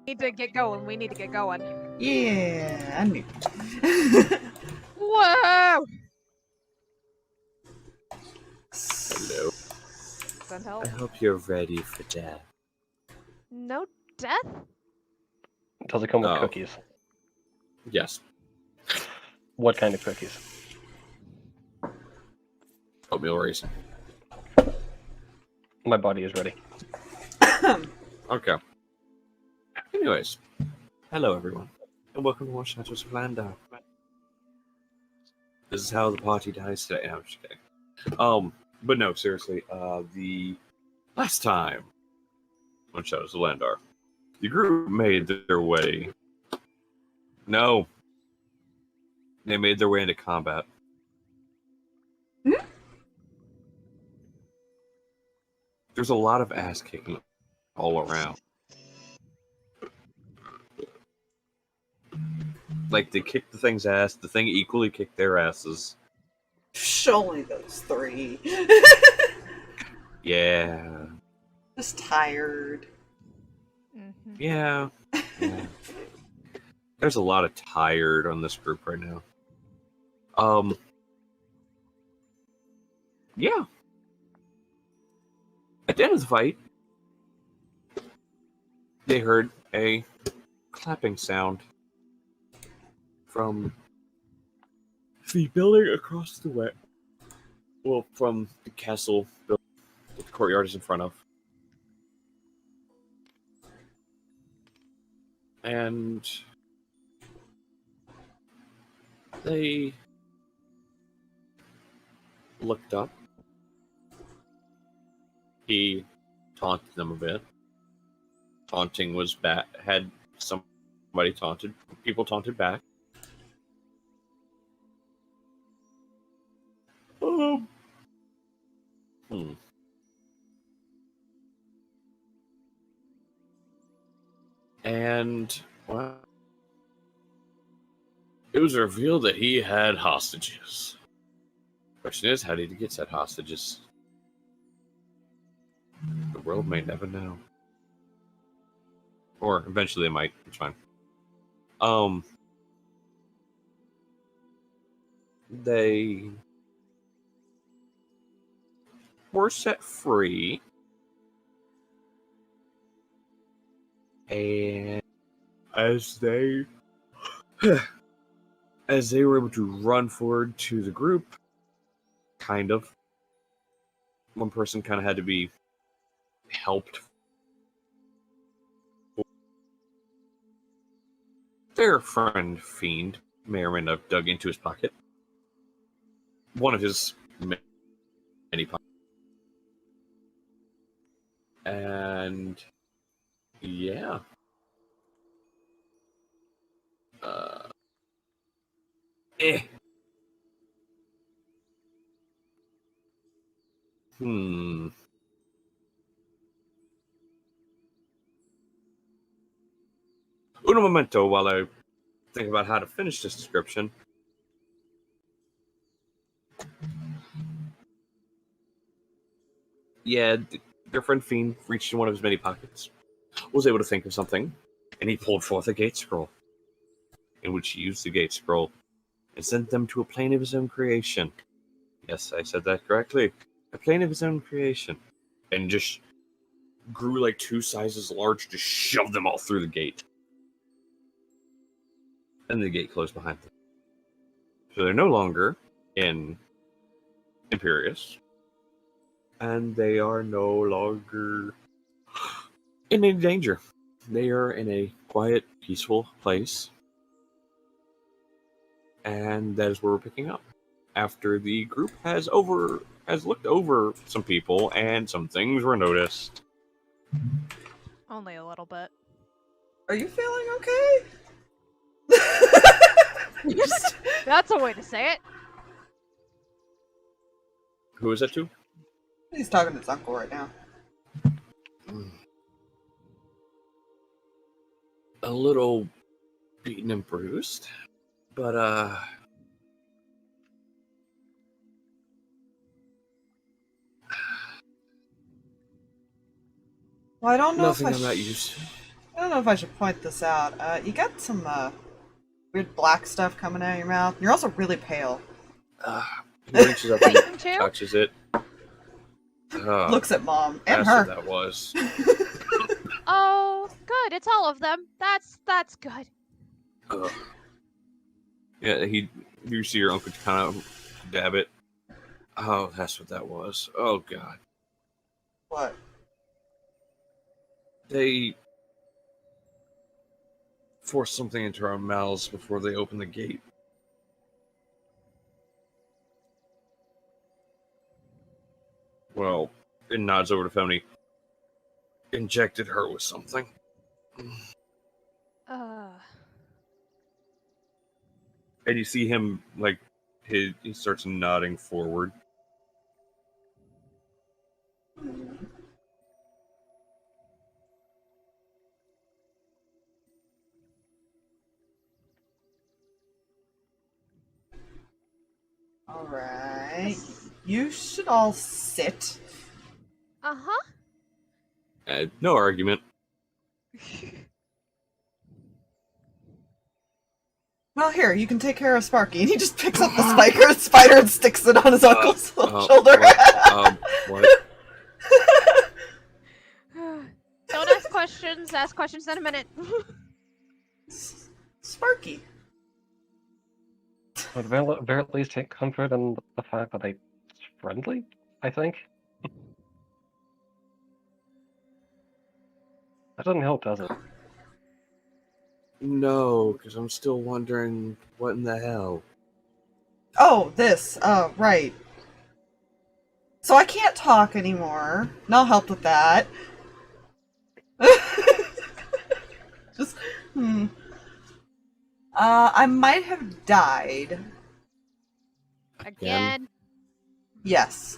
need to get going. We need to get going. Yeah, I knew. Whoa! Hello. Send help. I hope you're ready for death. No death? Does it come with Oh. cookies? Yes. What kind of cookies? Oatmeal raisin. My body is ready. Okay. Anyways, hello everyone, and welcome to More Shadows of Landar. This is how the party dies today. No, I'm just kidding. But no, seriously, the last time on Shadows of Landar, the group made their way. No. They made their way into combat. There's a lot of ass kicking all around. Like, they kicked the thing's ass, the thing equally kicked their asses. Only those three. Yeah. Just tired. Mm-hmm. Yeah. There's a lot of tired on this group right now. Yeah. At the end of the fight, they heard a clapping sound from the building across the way. Well, from the castle building that the courtyard is in front of. And they looked up. He taunted them a bit. Taunting was bad. Had somebody taunted. People taunted back. And, well, it was revealed that he had hostages. Question is, how did he get said hostages? The world may never know. Or eventually they might. It's fine. They were set free. And as they were able to run forward to the group, kind of, one person kind of had to be helped. Their friend Fiend may or may not have dug into his pocket. One of his many pockets. And yeah. Un momento while I think about how to finish this description. Yeah, their friend Fiend reached in one of his many pockets, was able to think of something, and he pulled forth a gate scroll, in which he used the gate scroll and sent them to a plane of his own creation. Yes, I said that correctly. A plane of his own creation. And just grew like 2 sizes large, just shoved them all through the gate. And the gate closed behind them. So they're no longer in Imperius. And they are no longer in any danger. They are in a quiet, peaceful place. And that is where we're picking up. After the group has looked over some people and some things were noticed. Only a little bit. Are you feeling okay? That's a way to say it. Who is that to? He's talking to his uncle right now. A little beaten and bruised, but Well, I don't know nothing if I'm not used to. I don't know if I should point this out. You got some weird black stuff coming out of your mouth. You're also really pale. He reaches up and Wait, too? touches it. Looks at Mom and That's her. what that was. Oh, good. It's all of them. That's good. Ugh. Yeah, you see your uncle kind of dab it. Oh, that's what that was. Oh, God. What? They forced something into our mouths before they opened the gate. Well, it nods over to Femini. Injected her with something. And you see him, like, he starts nodding forward. Alright. You should all sit. Uh-huh. No argument. Well, here, you can take care of Sparky. And he just picks up the spider and sticks it on his uncle's shoulder. What? Don't ask questions. Ask questions in a minute. Sparky. Would very at least take comfort in the fact that it's friendly, I think. That doesn't help, does it? No, because I'm still wondering what in the hell. Oh, this. Right. So I can't talk anymore. And I'll help with that. Just, I might have died. Again. Yes.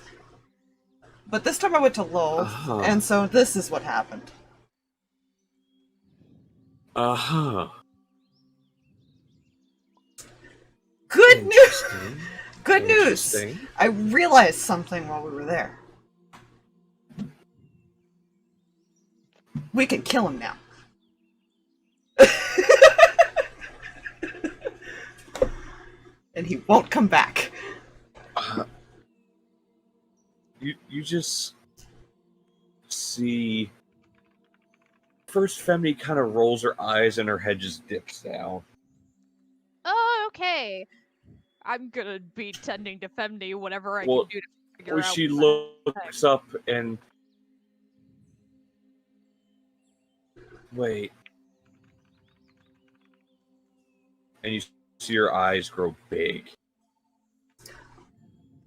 But this time I went to Loaf, and so this is what happened. Good news! Good news! I realized something while we were there. We can kill him now. And he won't come back. You just see first Femini kind of rolls her eyes and her head just dips down. Oh, okay. I'm gonna be tending to Femini whatever I can do to figure out. She looks up and wait. And you see her eyes grow big.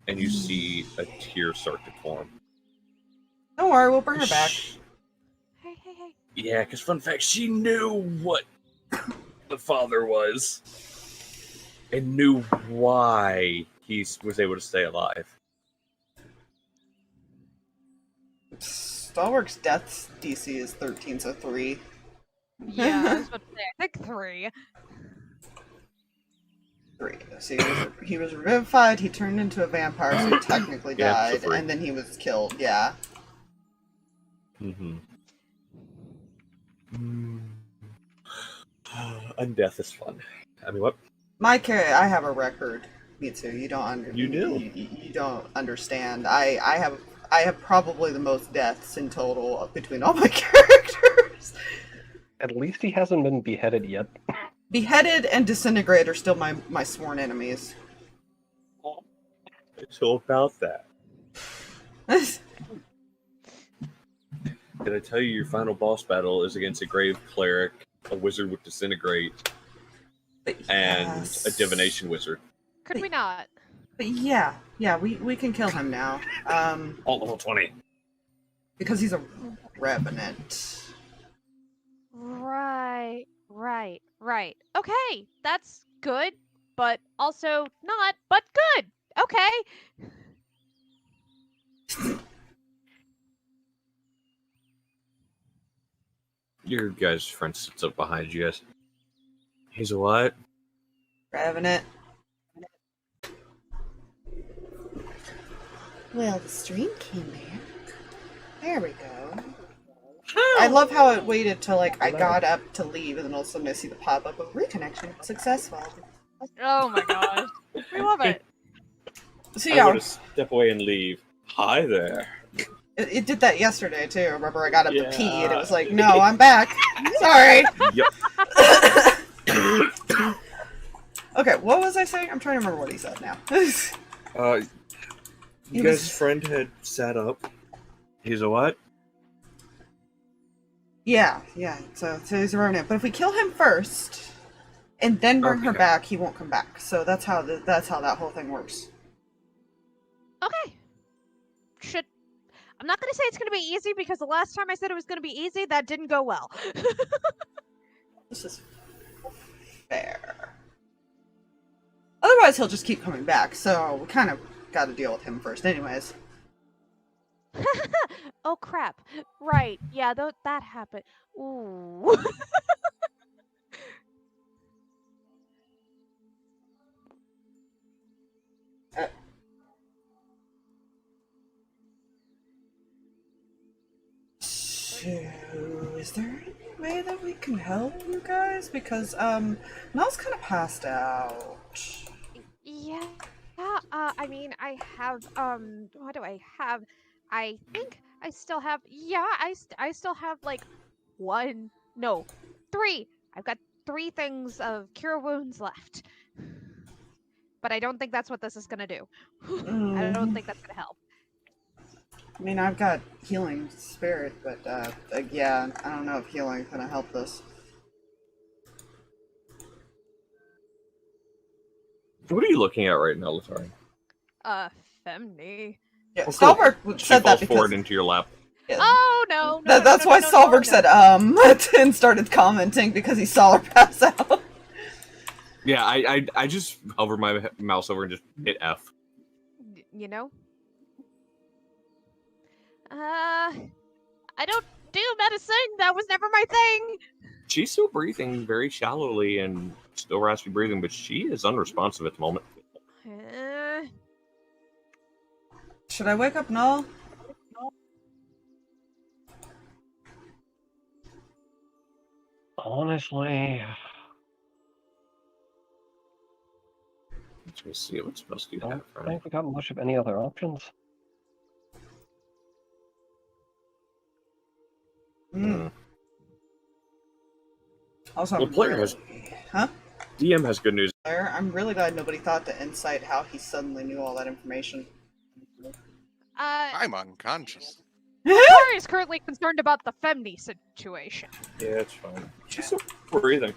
And you see a tear start to form. Don't worry, we'll bring her back. Hey. Yeah, because fun fact, she knew what the father was. And knew why he was able to stay alive. Stalverk's death DC is 13, so 3. Yeah, I was about to say, I think 3. 3. So he was revivified, he turned into a vampire, so he technically died, so and then he was killed, yeah. Undeath is fun. I mean, what? My character, I have a record. Me too. You don't You do. You don't understand. I have probably the most deaths in total between all my characters. At least he hasn't been beheaded yet. Beheaded and Disintegrate are still my sworn enemies. It's all about that. Did I tell you your final boss battle is against a Grave Cleric, a wizard with Disintegrate, and a Divination wizard? Could we not? But yeah, we can kill him now. All level 20. Because he's a revenant. Right. Okay, that's good, but also not, but good. Okay. Your guy's friend sits up behind you guys. He's a what? Revenant. Well, the stream came back. There we go. I love how it waited till like I got up to leave, and then all of a sudden I see the pop up of reconnection successful. Oh my gosh. We love it. So I'm yeah, gonna step away and leave. Hi there. it did that yesterday too. Remember, I got up to pee, and it was Yeah. like, no, I'm back. Sorry. Yep. Okay, what was I saying? I'm trying to remember what he said now. You guys' friend had sat up. He's a what? Yeah. So he's around it. But if we kill him first, and then bring her Okay. back, he won't come back. So that's how that whole thing works. Okay. I'm not gonna say it's gonna be easy because the last time I said it was gonna be easy, that didn't go well. This is fair. Otherwise, he'll just keep coming back. So we kind of got to deal with him first, anyways. Oh crap. Right. Yeah, that happened. Ooh. So, is there any way that we can help you guys? Because, Mel's kind of passed out. Yeah. I mean, I have, what do I have? I think I still have, yeah, I still have, like, three. I've got 3 things of cure wounds left. But I don't think that's what this is gonna do. I don't think that's gonna help. I mean, I've got healing spirit, but, yeah, I don't know if healing is gonna help this. What are you looking at right now, Letari? Femni. Yeah, Oh, cool. Stalverk She said falls that forward because... into your lap. Yeah, Oh, no. that's why Stalverk said, and started commenting because he saw her pass out. Yeah, I just hover my mouse over and just hit F. You know? I don't do medicine. That was never my thing. She's still breathing very shallowly and still raspy breathing, but she is unresponsive at the moment. Should I wake up Null? Honestly, Let's see what's supposed to I don't happen. think we got much of any other options. Also, Well, player has... Huh? DM has good news. I'm really glad nobody thought to insight how he suddenly knew all that information. I'm unconscious. Letari is currently concerned about the Femni situation. Yeah, it's fine. She's still breathing.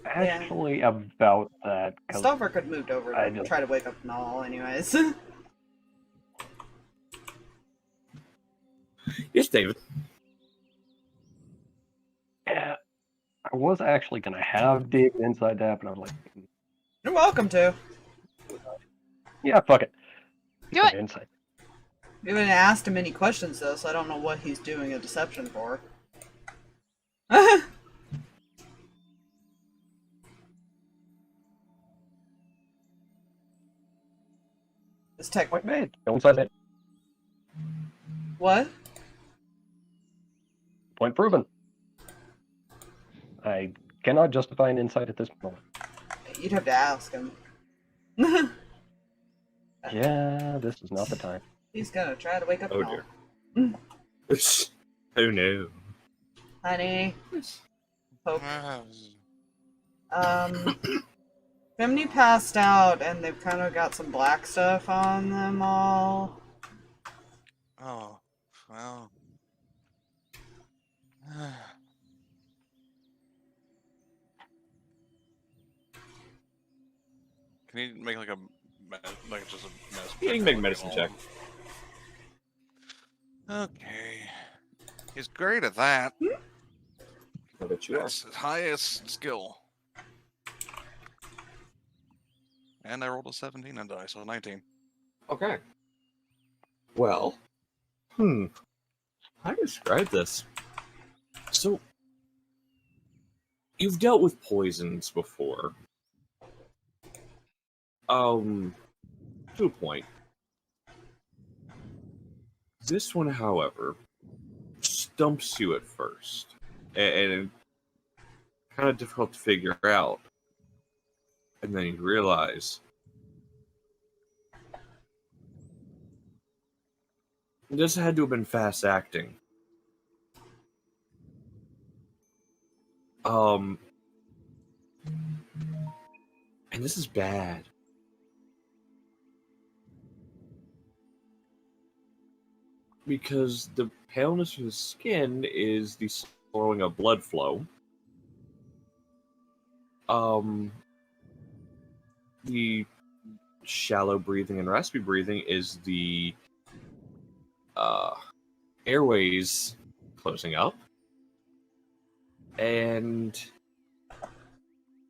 Actually, about that, 'cause Stalverk had moved over I to don't- try to wake up Null, anyways. Yes, David. yeah, I was actually gonna have dig inside that, but I was like, You're welcome to. yeah, fuck it. Do it. Inside. We haven't asked him any questions though, so I don't know what he's doing a deception for. This tech. Point made. Go inside it. What? Point proven. I cannot justify an insight at this moment. You'd have to ask him. Yeah, this is not the time. He's gonna try to wake up Oh Null. dear. Oh no. Honey. Hope. Ah, Femni passed out and they've kind of got some black stuff on them all. oh, well. Can you make like just a mess? Yeah, you can make a medicine check. Okay. He's great at that. I bet you are. That's his highest skill. And I rolled a 17 on die, so 19. Okay. Well, how do I describe this? So, you've dealt with poisons before. To a point. This one, however, stumps you at first, and kind of difficult to figure out. And then you realize this had to have been fast acting. And this is bad. Because the paleness of the skin is the slowing of blood flow. The shallow breathing and raspy breathing is the airways closing up. And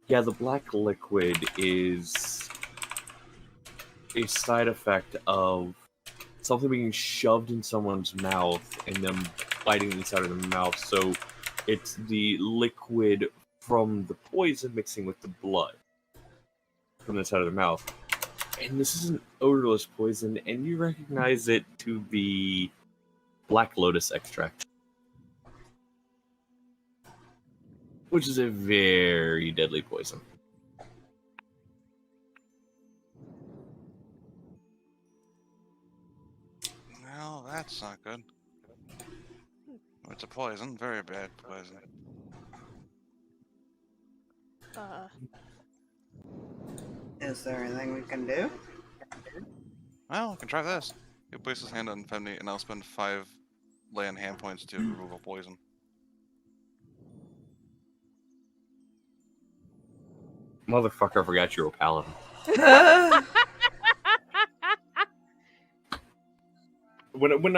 yeah, the black liquid is a side effect of something being shoved in someone's mouth and them biting inside of the mouth. So it's the liquid from the poison mixing with the blood from the side of the mouth. And this is an odorless poison, and you recognize it to be black lotus extract, which is a very deadly poison. Well, that's not good. It's a poison, very bad poison. Is there anything we can do? Well, we can try this. You place his hand on Femni, and I'll spend 5 land hand points to remove a poison. Motherfucker, I forgot you were a paladin. When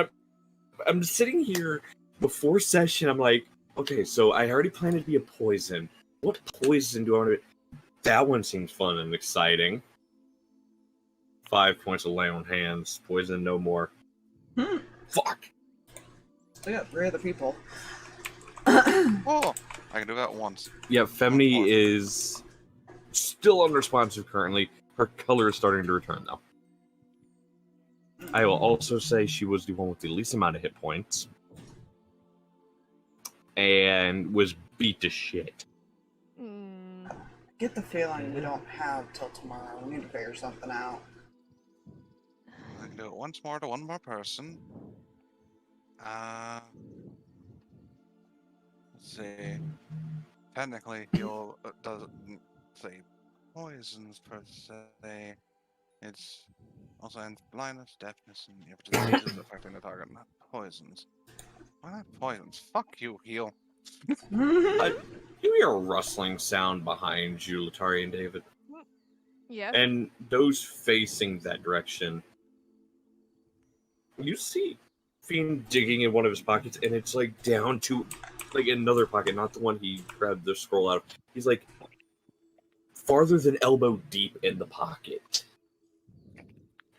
I'm sitting here before session, I'm like, okay, so I already planned it to be a poison. What poison do I want to be? That one seems fun and exciting. 5 points of lay on hands. Poison no more. Fuck! We got 3 other people. Oh! I can do that once. Yeah, Femni is still unresponsive currently. Her color is starting to return, though. I will also say she was the one with the least amount of hit points. And was beat to shit. Get the feeling we don't have till tomorrow. We need to figure something out. I can do it once more to one more person. Let's see. Technically, heal doesn't say poisons per se. It's also in blindness, deafness, and if diseases affecting the target, not poisons. Why not poisons? Fuck you, heal. You hear a rustling sound behind you, Letari and David. Yeah. And those facing that direction, you see Fiend digging in one of his pockets, and it's like down to like another pocket, not the one he grabbed the scroll out of. He's like farther than elbow deep in the pocket.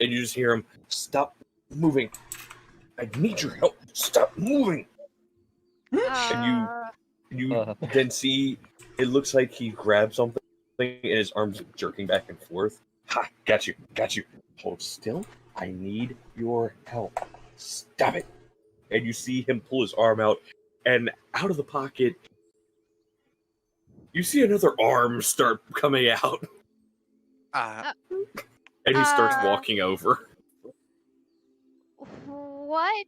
And you just hear him, "Stop moving. I need your help. Stop moving." And you then see it looks like he grabbed something and his arms jerking back and forth. Ha! Got you. Hold still. I need your help. Stop it. And you see him pull his arm out, and out of the pocket, you see another arm start coming out. And he starts walking over. What?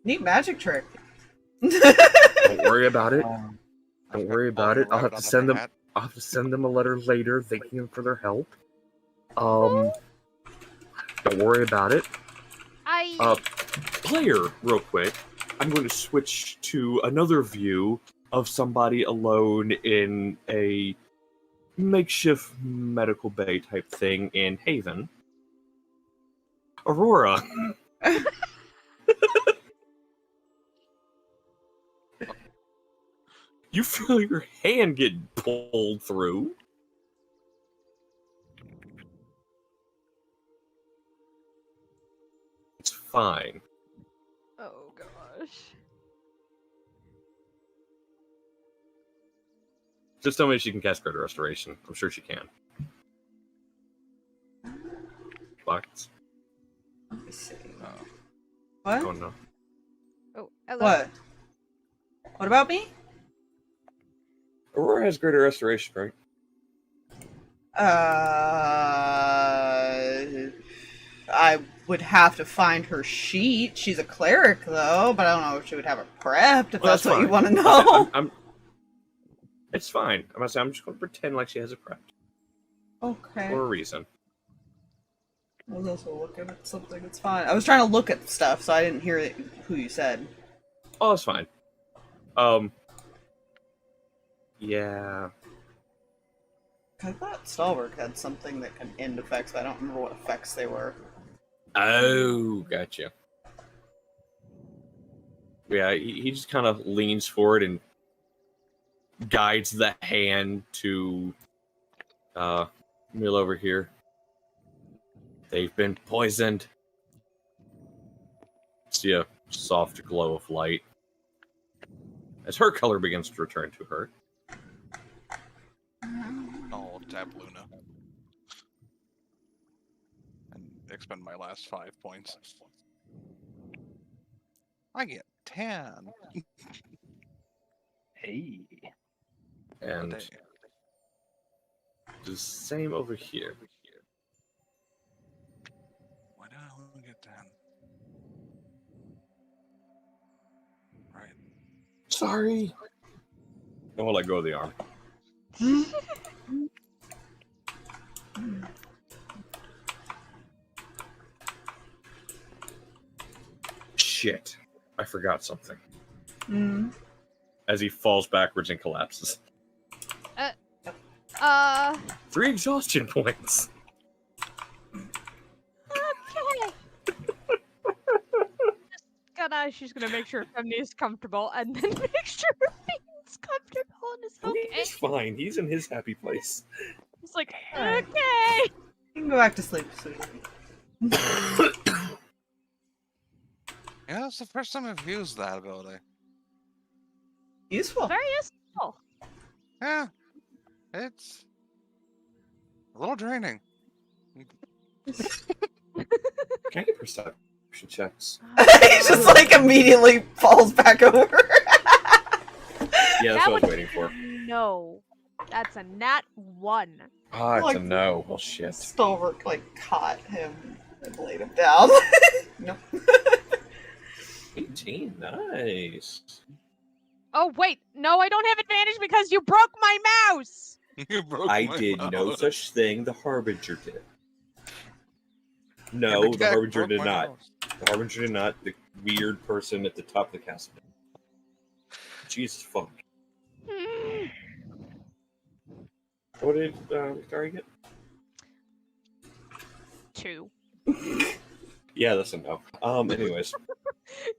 Neat magic trick. Don't worry about it. Don't worry about it. I'll have to send them. I'll have to send them a letter later, thanking them for their help. Don't worry about it. Player, real quick. I'm going to switch to another view of somebody alone in a makeshift medical bay type thing in Haven. Aurora. You feel your hand get pulled through. It's fine. Oh gosh. Just tell me she can cast Greater Restoration. I'm sure she can. Buckets. Let me see. What? Oh no. Oh, hello. What? What about me? Aurora has greater restoration, right? I would have to find her sheet. She's a cleric, though, but I don't know if she would have it prepped, if Well, that's what you fine. want to know. It's fine. I'm just going to pretend like she has it prepped. Okay. For a reason. I was also looking at something. It's fine. I was trying to look at stuff, so I didn't hear who you said. Oh, it's fine. Yeah. I thought Stalverk had something that can end effects, but I don't remember what effects they were. Oh, gotcha. Yeah, he just kind of leans forward and guides the hand to Mill over here. They've been poisoned. See a soft glow of light as her color begins to return to her. I'll tap Luna. And expend my last 5 points. I get 10. Hey. And the same over here. Why did I only get 10? Right. Sorry. I won't let go of the arm. Shit. I forgot something. As he falls backwards and collapses. 3 exhaustion points. Okay. She's gonna make sure Femni is comfortable, and then make sure Fiend's comfortable and is okay. He's fine. He's in his happy place. It's like, Alright. okay. You can go back to sleep, sweetie. Yeah, that's the first time I've used that ability. Useful. Very useful. Yeah. It's a little draining. Can I get perception checks? He just like immediately falls back over. Yeah, that's what I was waiting for. No. That's a nat 1. Ah, it's Like- a no. Well, shit. Stalverk like caught him and laid him down. Nope. 18, nice. Oh, wait. No, I don't have advantage because you broke my mouse. You broke I my did no mouse. such thing. The Harbinger did. And No, the cat Harbinger broke did my not. mouse. The Harbinger did not. The weird person at the top of the castle did. Jesus fuck. What did Letari get? 2. Yeah, that's a no. Anyways,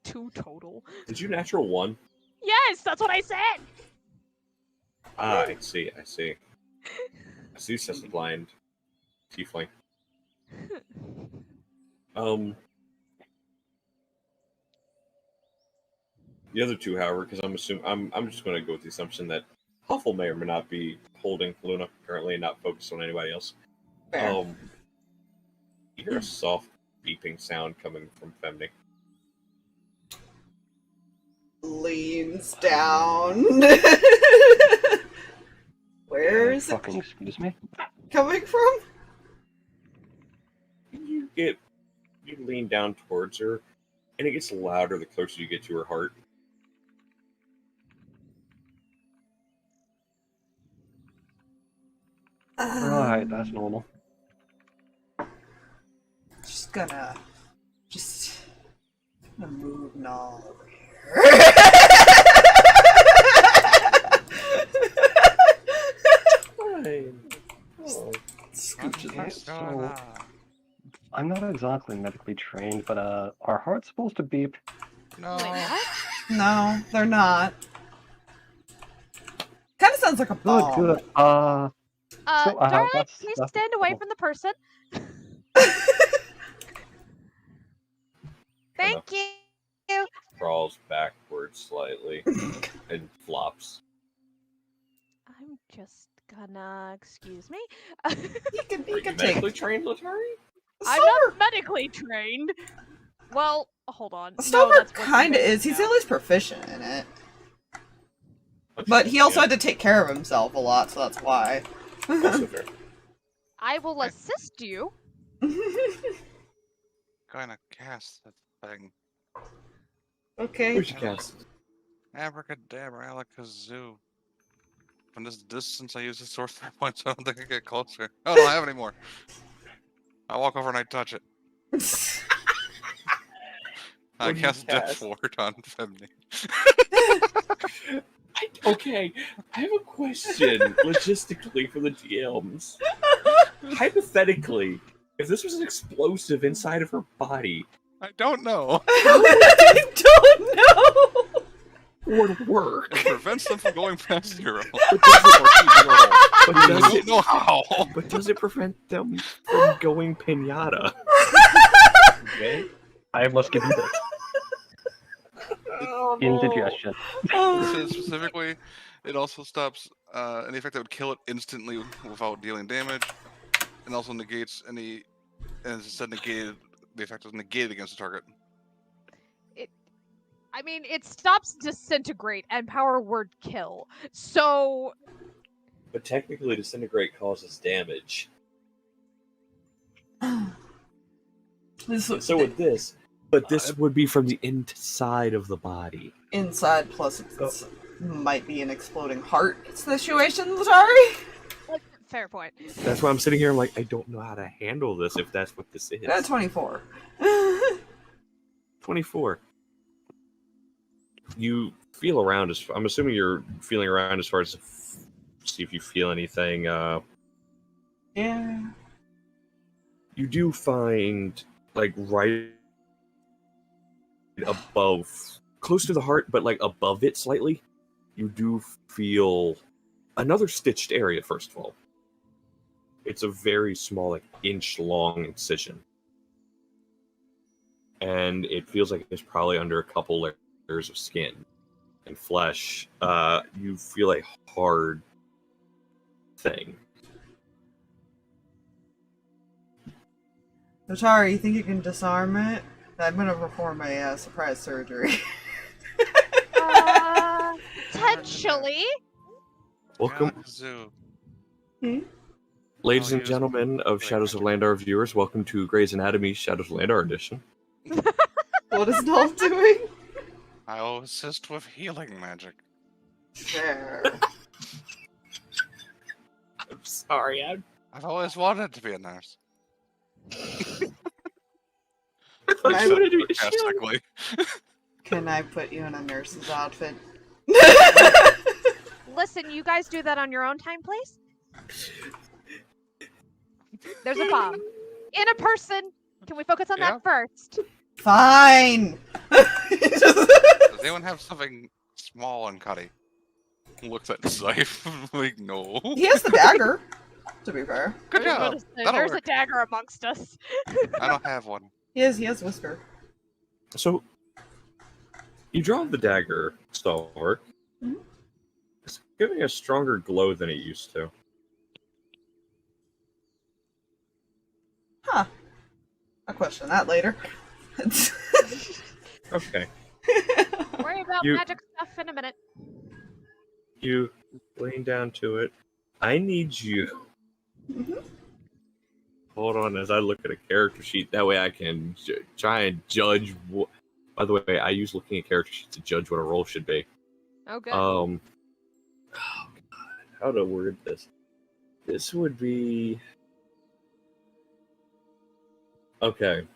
2 total. did you natural 1? Yes, that's what I said. Ah, I see. Says the blind tiefling. The other two, however, because I'm just going to go with the assumption that Huffle may or may not be holding Luna currently and not focused on anybody else. Fair. You hear a soft beeping sound coming from Femni. Leans down. Where is it Fucking excuse me? coming from? You lean down towards her, and it gets louder the closer you get to her heart. Right, that's normal. Gonna move Null over here. Fine. Oh. Scooches What's up. going So, on? I'm not exactly medically trained, but are hearts supposed to beep? No. Wait, what? No, they're not. Kind of sounds like a bomb. Good. So, darling, that's- please that's- stand away from the person. Thank you. Crawls backwards slightly and flops. I'm just gonna excuse me. You can Are you take medically it. trained, Letari? I'm not medically trained. Well, hold on. No, Stalverk that's kind of is. He's at least proficient in it. But he also had to take care of himself a lot, so that's why. Also fair. I will assist you. Gonna cast the thing. Okay. Where'd you cast? Abracadabra, alakazoo. From this distance, I use the source 3 points, so I don't think I get closer. Oh, I don't have any more. I walk over and I touch it. I What do you cast Death cast? Ward on Femni. Okay, I have a question logistically for the DMs. Hypothetically, if this was an explosive inside of her body, I don't know. I don't know! would work. It prevents them from going past 0. But does it, but I does don't it, know how. but does it prevent them from going pinata? Okay. I must give you this. Oh, Indigestion. It says specifically, it also stops any effect that would kill it instantly without dealing damage, and also negates any. And instead negated, the effect is negated against the target. I mean, it stops disintegrate and power word kill. So But technically, disintegrate causes damage. So would this. But this would be from the inside of the body. Inside, plus it might be an exploding heart situation, Letari. fair point. That's why I'm sitting here. I'm like, I don't know how to handle this if that's what this is. That's 24. 24. You feel around. I'm assuming you're feeling around as far as see if you feel anything. Yeah. You do find, like, right above, close to the heart, but, like, above it slightly, you do feel another stitched area, first of all. It's a very small, like, inch-long incision. And it feels like it's probably under a couple layers of skin and flesh. You feel a hard thing. Letari, you think you can disarm it? I'm gonna perform a surprise surgery. Potentially. Welcome, Zoo. ladies and use gentlemen of Shadows of Landar viewers. Welcome to Grey's Anatomy Shadows of Landar edition. What is Dolph doing? I will assist with healing magic. There. I'm sorry, I've always wanted to be a nurse. I I- wanted to be a Sarcastically. Can I put you in a nurse's outfit? Listen, you guys do that on your own time, please. There's a bomb. In a person. Can we focus on Yeah. that first? Fine! Does anyone have something small and cutty? Looks at Scythe. Like, no. He has the dagger, to be fair. Good I was job. about to say, That'll there's work. a dagger amongst us. I don't have one. He has Whisker. So, you draw the dagger, Stalverk. Mhm. It's giving a stronger glow than it used to. Huh. I'll question that later. Okay. Worry about You- magic stuff in a minute. You lean down to it. I need you. Mhm. Hold on as I look at a character sheet. That way I can try and judge what... By the way, I use looking at character sheets to judge what a role should be. Oh, good. Oh God, how to word this? This would be... Okay.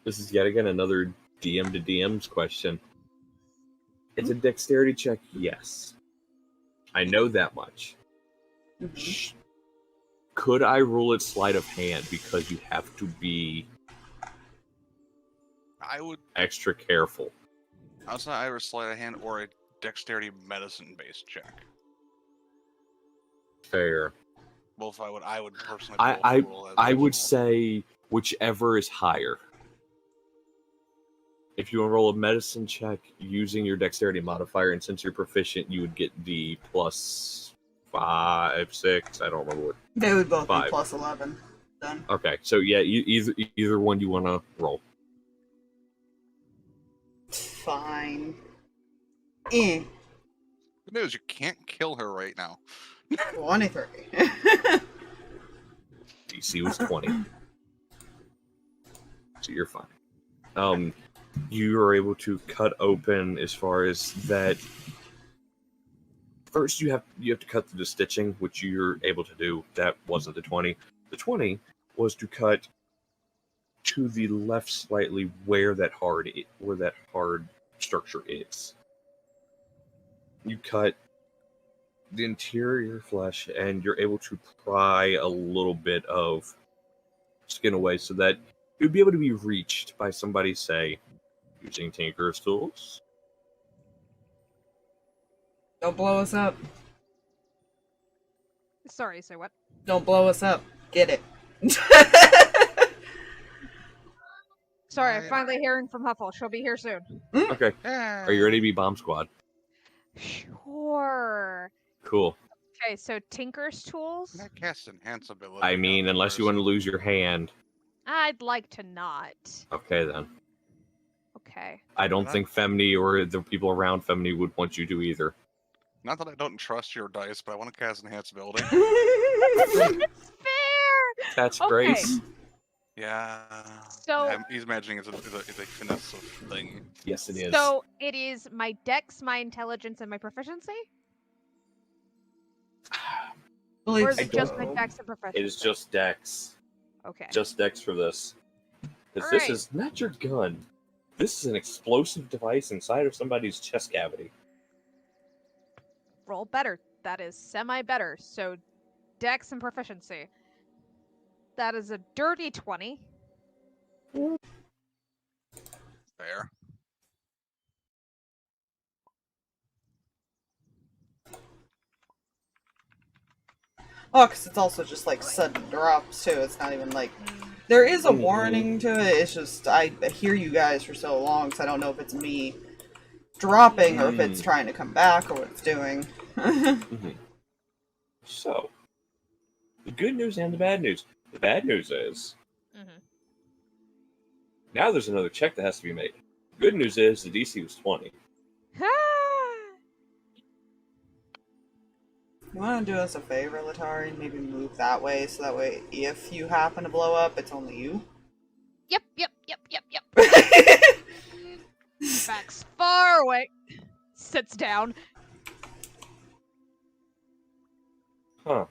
This is yet again another DM to DM's question. It's a dexterity check, yes. I know that much. Mhm. Could I rule it sleight of hand because you have to be I would extra careful? say either sleight of hand or a dexterity medicine based check. Fair. Both I would personally I roll as I would reasonable. say whichever is higher. If you roll a medicine check using your dexterity modifier, and since you're proficient, you would get the plus 5, 6. I don't remember what. They would both 5. be plus 11. Then. Okay, so yeah, either one you want to roll. fine. Eh. Good news, you can't kill her right now. 23. DC was 20. So you're fine. You are able to cut open as far as that. First, you have to cut through the stitching, which you're able to do. That wasn't the 20. The 20 was to cut to the left slightly where that hard structure is. You cut the interior flesh, and you're able to pry a little bit of skin away so that it would be able to be reached by somebody, say, using Tinker's tools. Don't blow us up. Sorry, say what? Don't blow us up. Get it. Sorry, I'm finally hearing from Huffle. She'll be here soon. Okay. Yeah. Are you ready to be Bomb Squad? Sure. Cool. Okay, so Tinker's tools? Can I cast enhance ability? I mean, unless you want to lose your hand. I'd like to not. Okay, then. Okay. I don't think Femni or the people around Femni would want you to either. Not that I don't trust your dice, but I want to cast enhance ability. It's fair! That's Okay. Grace. Yeah. So- He's imagining it's a finesse of thing. Yes, it is. So it is my dex, my intelligence, and my proficiency? Or is I it just my don't know. dex and proficiency? It is just Dex. Okay. Just Dex for this. Because this Alright. is not your gun. This is an explosive device inside of somebody's chest cavity. Roll better. That is semi-better. So dex and proficiency. That is a dirty 20. Fair. Oh, because it's also just like sudden drops too. It's not even like there is a warning to it. It's just I hear you guys for so long, so I don't know if it's me dropping or if it's trying to come back or what it's doing. So, the good news and the bad news. The bad news is now there's another check that has to be made. Good news is the DC was 20. You want to do us a favor, Letari, and maybe move that way so that way if you happen to blow up, it's only you? Yep. Backs far away. Sits down. Huh.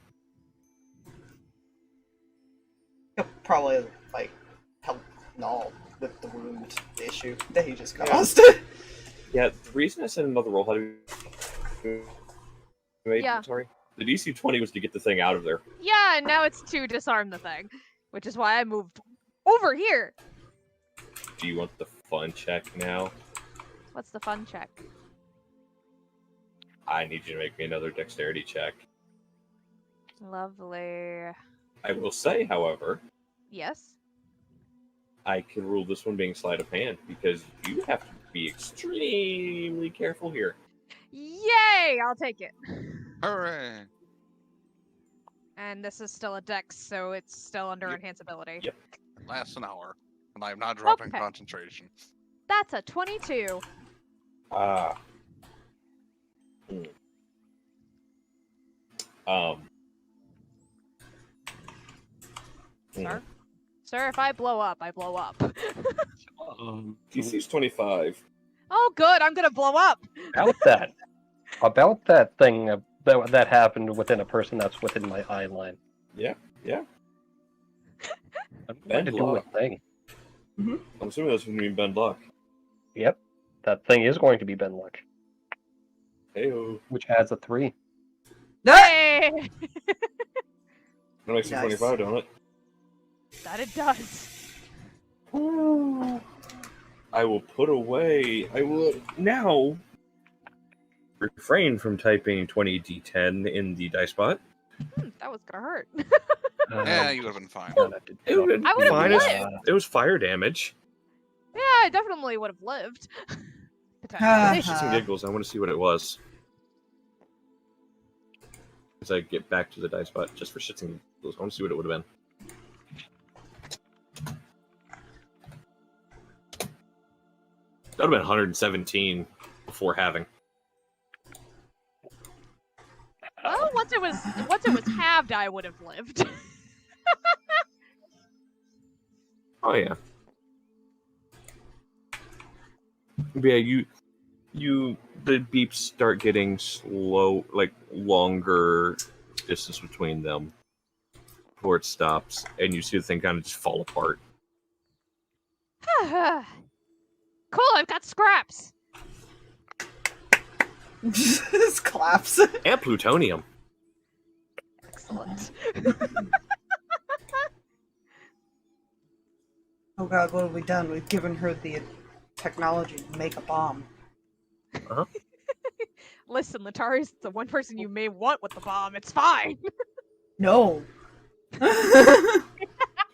He'll probably, like, help Null with the wound issue that he just caused. Yeah, the reason I said another roll had to be made, Yeah. sorry. The DC 20 was to get the thing out of there. Yeah, and now it's to disarm the thing. Which is why I moved over here. Do you want the fun check now? What's the fun check? I need you to make me another dexterity check. Lovely. I will say, however, Yes? I can rule this one being sleight of hand because you have to be extremely careful here. Yay! I'll take it. Hooray! And this is still a dex, so it's still under Yep. enhanceability. Yep. Lasts an hour, and I am not dropping Okay. concentration. That's a 22. Ah. Sir? Sir, if I blow up, I blow up. DC's 25. Oh, good. I'm gonna blow up. About that thing that happened within a person that's within my eye line. Yeah. I'm going to do a thing. I'm assuming that's going to mean Ben Luck. Yep, that thing is going to be Ben Luck, Hey-o. which adds a 3. Hey! That makes it Nice. 25, don't it? That it does. I will put away. I will now refrain from typing 20d10 in the dice bot. That was gonna hurt. Yeah, you would have been fine. It would have I would've fine as lived. it was fire damage. Yeah, I definitely would have lived. Potentially. Shits and giggles. I want to see what it was. As I get back to the dice bot, just for shits and giggles, I want to see what it would have been. That would have been 117 before having. Well, once it was halved, I would have lived. Oh yeah. But yeah, the beeps start getting slow, like longer distance between them before it stops, and you see the thing kind of just fall apart. Cool, I've got scraps. Just claps. And plutonium. Excellent. Oh god, what have we done? We've given her the technology to make a bomb. Listen, Letari's the one person you may want with the bomb. It's fine. No.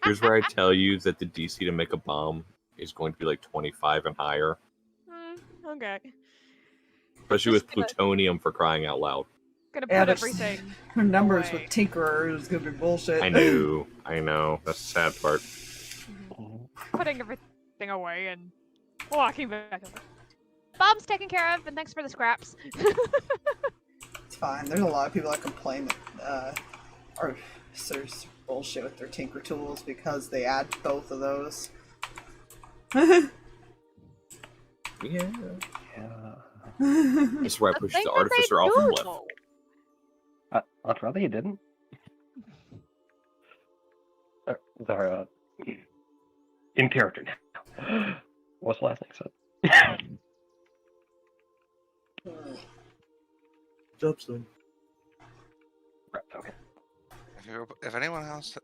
Here's where I tell you that the DC to make a bomb is going to be like 25 and higher. Okay. Especially with Just gonna- plutonium, for crying out loud. Gonna Yeah, put there's- everything. Her numbers Away. with Tinkerer is gonna be bullshit. I know. That's the sad part. Putting everything away and walking back over. Bomb's taken care of, and thanks for the scraps. It's fine. There's a lot of people that complain that are there's bullshit with their Tinker tools because they add both of those. Yeah. Yeah. This is where I push thing the that they artificer off a do, cliff. though. I'd rather you didn't. They're in character now. What's the last thing said? Dubstone. Right, okay. If anyone else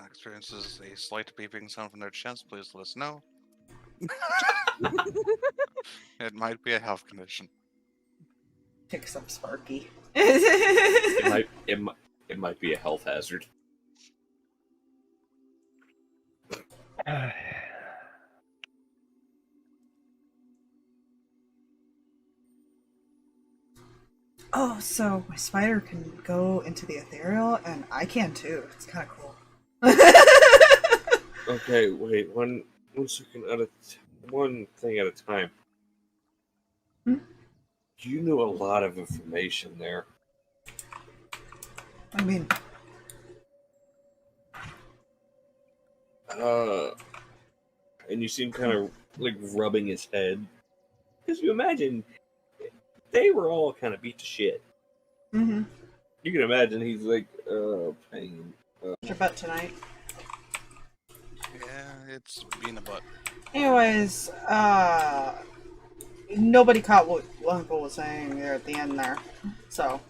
experiences a slight beeping sound from their chest, please let us know. It might be a health condition. Pick some Sparky. It might be a health hazard. Oh, so my spider can go into the ethereal, and I can too. It's kind of cool. Okay, wait, one second one thing at a time. You knew a lot of information there. I mean, And you see him kind of like rubbing his head. Because you imagine they were all kind of beat to shit. mm-hmm. You can imagine he's like, pain. What's your butt tonight? Yeah, it's been a butt. Anyways, nobody caught what Uncle was saying there at the end there, so.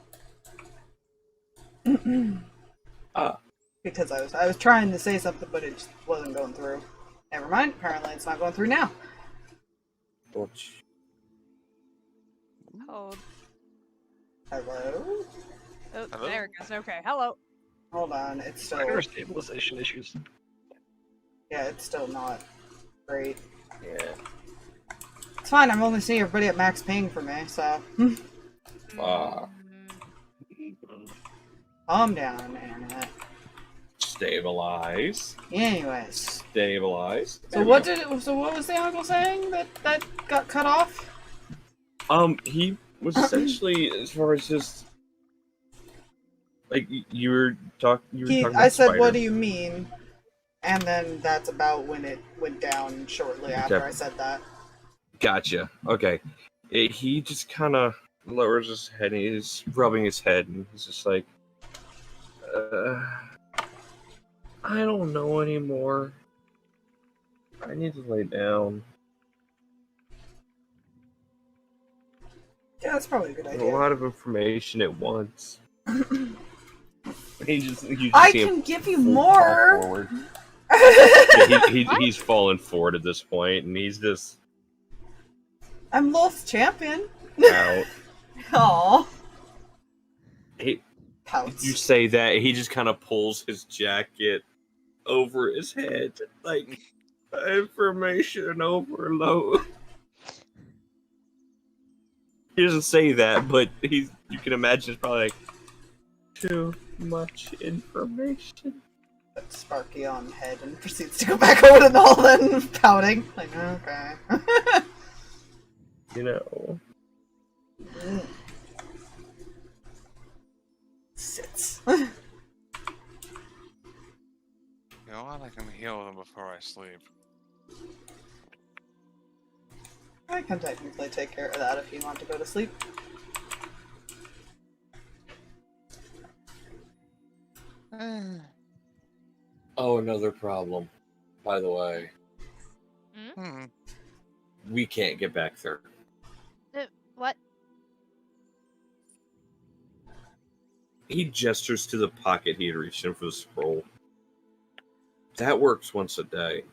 Because I was trying to say something, but it just wasn't going through. Never mind. Apparently, it's not going through now. Oh, Hello. Hello? there it goes. Okay, hello. Hold on. It's still. Spider stabilization issues. Yeah, it's still not great. Yeah. It's fine. I'm only seeing everybody at max ping for me, so. Calm down, internet. Stabilize. Anyways. Stabilize. So what was the uncle saying that got cut off? He was essentially, as far as just like you were talking about I said, Spider. "What do you mean?" And then that's about when it went down shortly after Okay. I said that. Gotcha. Okay. He just kind of lowers his head. And he's rubbing his head, and he's just like, I don't know anymore. I need to lay down. Yeah, that's probably a good A idea. lot of information at once. You just I see him can give you fall more. forward. Yeah, he's fallen forward at this point, and he's just I'm Lolth's champion. out. Aw. He, Pouts. you say that, he just kind of pulls his jacket over his head, like information overload. He doesn't say that, but you can imagine it's probably like too much information. Puts Sparky on head and proceeds to go back over to Nolan, pouting. Like, okay. you know. Sits. You know what? I can heal them before I sleep. I can technically take care of that if you want to go to sleep. Oh, another problem. By the way, Hmm. we can't get back there. What? He gestures to the pocket he had reached in for the scroll. That works once a day.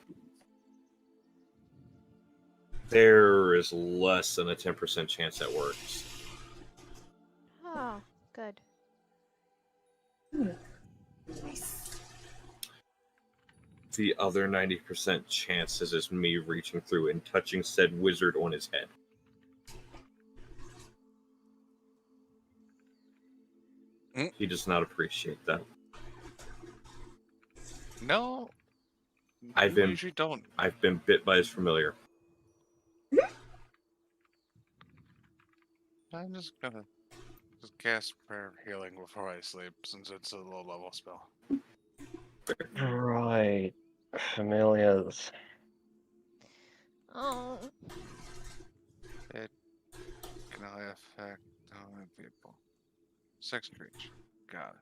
There is less than a 10% chance that works. Oh, good. Nice. The other 90% chances is me reaching through and touching said wizard on his head. He does not appreciate that. No. I've You usually don't. been bit by his familiar. I'm just gonna cast prayer of healing before I sleep, since it's a low level spell. Right. Familias. Oh. It can only affect only people. 6 creatures. Got it.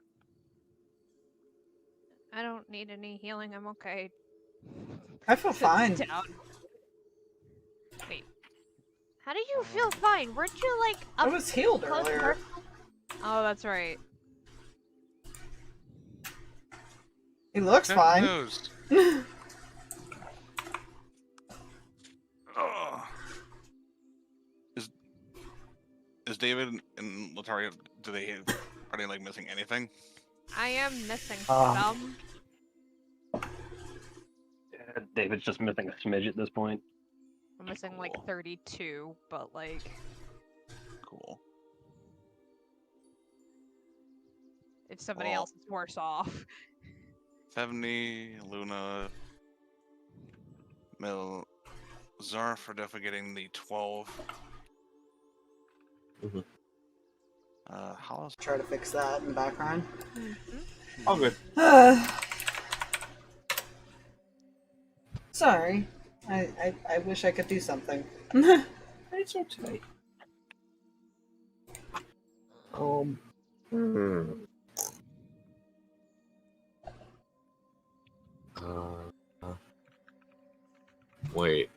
I don't need any healing. I'm okay. I feel fine. Down. Wait. How do you feel fine? Weren't you like I up was healed close and earlier. personal? Oh, that's right. He looks Good fine. news. Ugh. Is David and Letari, are they like missing anything? I am missing Um, some. David's just missing a smidge at this point. I'm missing like Cool. 32, but like Cool. if somebody Well- else is worse off. 70, Luna, Zarf are definitely getting the 12. Mhm. How's Try to fix that in the background. All good. Sorry. I wish I could do something. It's okay. Wait.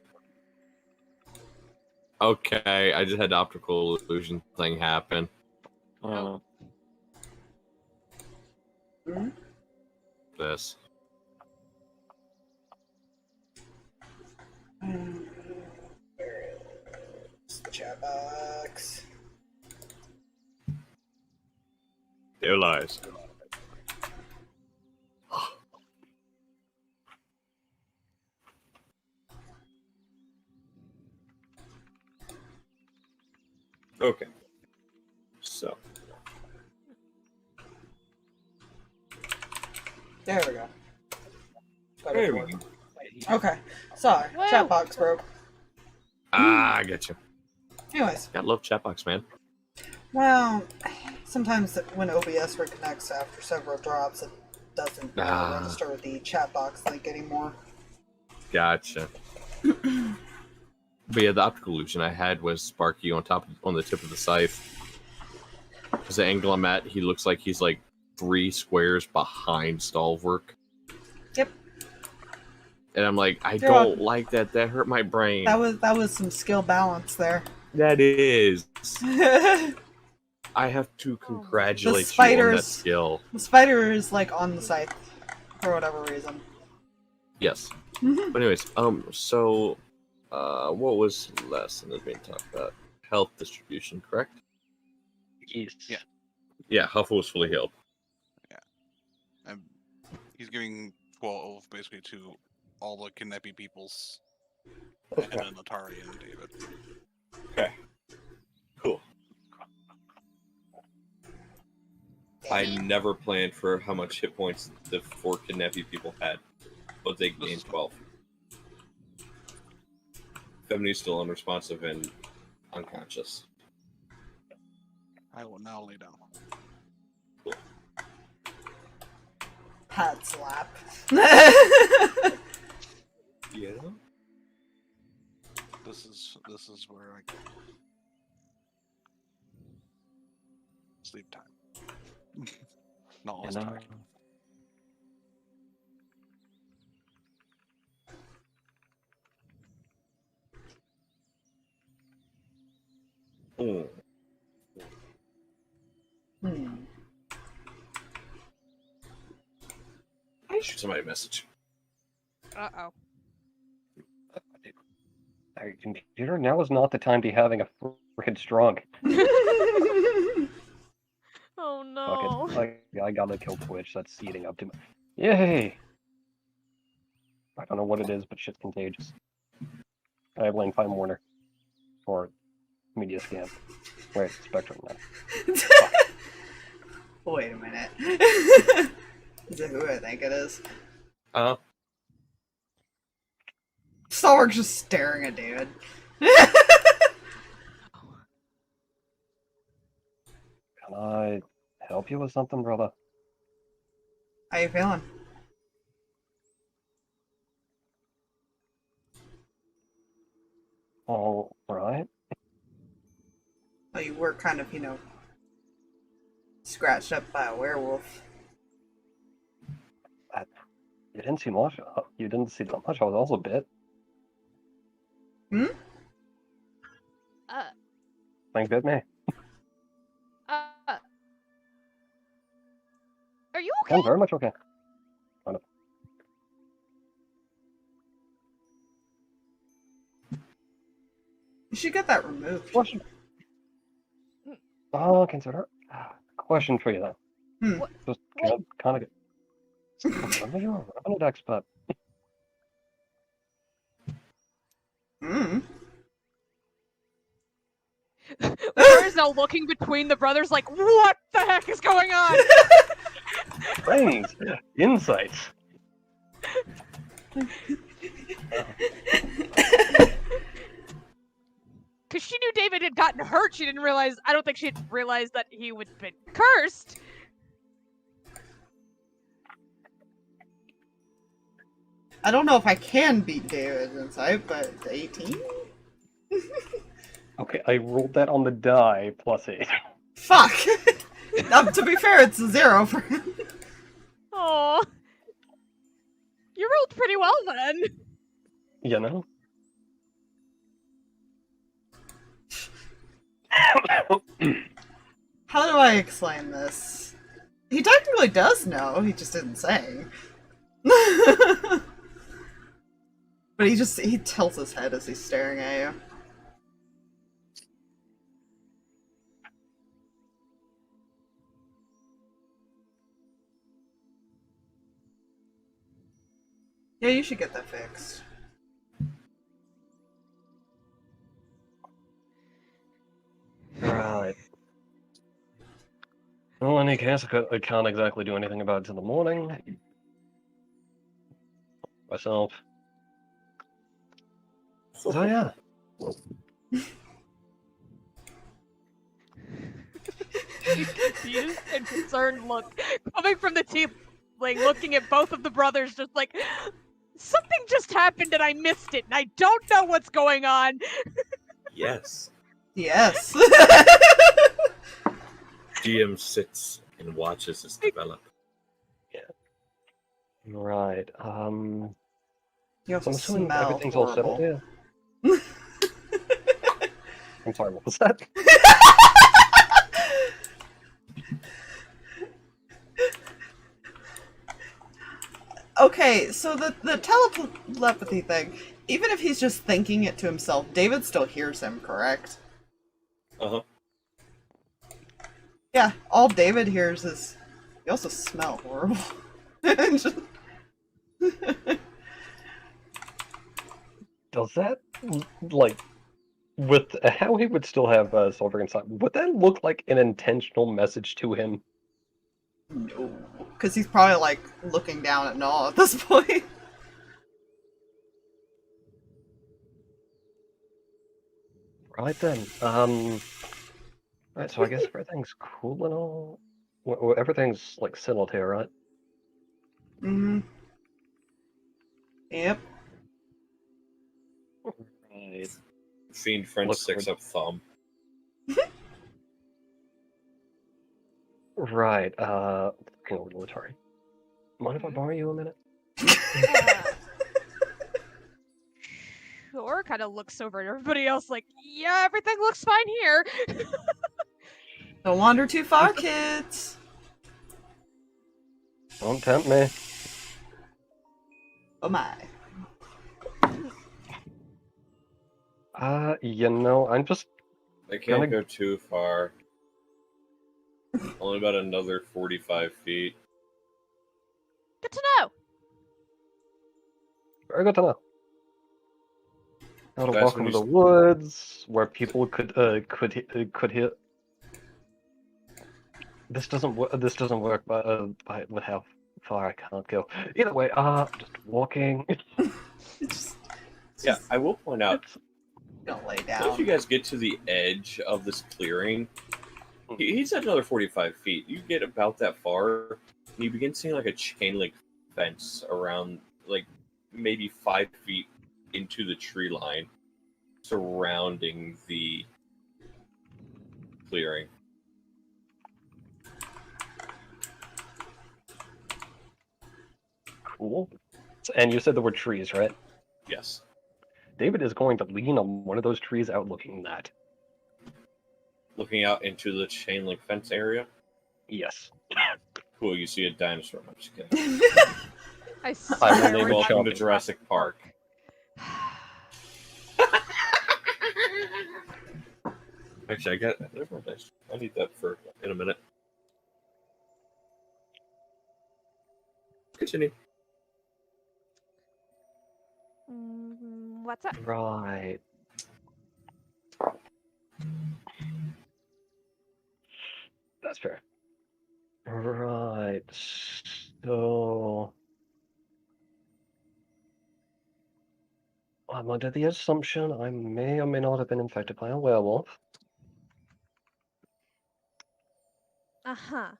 Okay, I just had the optical illusion thing happen. Oh. Hmm? This. Where's the chat box? There lies. Okay. So. There we go. There we go. Okay. Sorry. Whoa. Chat box broke. I get you. Anyways. Gotta love chatbox, man. Well, sometimes when OBS reconnects after several drops, it doesn't register with the chat box link anymore. Gotcha. But yeah, the optical illusion I had was Sparky on the tip of the scythe. Because the angle I'm at, he looks like he's like 3 squares behind Stalverk. Yep. And I'm like, I You're don't welcome. like that. That hurt my brain. That was some skill balance there. That is. The I have to congratulate you on that spiders. skill. spider is like on the scythe for whatever reason. Yes. But anyways, so what was last thing that was being talked about? Health distribution, correct? Yes. Yeah. Yeah, Huffle was fully healed. And he's giving 12 basically to all the kidnapping peoples, and then Letari and David. Okay. Cool. I never planned for how much hit points the 4 kidnapping people had, but they gained 12. Femini's still unresponsive, and unconscious. I will now lay down. Pad slap. Yeah. This is where I go. Sleep time. Not always tired. Oh. I shoot somebody a message. Uh-oh. Our computer, now is not the time to be having a freaking strong. Oh Fuck no. it. I gotta kill Twitch. That's eating up too much. Yay! I don't know what it is, but shit's contagious. I blame Time Warner. Or Media Scan. Wait, Spectrum now. Wait a minute. Is it who I think it is? Stalverk just staring at David. Can I help you with something, brother? How you feeling? All right. Oh, you were kind of, scratched up by a werewolf. You didn't see much. You didn't see that much. I was also bit. Hmm? Thing bit me. Are you I'm okay? very much okay. Kind of. You should get that removed. Question. Oh, consider. Question for you then. Hmm. Just kind of get. I'm your revenant expert. Hmm. Laura's now looking between the brothers like, what the heck is going on? Brains, insights. Because she knew David had gotten hurt. She didn't realize, I don't think she had realized that he would have been cursed. I don't know if I can beat David's insight, but 18? Okay, I rolled that on the die plus 8. Fuck! To be fair, it's a 0 for him. Oh, you rolled pretty well then. You know? How do I explain this? He technically does know, he just didn't say. But he tilts his head as he's staring at you. Yeah, you should get that fixed. Right. Well, in any case, I can't exactly do anything about it till the morning. Myself. So yeah. Confused and concerned look coming from the tiefling, looking at both of the brothers, just like, something just happened and I missed it, and I don't know what's going on. Yes. Yes. GM sits and watches this develop. Right. You also I'm assuming smell everything's all settled horrible. here. I'm sorry, what was that? Okay, so the telepathy thing, even if he's just thinking it to himself, David still hears him, correct? Uh-huh. Yeah, all David hears is, you also smell horrible. Just... Does that, like, with how he would still have Stalverk inside, would that look like an intentional message to him? No, because he's probably, like, looking down at Null at this point. Right then. Right, so I guess everything's cool and all. Everything's like settled here, right? Mm-hmm. Yep. Right. Fiend French Look sticks forward- up thumb. Right. Looking over to Letari. Mind if I Mhm. borrow you a minute? Uh, sure. Kind of looks over at everybody else like, yeah, everything looks fine here. Don't wander too far, kids. Don't tempt me. Oh my. I'm just I can't Gonna- go too far. Only about another 45 feet. Good to know. very good to know. How to That's walk when over you the woods where people could hit. This doesn't work with how far I can't go. Either way, just walking. Yeah, I will point out, Don't lay once you down. guys get to the edge of this clearing, he's at another 45 feet. You get about that far, and you begin seeing like a chain link fence around, like, maybe 5 feet into the tree line surrounding the clearing. Cool. And you said there were trees, right? Yes. David is going to lean on one of those trees outlooking that. Looking out into the chain link fence area. Yes. Cool, you see a dinosaur. I'm just kidding. I I will swear name we're it not Welcome to in Jurassic Park. Actually, I need that for in a minute. Continue. What's up? Right. That's fair. Right. So I'm under the assumption I may or may not have been infected by a werewolf. Uh-huh.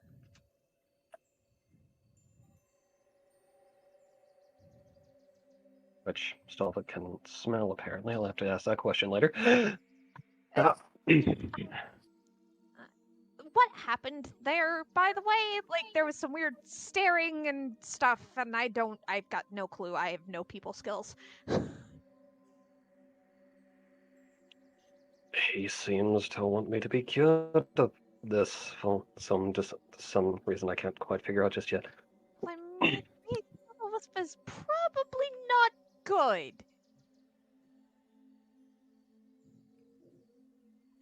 Which Stalverk can smell, apparently. I'll have to ask that question later. What happened there, by the way? Like, there was some weird staring and stuff, and I've got no clue. I have no people skills. He seems to want me to be cured of this for some reason I can't quite figure out just yet. I mean, this was probably not good.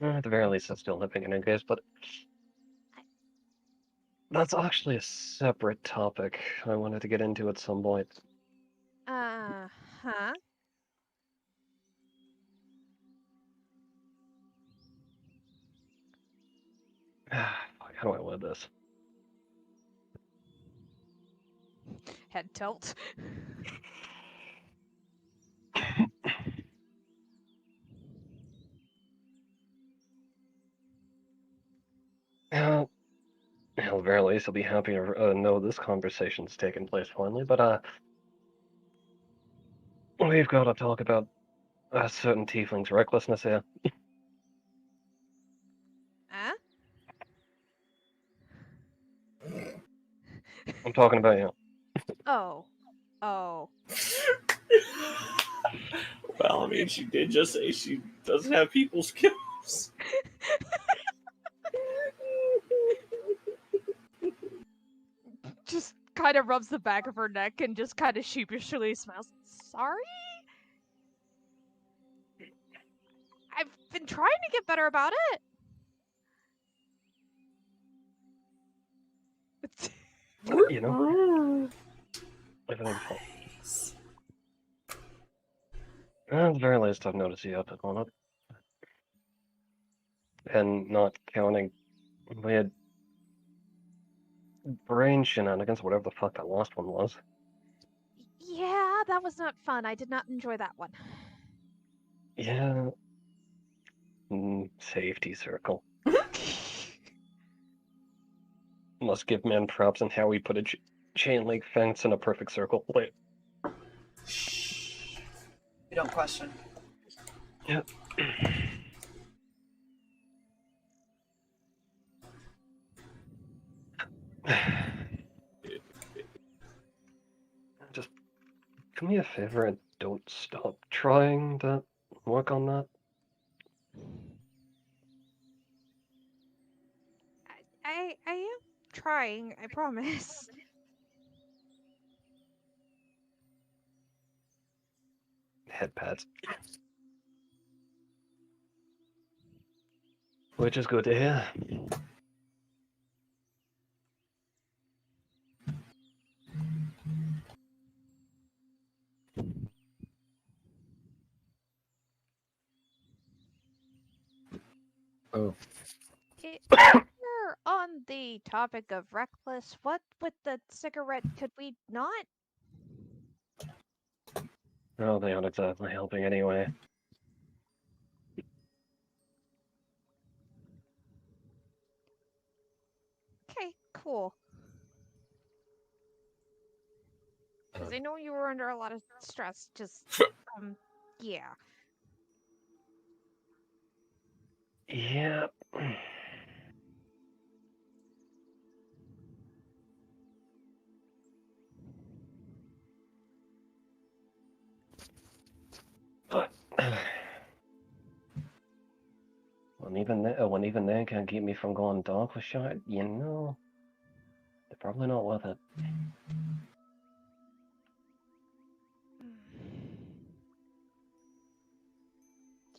At the very least, I'm still living in any case, but that's actually a separate topic I wanted to get into at some point. Uh-huh. Fuck, how do I word this? Head tilt. At the very least, I'll be happy to know this conversation's taken place finally, but we've got to talk about a certain tiefling's recklessness here. Huh? I'm talking about you. Oh. Oh. Well, I mean, she did just say she doesn't have people skills. Just kind of rubs the back of her neck and just kind of sheepishly smiles. Sorry? I've been trying to get better about it. You know, everything's fine. At the very least, I've noticed you up and on up. And not counting weird brain shenanigans, whatever the fuck that last one was. Yeah, that was not fun. I did not enjoy that one. Yeah. Safety circle. Must give man props on how he put a chain link fence in a perfect circle. Wait. Shh. You don't question. Yep. Just do me a favor and don't stop trying to work on that. I am trying, I promise. Head pads. Which is good to hear. Oh. We're on the topic of reckless. What with the cigarette could we not? Oh, they aren't exactly helping anyway. Okay, cool. Because I know you were under a lot of stress. Just, yeah. Yeah. But when even they can't keep me from going dark with shot, you know, they're probably not worth it.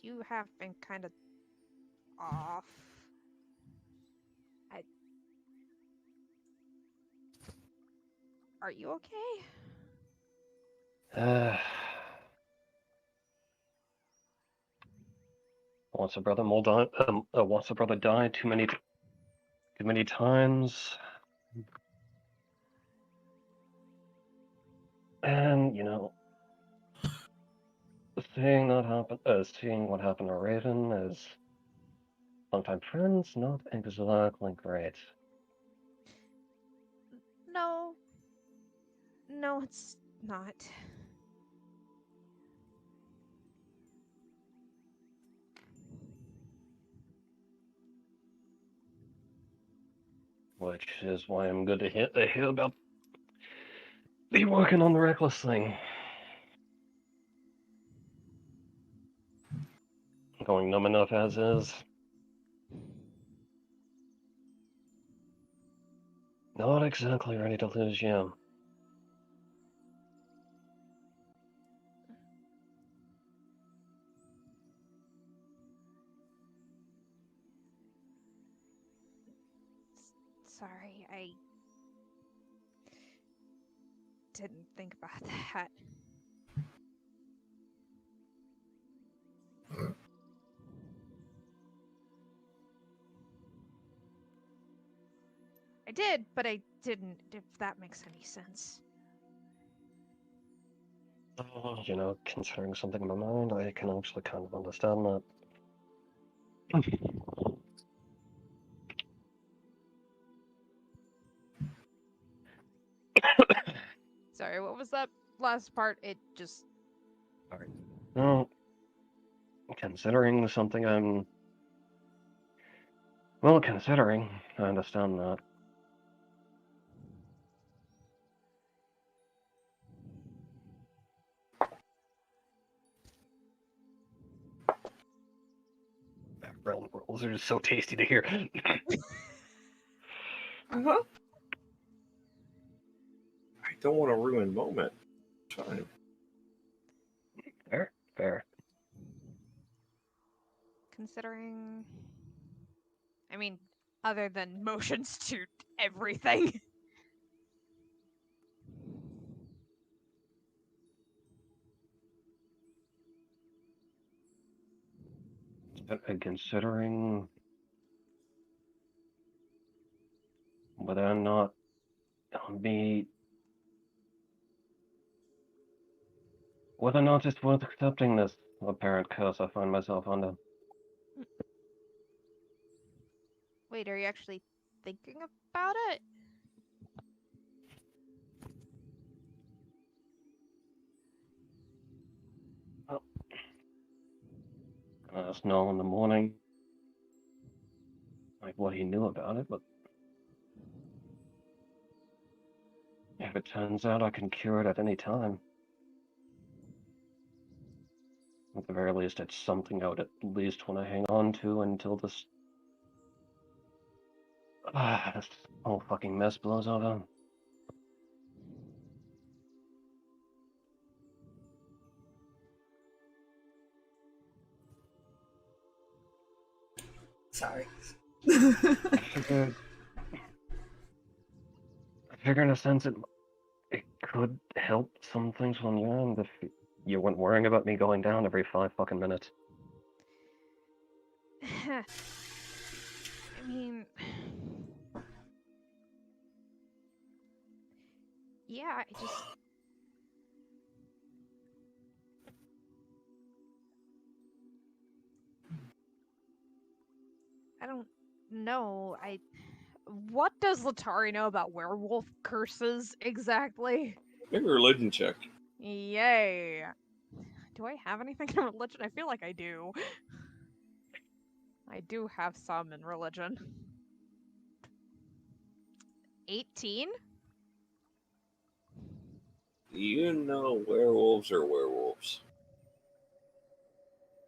You have been kind of off. Are you okay? Once a brother died too many times, and you know, seeing what happened to Raven as longtime friends, not exactly great. No. No, it's not. Which is why I'm good to hear about the working on the reckless thing. Going numb enough as is. Not exactly ready to lose you. Sorry, I didn't think about that. I did, but I didn't, if that makes any sense. You know, considering something in my mind, I can actually kind of understand that. Sorry, what was that last part? It just... Alright. Well, considering something I'm... Well, considering, I understand that. Background rolls are just so tasty to hear. Uh-huh. I don't want to ruin moment. Fine. Fair. Considering... I mean, other than motions to everything. And considering whether or not it's worth accepting this apparent curse I find myself under. Wait, are you actually thinking about it? Well, I asked Noel in the morning, like, what he knew about it, but if it turns out I can cure it at any time, at the very least, it's something I would at least want to hang on to until this whole fucking mess blows over. Sorry. I figure in a sense it could help some things on your end if you weren't worrying about me going down every 5 fucking minutes. I mean, yeah, I don't know. What does Letari know about werewolf curses exactly? Make a religion check. Yay. Do I have anything in religion? I feel like I do. I do have some in religion. 18? You know werewolves are werewolves.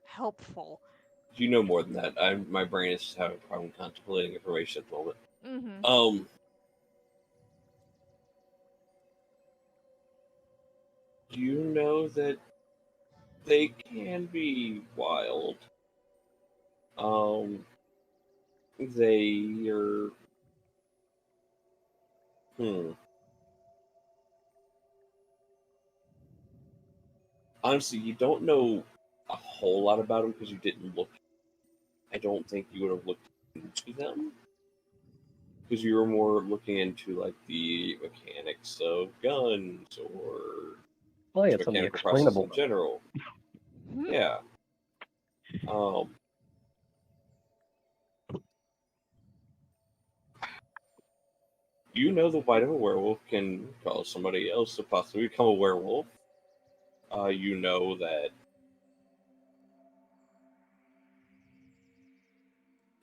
Helpful. You know more than that. My brain is having a problem contemplating information at the moment. Mm-hmm. Do you know that they can be wild? They are. Honestly, you don't know a whole lot about them because you didn't look. I don't think you would have looked into them because you were more looking into like the mechanics of guns or Why, just it's on the mechanical processes explainable. in general. Yeah. You know the bite of a werewolf can cause somebody else to possibly become a werewolf. You know that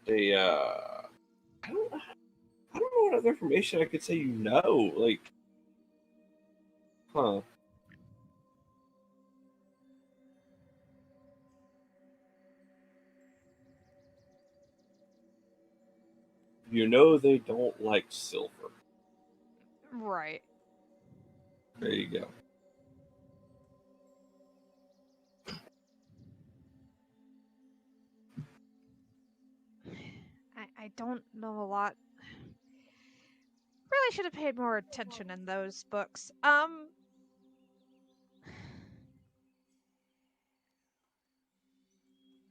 they I don't know what other information I could say you know. Like, huh. You know they don't like silver. Right. There you go. I don't know a lot. Really should have paid more attention in those books.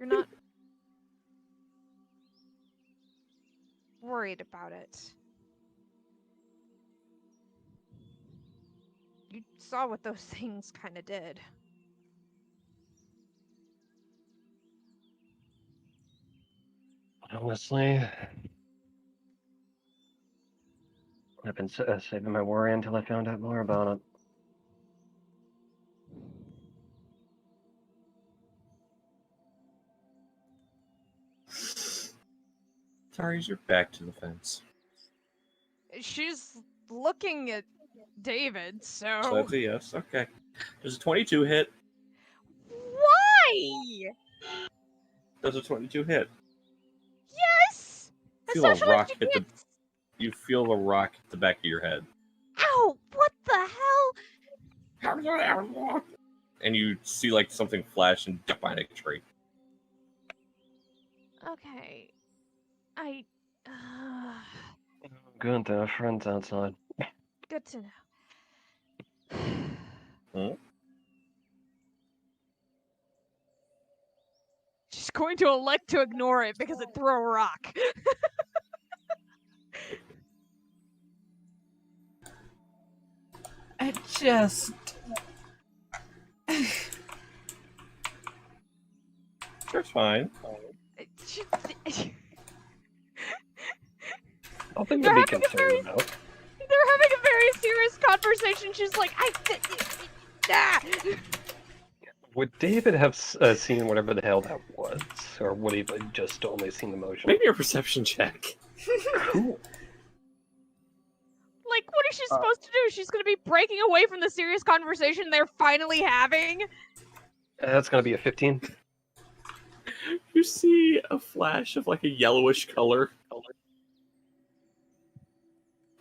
You're not worried about it. You saw what those things kind of did. Honestly, I've been saving my worry until I found out more about it. Tari's your back to the fence. She's looking at David, so... So that's a yes. Okay. Does a 22 hit? Why? Does a 22 hit? Yes! Feel a Especially rock if hit she the. gets... You feel a rock hit the back of your head. Ow! What the hell? And you see like something flash and duck behind a tree. Okay. Good, there are friends outside. Good to know. Huh? She's going to elect to ignore it because it threw a rock. I just... Sure, it's fine. Nothing to They're be having a concerned about. They're having a very serious conversation. She's like, ah. Would David have seen whatever the hell that was? Or would he have just only seen the motion? Maybe a perception check. Cool. Like, what is she supposed to do? She's gonna be breaking away from the serious conversation they're finally having? That's gonna be a 15. You see a flash of like a yellowish color.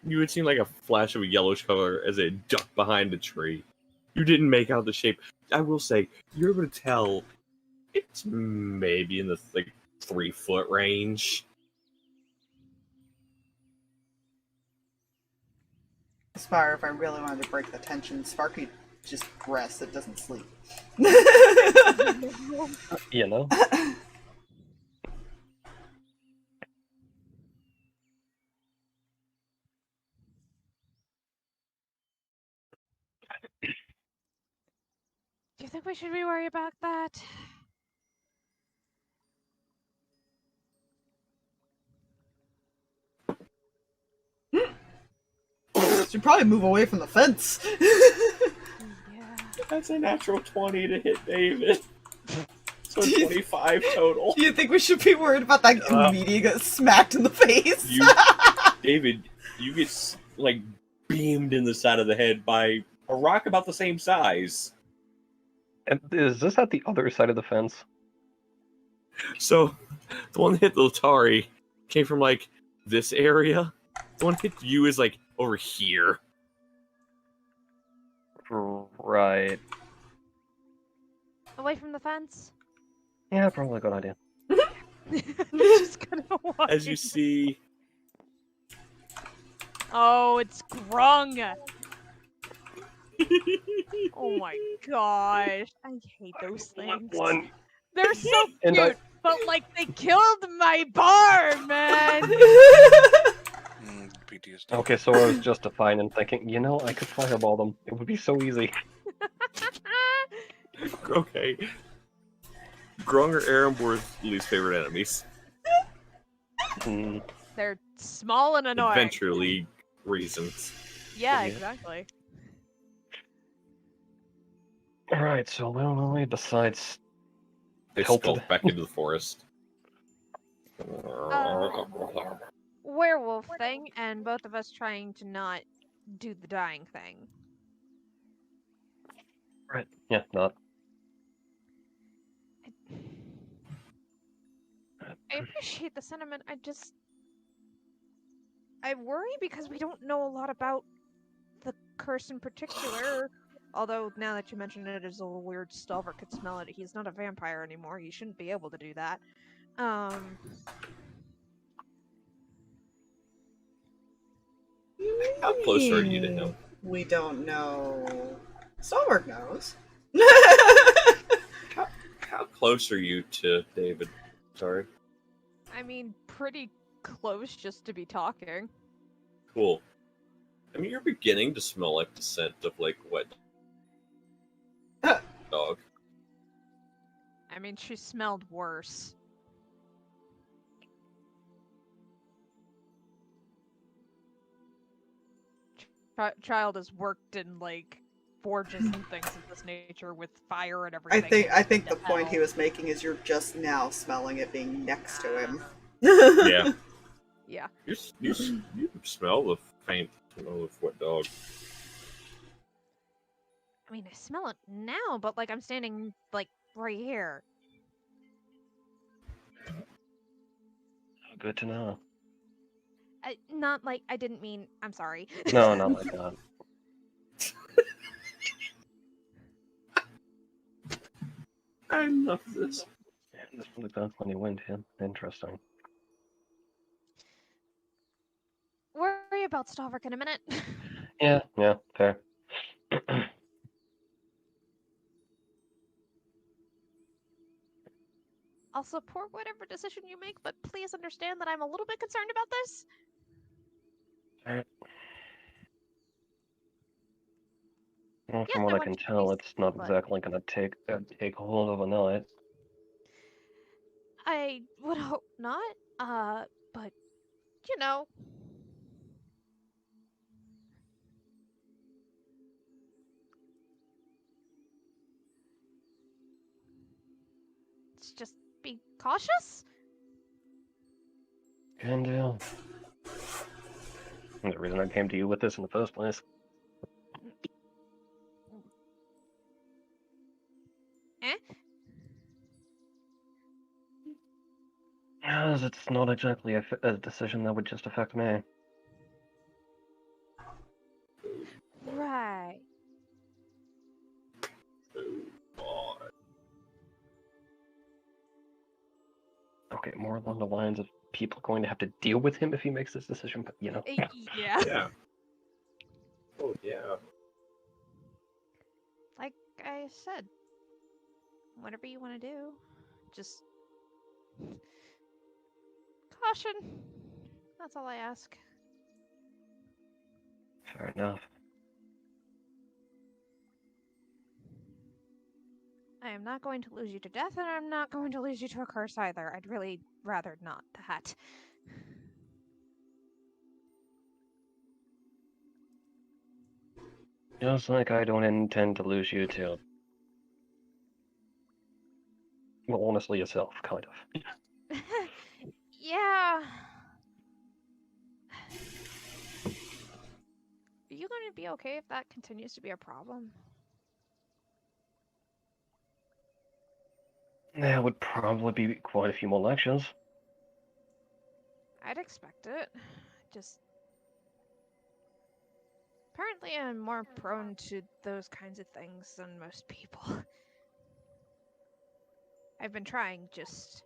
You had seen like a flash of a yellowish color as it ducked behind a tree. You didn't make out the shape. I will say, you're able to tell it's maybe in the like 3-foot range. Spire, if I really wanted to break the tension, Sparky just rests, it doesn't sleep. You know? Do you think we should be worried about that? Should probably move away from the fence. Yeah. That's a natural 20 to hit David. So 25 total. Do you think we should be worried about that comedian getting smacked in the face? David, you get like beamed in the side of the head by a rock about the same size. And is this at the other side of the fence? So the one that hit the Letari came from like this area. The one that hit you is like over here. Right. Away from the fence? Yeah, probably a good idea. Just gonna walk As you in. see, Oh, it's Grung! Oh my gosh. I hate those things. One. They're so And cute, but like they killed my bar, man! PTSD. Okay, so I was justifying and thinking, you know, I could fireball them. It would be so easy. okay. Grung or Arambor's least favorite enemies. Hmm. They're small and annoying. Adventure League reasons. Yeah, Yeah. exactly. Alright, so Lily decides They Tilted. skulk back into the forest. Werewolf thing, and both of us trying to not do the dying thing. Right. Yeah, not. I appreciate the sentiment. I worry because we don't know a lot about the curse in particular. Although, now that you mention it, it's a little weird. Stalverk could smell it. He's not a vampire anymore. You shouldn't be able to do that. How close are you to him? We don't know. Stalverk knows. How close are you to David? Sorry. I mean, pretty close just to be talking. Cool. I mean, you're beginning to smell like the scent of like wet dog. I mean, she smelled worse. Child has worked in like forges and things of this nature with fire and everything. I think the point he was making is you're just now smelling it being next to him. Yeah. Yeah. You smell the faint smell of wet dog. I mean, I smell it now, but like I'm standing like right here. Good to know. Not like I didn't mean. I'm sorry. No, not like that. I love this. Yeah, this really does when you went in. Interesting. Worry about Stalverk in a minute. Yeah, fair. I'll support whatever decision you make, but please understand that I'm a little bit concerned about this. Well, Yes, from I what I want can to tell, be it's not but exactly going to take hold of a night. I would hope not. But you know, let's just be cautious. Can do. The reason I came to you with this in the first place. As it's not exactly a decision that would just affect me. Right. Okay, more along the lines of people are going to have to deal with him if he makes this decision, but you know. Yeah. Yeah. Oh, yeah. Like I said, whatever you want to do, just caution. That's all I ask. Fair enough. I am not going to lose you to death, and I'm not going to lose you to a curse either. I'd really rather not that. Just like I don't intend to lose you to... Well, honestly, yourself, kind of. Yeah. Are you going to be okay if that continues to be a problem? There would probably be quite a few more lectures. I'd expect it. Just... Apparently I'm more prone to those kinds of things than most people. I've been trying, just...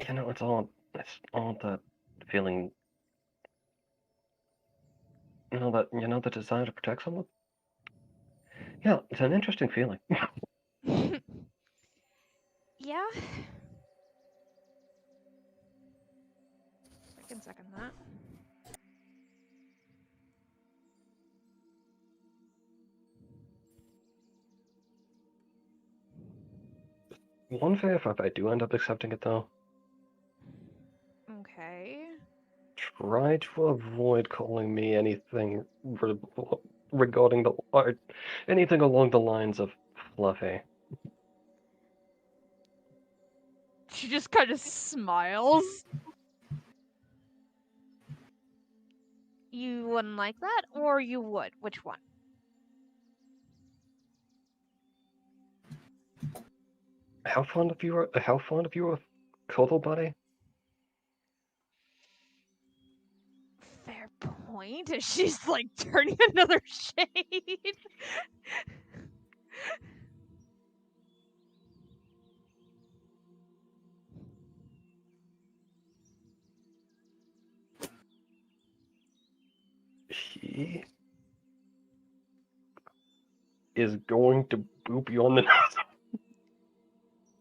You know, it's all that feeling, the desire to protect someone. Yeah, it's an interesting feeling. Yeah? I can second that. One favor if I do end up accepting it, though. Okay. Try to avoid calling me anything regarding the art, anything along the lines of Fluffy. She just kind of smiles. You wouldn't like that, or you would? Which one? How fond of you are a cuddle buddy? Fair point. She's like turning another shade. He is going to boop you on the nose.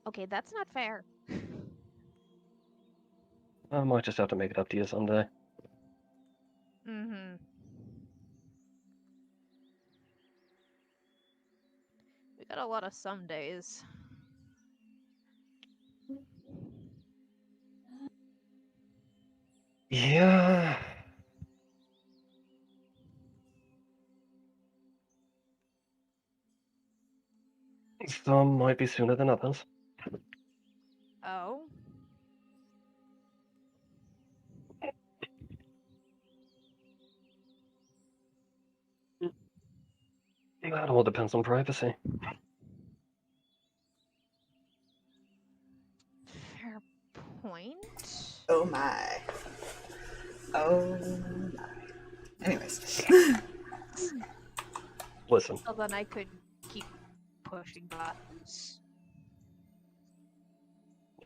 Okay, that's not fair. I might just have to make it up to you someday. Mm-hmm. We got a lot of some days. Yeah. Some might be sooner than others. Oh? That all depends on privacy. Fair point. Oh my. Oh my. Anyways. Listen, So then I could keep pushing buttons.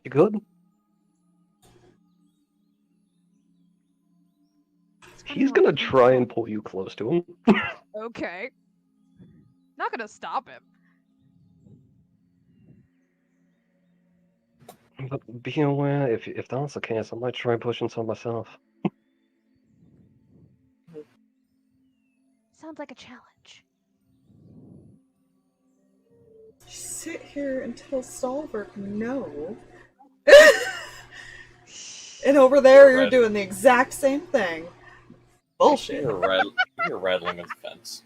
you good? It's kinda He's like gonna try people- and pull you close to him. Okay. Not gonna stop him. But be aware, if that's the case, I might try pushing some myself. Sounds like a challenge. Sit here and tell Stalverk no. And over there, you're doing the exact same thing. Bullshit. You're rattling of the fence.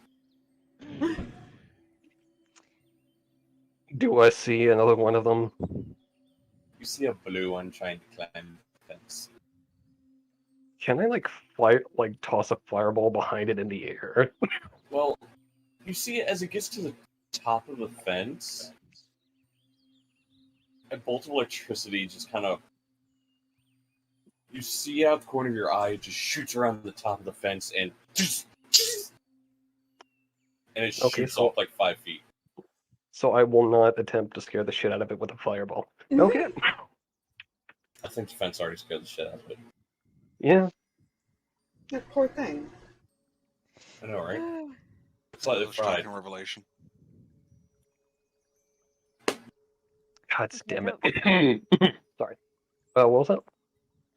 Do I see another one of them? You see a blue one trying to climb the fence. Can I toss a fireball behind it in the air? Well, you see it as it gets to the top of the fence. A bolt of electricity just kind of... You see out the corner of your eye, it just shoots around the top of the fence and... And it shoots off like 5 feet. So I will not attempt to scare the shit out of it with a fireball. Okay. I think the fence already scared the shit out of it. Yeah. That poor thing. I know, right? It's like Shocking fried. revelation. God damn it. Sorry. What was that?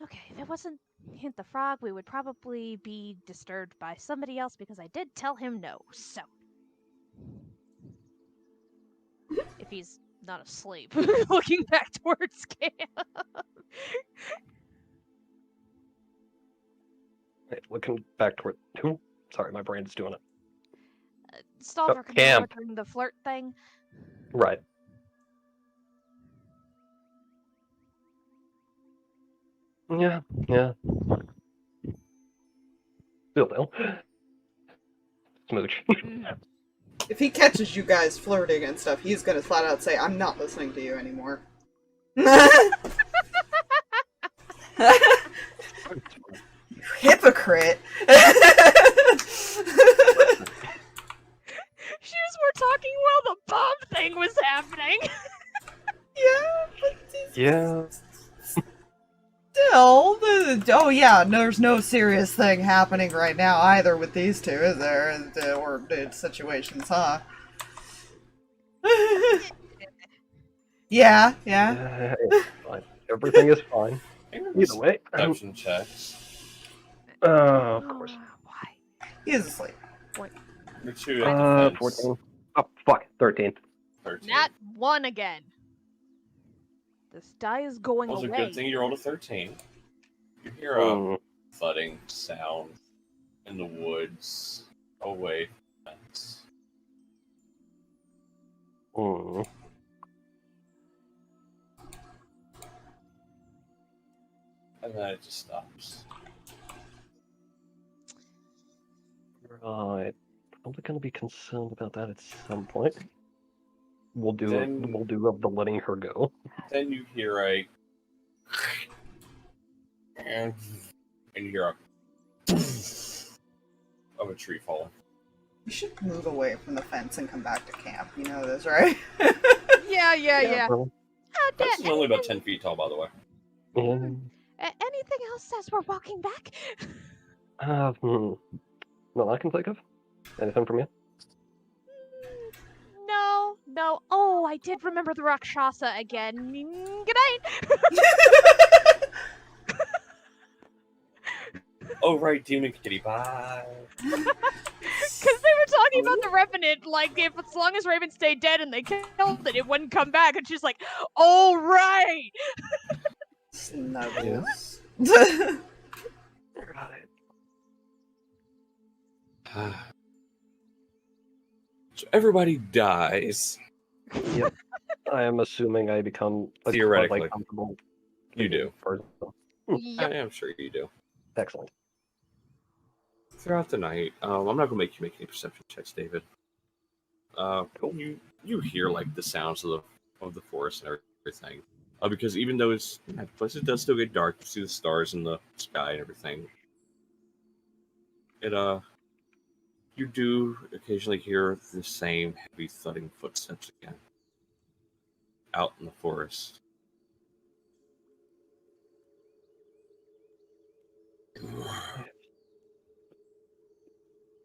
Okay, if it wasn't Hint the Frog, we would probably be disturbed by somebody else because I did tell him no, so. If he's not asleep, looking back towards camp. Wait, looking back toward who? Sorry, my brain's doing it. Stalverk camp. doing the flirt thing. Right. Yeah. Still though. Smooch. If he catches you guys flirting and stuff, he's gonna flat out say, I'm not listening to you anymore. Hypocrite! She was more talking while the bomb thing was happening. Yeah, but Yeah. still, oh yeah, there's no serious thing happening right now either with these two, is there? Or situations, huh? Yeah. It's fine. Everything is fine. Either way. Perception checks. Of course. Why? He is asleep. You're two at the fence. 14. Oh, fuck. 13. 13. Nat 1 again. This die is going That was a away. good thing you rolled a 13. You hear a thudding sound in the woods away from the fence. And then it just stops. Right. Probably gonna be concerned about that at some point. We'll do the letting her go. Then you hear a... And you hear a... of a tree falling. We should move away from the fence and come back to camp. You know this, right? Yeah. Well, Fence is only about 10 feet tall, by the way. Anything else says we're walking back? Not I can think of. Anything from you? No. Oh, I did remember the Rakshasa again. Good night. Oh, right, Demon Kitty, bye. Because they were talking about the Revenant, like, if as long as Raven stayed dead and they killed it wouldn't come back, and she's like, oh, right! Snuggles. Got it. So everybody dies. Yep. I am assuming I become Theoretically. comfortable. You do. Person. Yep. I am sure you do. Excellent. Throughout the night, I'm not going to make you make any perception checks, David. You hear like the sounds of the forest and everything, because even though it's places does still get dark, you see the stars in the sky and everything. You do occasionally hear the same heavy thudding footsteps again out in the forest.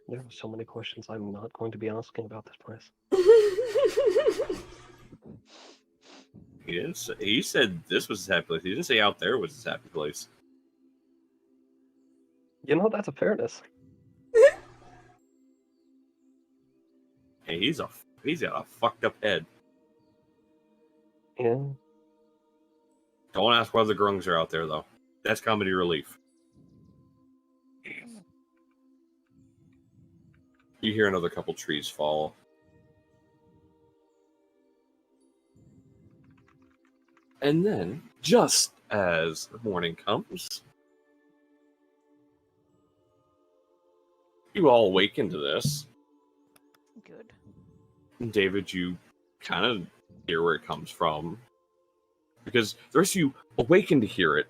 There are so many questions I'm not going to be asking about this place. He didn't say, he said this was his happy place. He didn't say out there was his happy place. You know, that's a fairness. Hey, he's got a fucked up head. Yeah. Don't ask why the grungs are out there though. That's comedy relief. You hear another couple trees fall. And then, just as morning comes, you all awaken to this. Good. David, you kind of hear where it comes from. Because the rest of you awaken to hear it.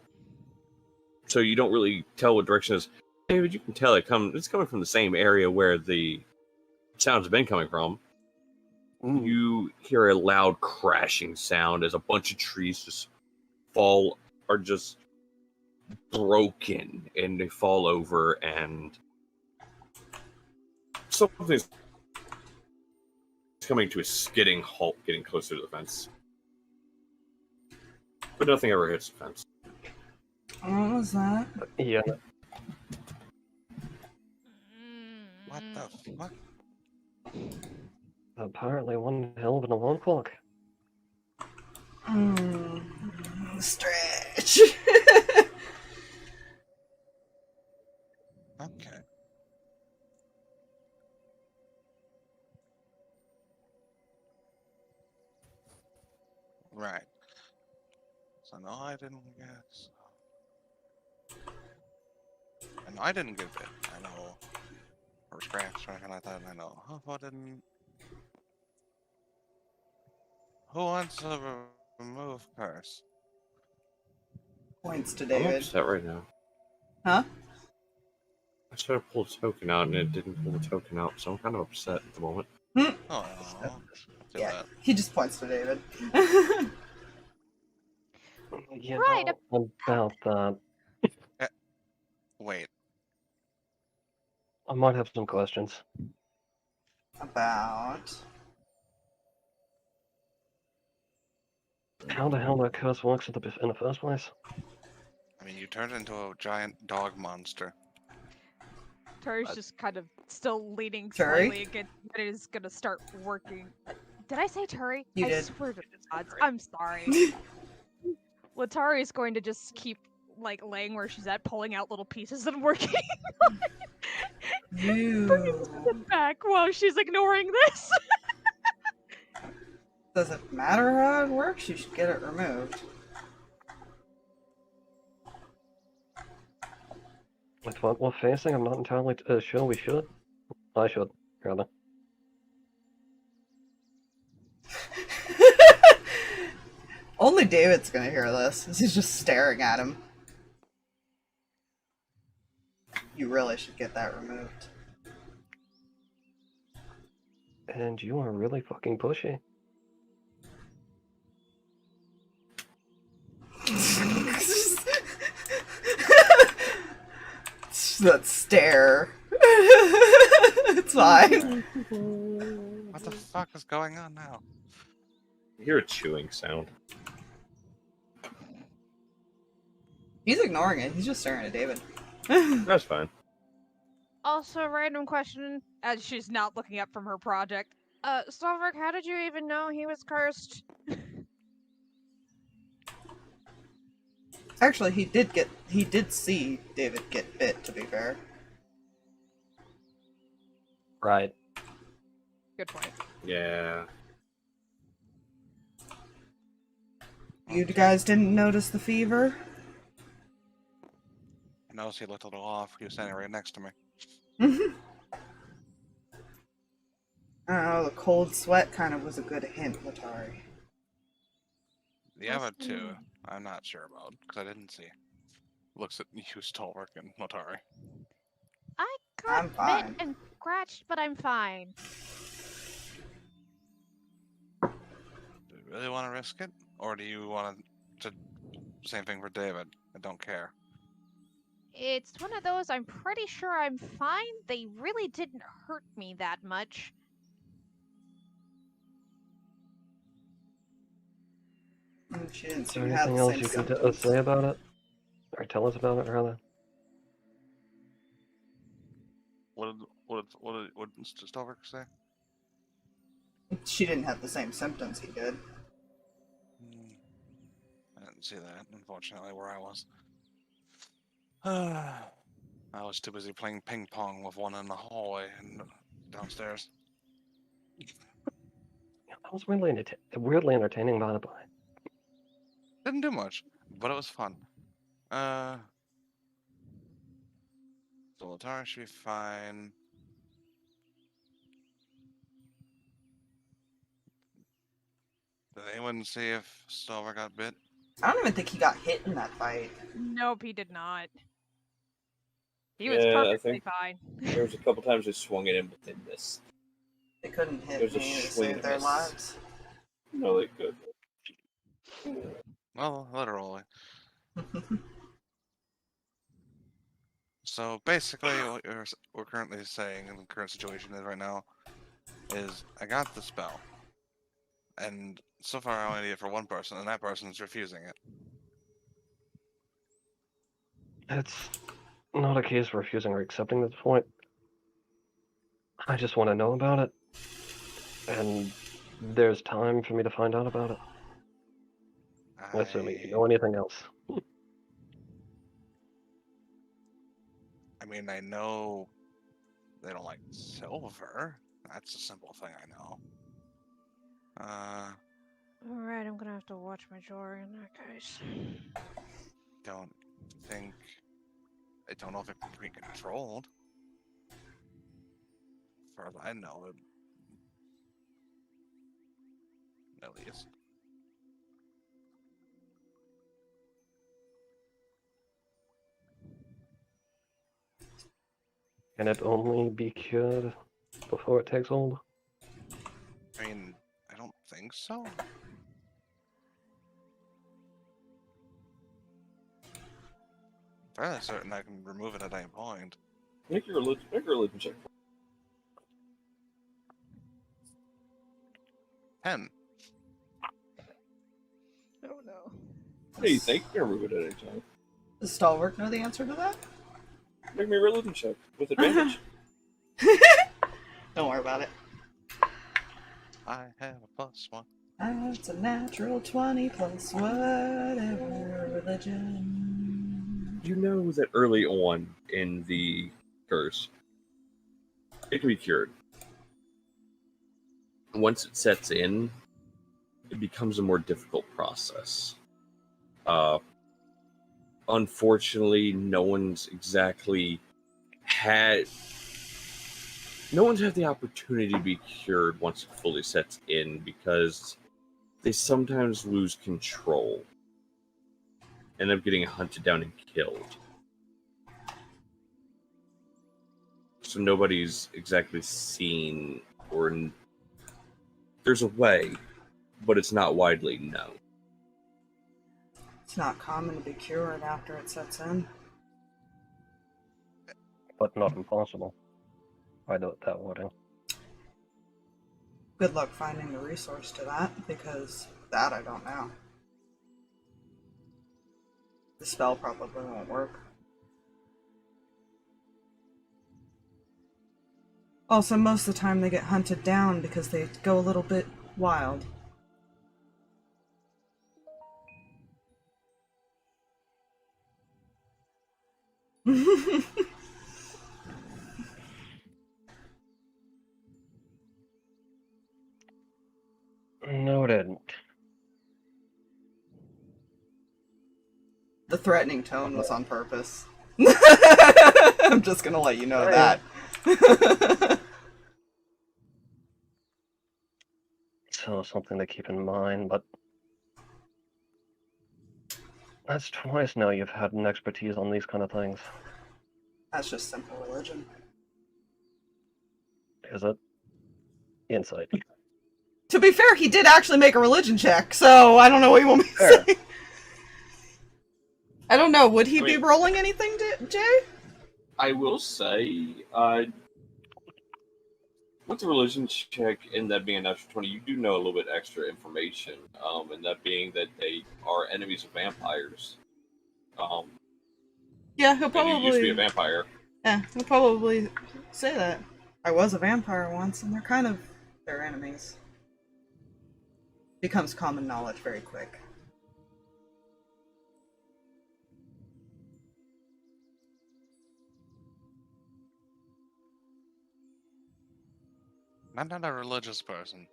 So you don't really tell what direction it is. David, you can tell it's coming from the same area where the sounds have been coming from. Mm. You hear a loud crashing sound as a bunch of trees just are just broken, and they fall over, and something's coming to a skidding halt, getting closer to the fence. But nothing ever hits the fence. What was that? Yeah. What the fuck? Apparently one hell of an alarm clock. Stretch. Okay. Right. So no, I didn't guess. And I didn't get bit. I know. Or scratched or anything like that. I know. Huffle didn't. Who wants to remove curse? Points to I'm David. upset right now. Huh? I tried to pull a token out, and it didn't pull the token out, so I'm kind of upset at the moment. Oh, too Yeah, bad. he just points to David. You Right, know about that. Wait. I might have some questions. About. How the hell that curse works in the first place? I mean, you turned into a giant dog monster. Tari's just kind of still leaning Tari? slightly against it is gonna start working. Did I say Tari? You I did. swear to God, I'm sorry. Letari is going to just keep like laying where she's at, pulling out little pieces and working on it. Bringing it back while she's ignoring this. Doesn't matter how it works, you should get it removed. With what we're facing, I'm not entirely sure we should. I should, rather. Only David's gonna hear this. He's just staring at him. You really should get that removed. And you are really fucking pushy. That stare. It's fine. What the fuck is going on now? You hear a chewing sound. He's ignoring it. He's just staring at David. That's fine. Also, random question, as she's not looking up from her project. Stalverk, how did you even know he was cursed? Actually, he did see David get bit, to be fair. Right. Good point. Yeah. You guys didn't notice the fever? I noticed he looked a little off. He was standing right next to me. I don't know, the cold sweat kind of was a good hint, Letari. The other two, I'm not sure about, because I didn't see. Looks at you, Stalverk and Letari. I I'm got fine. bit and scratched, but I'm fine. Do you really want to risk it? Or do you want to same thing for David? I don't care. It's one of those, I'm pretty sure I'm fine. They really didn't hurt me that much. She didn't Is seem there to have anything the else same you can symptoms. say about it? Or tell us about it, rather? What did Mr. Stalverk say? She didn't have the same symptoms he did. I didn't see that, unfortunately, where I was. I was too busy playing ping pong with one in the hallway and downstairs. That was weirdly entertaining, by the by. Didn't do much, but it was fun. So Letari should be fine. Did anyone see if Stalverk got bit? I don't even think he got hit in that fight. Nope, he did not. He was Yeah, I perfectly think fine. there was a couple times they swung at him, but they missed. They couldn't hit There's a me to swing save and a their miss. lives. No, they could. Well, literally. So basically, what we're currently saying in the current situation is right now is I got the spell, and so far I only need it for one person, and that person is refusing it. It's not a case of refusing or accepting at this point. I just want to know about it. And there's time for me to find out about it. Assuming you know anything else. I mean, I know they don't like silver. That's a simple thing I know. Alright, I'm gonna have to watch my drawer in that case. I don't know if it can be controlled. As far as I know, at least. Can it only be cured before it takes hold? I mean, I don't think so. Fairly certain I can remove it at any point. Make your religion check. 10. Oh no. What do you think? You can remove it at any time. Does Stalverk know the answer to that? Make me a religion check with advantage. Don't worry about it. I have a +1. That's a natural 20 plus whatever religion. You know that early on in the curse, it can be cured. Once it sets in, it becomes a more difficult process. Unfortunately, no one's had the opportunity to be cured once it fully sets in because they sometimes lose control. End up getting hunted down and killed. So nobody's exactly seen there's a way, but it's not widely known. It's not common to be cured after it sets in. But not impossible. I know it that way. Good luck finding the resource to that, because that I don't know. The spell probably won't work. Also, most of the time they get hunted down because they go a little bit wild. No, it didn't. The threatening tone was on purpose. I'm just gonna let you know that. So something to keep in mind, but that's twice now you've had an expertise on these kind of things. That's just simple religion. Is it? Insight. To be fair, he did actually make a religion check, so I don't know what you want me to Fair. say. I don't know, would he be rolling anything, Jay? I will say, With the religion check and that being an extra 20, you do know a little bit extra information. And that being that they are enemies of vampires. Yeah, he'll And you used to be a probably. vampire. Yeah, he'll probably say that. I was a vampire once, and they're kind of their enemies. Becomes common knowledge very quick. I'm not a religious person.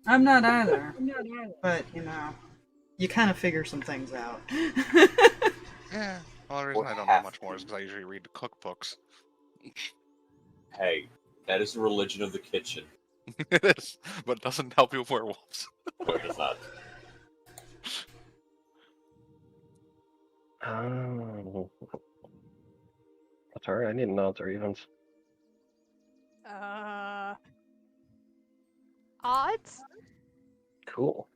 I'm not either. But, you know, you kind of figure some things out. Yeah. Well, the reason Or I don't know half much more is because I usually read the cookbooks. Hey, that is the religion of the kitchen. It is, but it doesn't help you with werewolves. No, it does not. Oh. That's alright, I need odds or evens. Odds? Cool.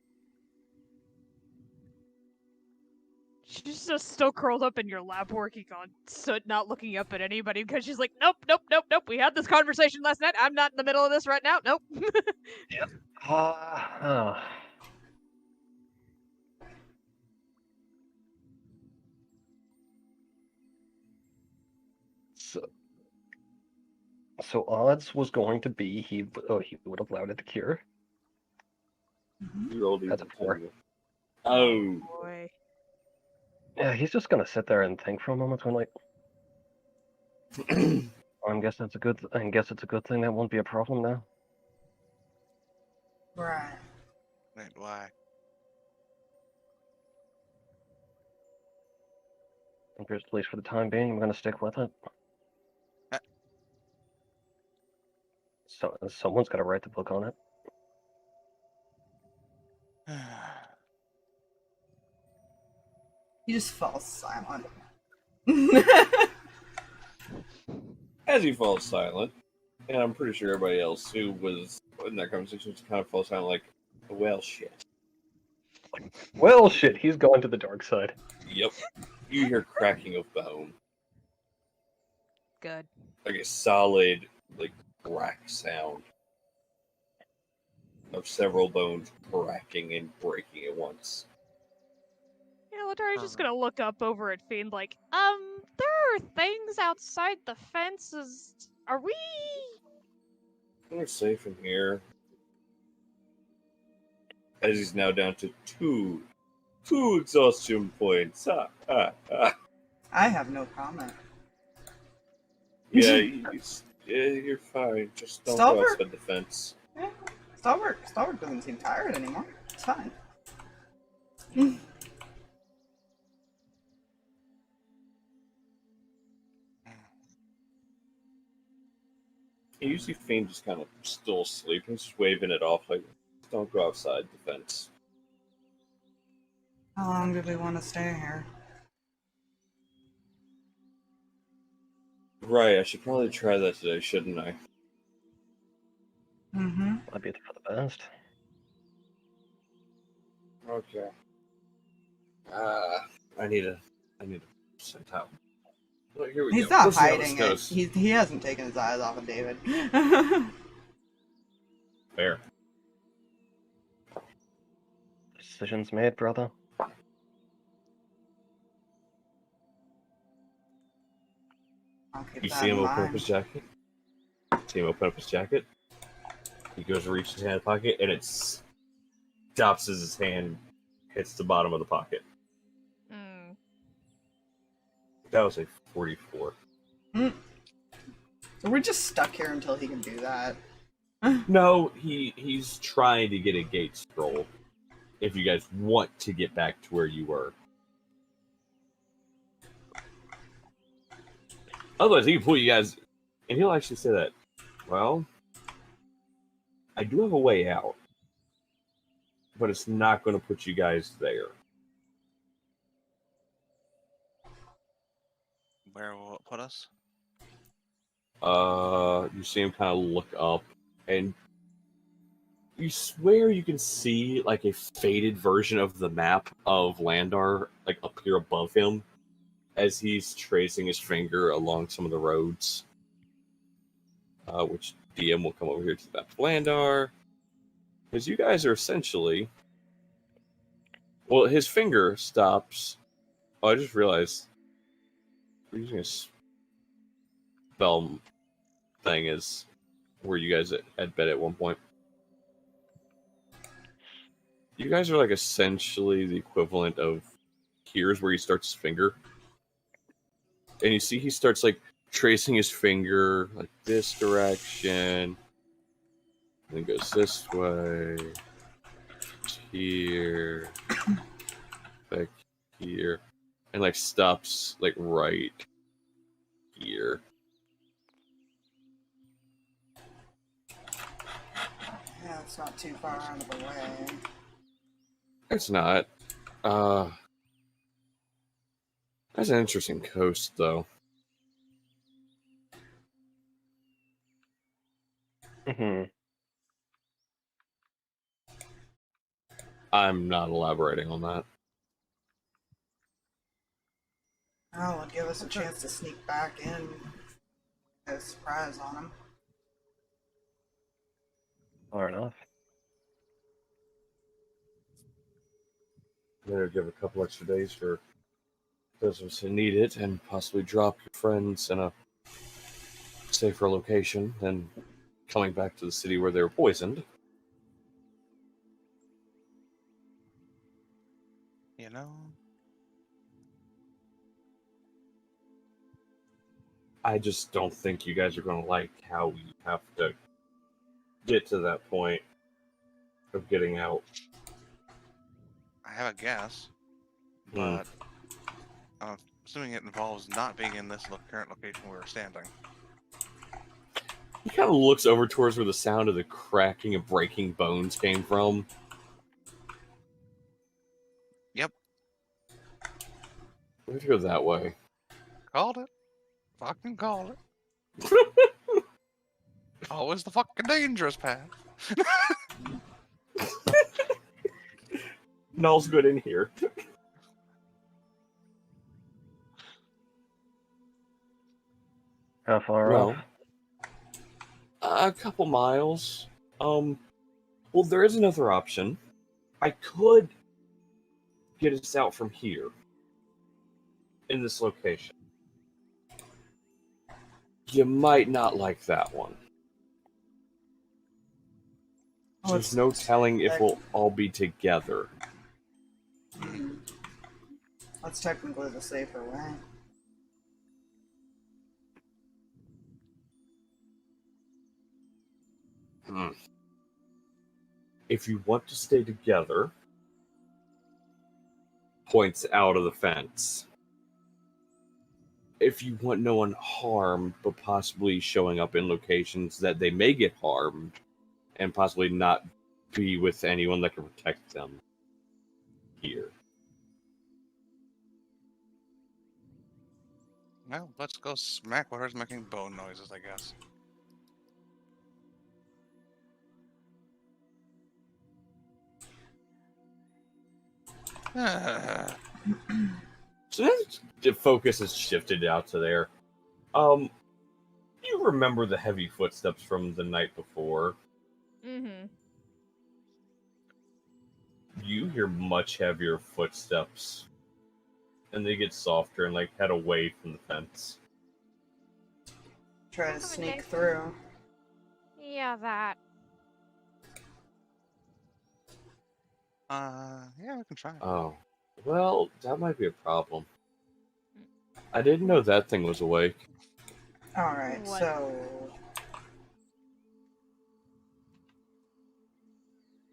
She's just still curled up in your lap working on soot, not looking up at anybody because she's like, nope, nope, nope, nope. We had this conversation last night. I'm not in the middle of this right now. Nope. So odds was going to be he would have allowed it to cure. You rolled That's a 4. Oh. Boy. Yeah, he's just gonna sit there and think for a moment. When like, I guess it's a good thing that won't be a problem now. Right. Wait, why? At least for the time being, I'm gonna stick with it. So someone's got to write the book on it. He just falls silent. As he falls silent, and I'm pretty sure everybody else who was in that conversation just kind of falls silent, like, well, shit. Well, shit, he's gone to the dark side. Yep. You hear cracking of bone. Good. Like a solid, like, crack sound of several bones cracking and breaking at once. Yeah, Letari's just gonna look up over at Fiend like, there are things outside the fences. Are we? We're safe in here. As he's now down to two exhaustion points. I have no comment. Yeah, you're fine. Just don't go Stalverk? outside the fence. Yeah. Stalverk doesn't seem tired anymore. It's fine. You see Fiend just kind of still sleeping, just waving it off like, don't go outside the fence. How long do we want to stay here? Right, I should probably try that today, shouldn't I? Mm-hmm. Might be for the best. Okay. I need to send out. Well, here we He's go. not Let's see how this hiding it. goes. He hasn't taken his eyes off of David. Fair. Decisions made, brother. I'll keep You that see him in open up mind. his jacket? See him open up his jacket? He goes to reach his hand in the pocket, and it stops as his hand hits the bottom of the pocket. Mm. That was a 44. We're just stuck here until he can do that. No, he's trying to get a gate scroll. If you guys want to get back to where you were. Otherwise, he can pull you guys, and he'll actually say that, well, I do have a way out, but it's not going to put you guys there. Where will it put us? You see him kind of look up, and you swear you can see like a faded version of the map of Landar, like up here above him, as he's tracing his finger along some of the roads, which DM will come over here to the map of Landar, because you guys are essentially... Well, his finger stops... Oh, I just realized we're using a spell thing as where you guys had bet at one point. You guys are like essentially the equivalent of here's where he starts his finger. And you see he starts like tracing his finger like this direction. And then goes this way. Here. Back here. And like stops like right here. Yeah, it's not too far out of the way. It's not. That's an interesting coast, though. Hmm. I'm not elaborating on that. Oh, it'll give us a chance to sneak back in. Get a surprise on him. Fair enough. Better give a couple extra days for those of us who need it, and possibly drop your friends in a safer location than coming back to the city where they were poisoned. You know? I just don't think you guys are going to like how we have to get to that point of getting out. I have a guess, but I'm assuming it involves not being in this current location where we're standing. He kind of looks over towards where the sound of the cracking and breaking bones came from. Yep. We have to go that way. Called it. Fucking called it. Always the fucking dangerous path. Null's good in here. How far Well, off? a couple miles. Well, there is another option. I could get us out from here in this location. You might not like that one. Oh, There's no telling if we'll all be together. That's technically the safer way. If you want to stay together, points out of the fence. If you want no one harmed, but possibly showing up in locations that they may get harmed, and possibly not be with anyone that can protect them here. Well, let's go smack whatever's making bone noises, I guess. So now the focus has shifted out to there. You remember the heavy footsteps from the night before? Mm-hmm. You hear much heavier footsteps, and they get softer and like head away from the fence. Try to sneak through. Yeah, that. Yeah, we can try. Oh, well, that might be a problem. I didn't know that thing was awake. Alright, What? so...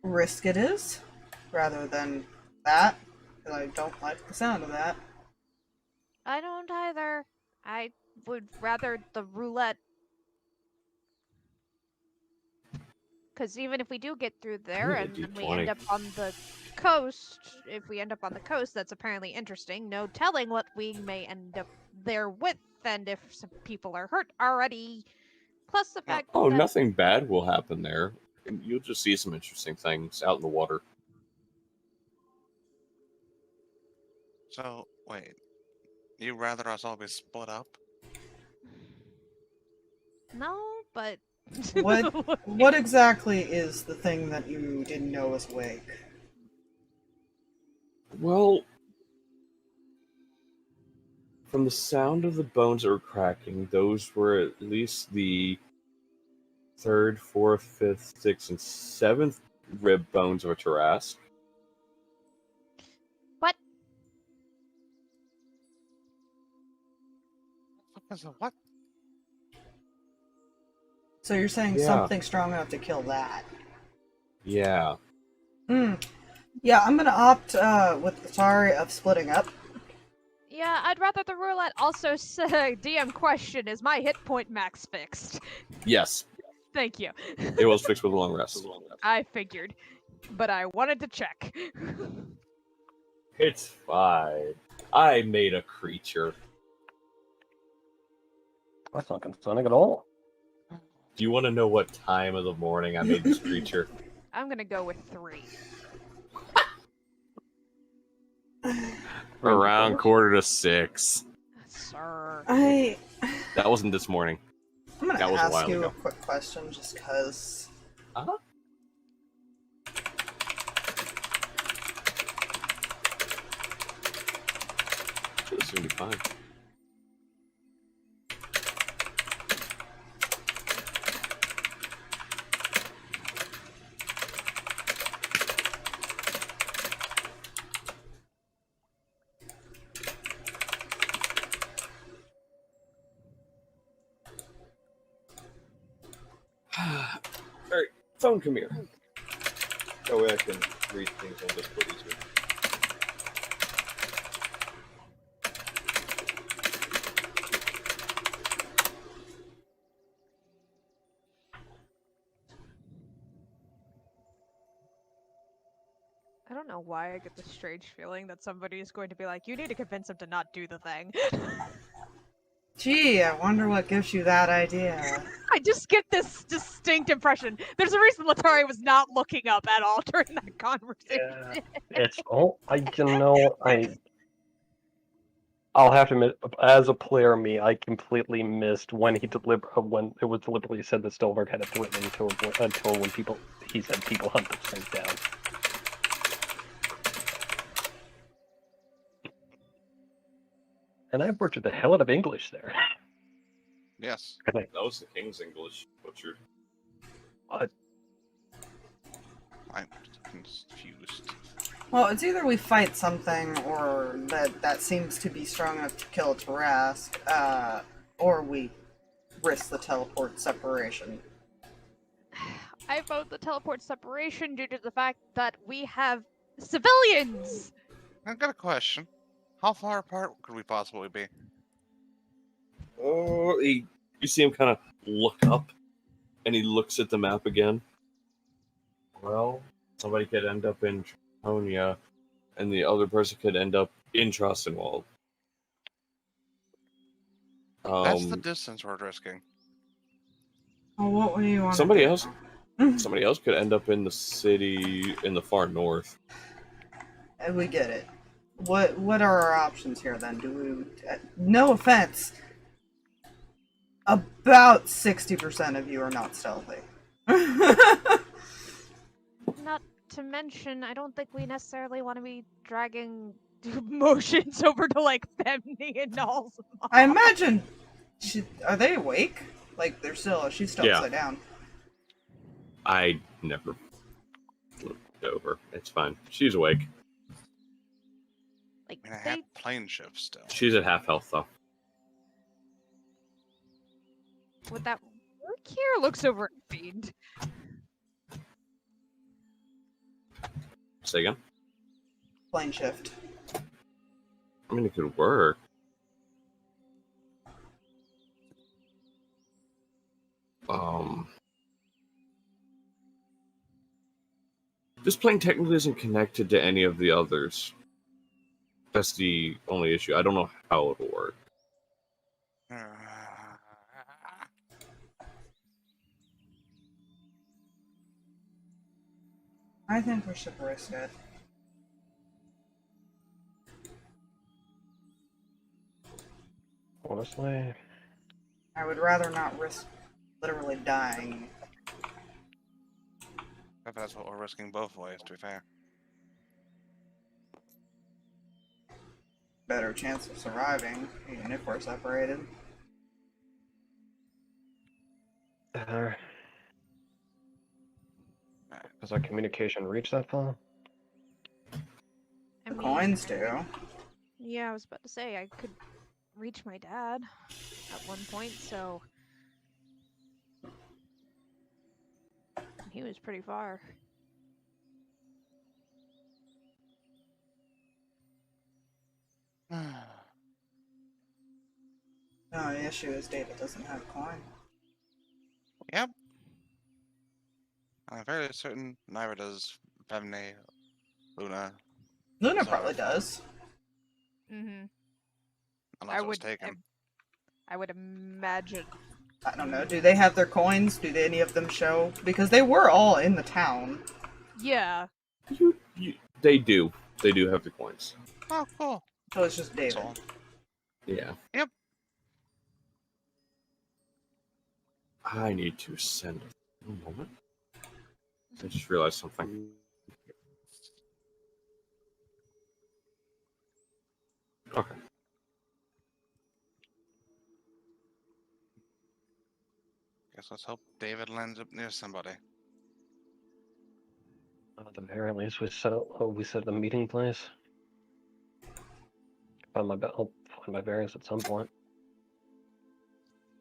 risk it is, rather than that, because I don't like the sound of that. I don't either. I would rather the roulette. Because even if we do get through there Yeah, and then we D20. end up on the coast, if we end up on the coast, that's apparently interesting. No telling what we may end up there with, and if some people are hurt already. Plus the fact Oh, that nothing bad will happen there. You'll just see some interesting things out in the water. So, wait. you rather us all be split up? No, but What exactly is the thing that you didn't know was awake? Well, from the sound of the bones that were cracking, those were at least the third, fourth, fifth, sixth, and seventh rib bones of a Tarrasque. What? What? So you're saying Yeah. something strong enough to kill that? Yeah. Yeah, I'm gonna opt with Letari of splitting up. Yeah, I'd rather the roulette also say, DM question, is my hit point max fixed? Yes. Thank you. It was fixed with a long rest. I figured, but I wanted to check. It's fine. I made a creature. That's not concerning at all. Do you want to know what time of the morning I made this creature? I'm gonna go with 3. Around 5:45. Sir. That wasn't this morning. I'm gonna That was a ask while you ago. a quick question, just cause. Uh-huh. This is gonna be fine. Alright, phone, come here. That way I can read things on Discord easier. I don't know why I get this strange feeling that somebody is going to be like, you need to convince him to not do the thing. Gee, I wonder what gives you that idea. I just get this distinct impression. There's a reason Letari was not looking up at all during that conversation. It's all I'll have to admit, as a player, I completely missed when when it was deliberately said that Stalverk had a threatening until when he said people hunt this thing down. And I've butchered the hell out of English there. Yes. That was the King's English butchered. What? I'm confused. Well, it's either we fight something, or that seems to be strong enough to kill a Tarrasque, or we risk the teleport separation. I vote the teleport separation due to the fact that we have civilians! I've got a question. How far apart could we possibly be? Oh, you see him kind of look up, and he looks at the map again. Well, somebody could end up in Trahonia, and the other person could end up in Trostenwald. That's the distance we're risking. Well, what do you want? Somebody else could end up in the city in the far north. And we get it. What are our options here then? Do we? No offense. About 60% of you are not stealthy. Not to mention, I don't think we necessarily want to be dragging motions over to, like, Femni and Null's mom. I imagine. Are they awake? Like, she's still Yeah. upside down. I never looked over. It's fine. She's awake. Like, I mean, I they have plane shift still. She's at half health, though. would that work here? Looks over at Fiend. Say again? Plane shift. I mean, it could work. This plane technically isn't connected to any of the others. That's the only issue. I don't know how it'll work. I think we should risk it. Honestly, I would rather not risk literally dying. But that's what we're risking both ways, to be fair. Better chance of surviving, even if we're separated. does our communication reach that far? I The mean, coins do. yeah, I was about to say I could reach my dad at one point, so he was pretty far. No, the issue is David doesn't have a coin. Yep. I'm fairly certain neither does Femne, Luna, Luna Zara, probably does. Mm-hmm. unless it was taken. I would imagine. I don't know. Do they have their coins? Do any of them show? Because they were all in the town. Yeah. They do. They do have the coins. Oh, cool. So it's just David. That's all. Yeah. Yep. I need to send a moment. I just realized something. Okay. Guess let's hope David lands up near somebody. At the very least, we set a meeting place. I'll find my bearings at some point.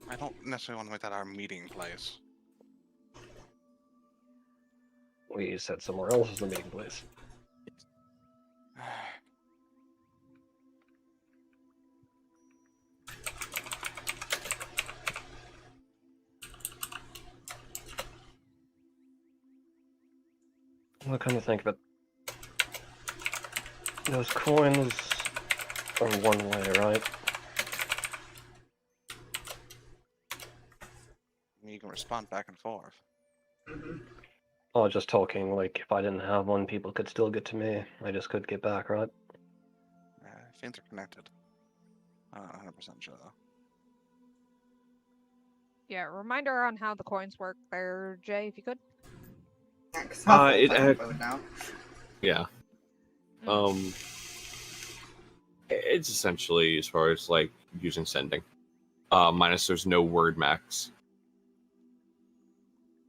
I don't necessarily want to make that our meeting place. We said somewhere else is the meeting place. What can you think of it? Those coins are one way, right? You can respond back and forth. Mm-hmm. I was just talking, like, if I didn't have one, people could still get to me. I just could get back, right? I think they're connected. I'm not 100% sure though. Yeah, reminder on how the coins work there, Jay, if you could. Thanks. Now. Yeah. It's essentially as far as like using sending. Minus there's no word max.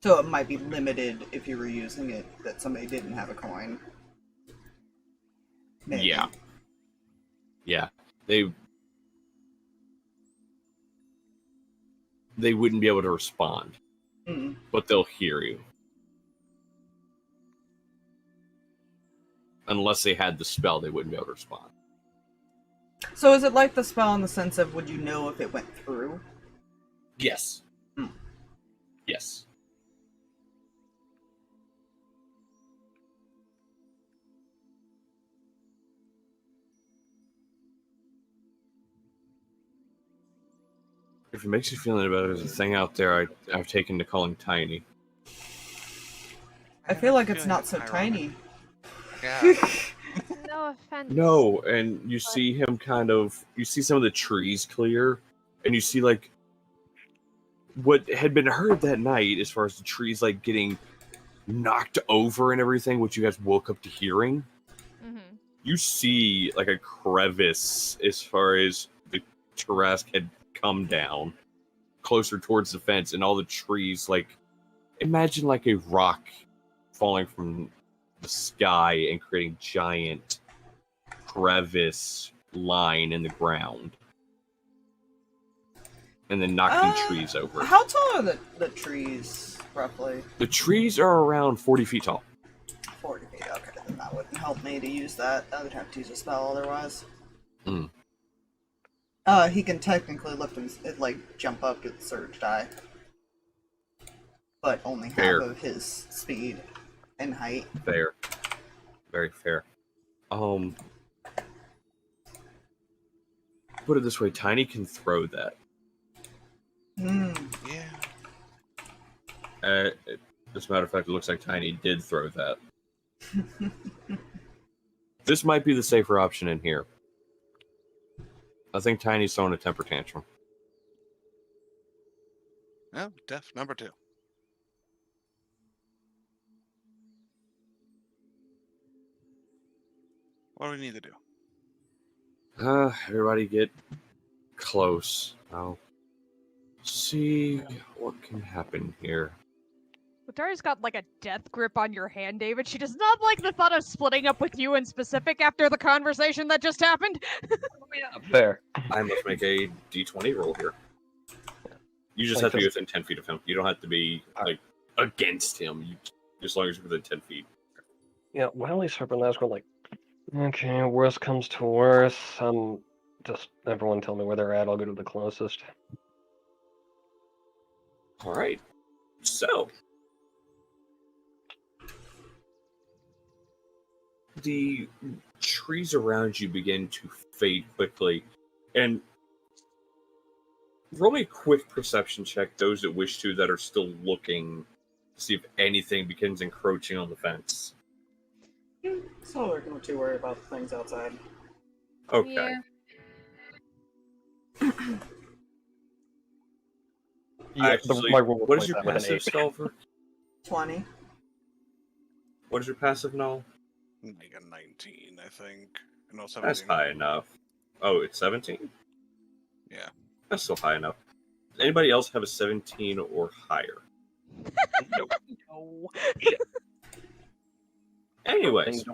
So it might be limited if you were using it that somebody didn't have a coin. Maybe. Yeah. Yeah. They wouldn't be able to respond. Mm. But they'll hear you. Unless they had the spell, they wouldn't be able to respond. So is it like the spell in the sense of would you know if it went through? Yes. Hmm. Yes. If it makes you feel any better, there's a thing out there I've taken to calling Tiny. I feel like it's not so tiny. Yeah. No offense. No, and you see him you see some of the trees clear, and you see like what had been heard that night as far as the trees like getting knocked over and everything, which you guys woke up to hearing. Mm-hmm. You see like a crevice as far as the Tarrasque had come down closer towards the fence, and all the trees, like, imagine like a rock falling from the sky and creating giant crevice line in the ground, and then knocking trees over. How tall are the trees, roughly? The trees are around 40 feet tall. 40 feet, okay. Then that wouldn't help me to use that. I would have to use a spell otherwise. Hmm. He can technically lift him, like, jump up to the surge die. But only half of his speed and height. Fair. Very fair. Put it this way, Tiny can throw that. Hmm. Yeah. As a matter of fact, it looks like Tiny did throw that. This might be the safer option in here. I think Tiny's throwing a temper tantrum. Yeah, def number 2. What do we need to do? Everybody get close. I'll see what can happen here. Letari's got like a death grip on your hand, David. She does not like the thought of splitting up with you in specific after the conversation that just happened. Fair. I must make a d20 roll here. You just have to be within 10 feet of him. You don't have to be like against him. As long as you're within 10 feet. Yeah, Wiley's Serpent last one, like, okay, worst comes to worst. Just everyone tell me where they're at. I'll go to the closest. All right. So the trees around you begin to fade quickly, and roll me a quick perception check, those that wish to, that are still looking to see if anything begins encroaching on the fence. So they're not too worried about the things outside. Okay. Yeah. Actually, my rule what is your points out with passive, an 8. Stalverk? 20. What is your passive, Null? Like a 19, I think. No, 17. That's high enough. Oh, it's 17? Yeah. That's still high enough. Does anybody else have a 17 or higher? Nope. No. Anyways,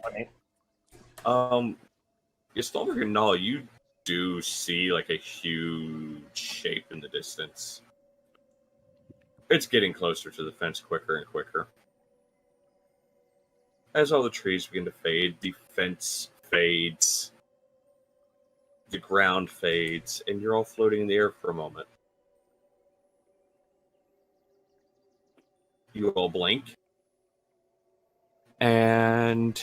Stalverk and Null, you do see like a huge shape in the distance. It's getting closer to the fence quicker and quicker. As all the trees begin to fade, the fence fades, the ground fades, and you're all floating in the air for a moment. You all blink, and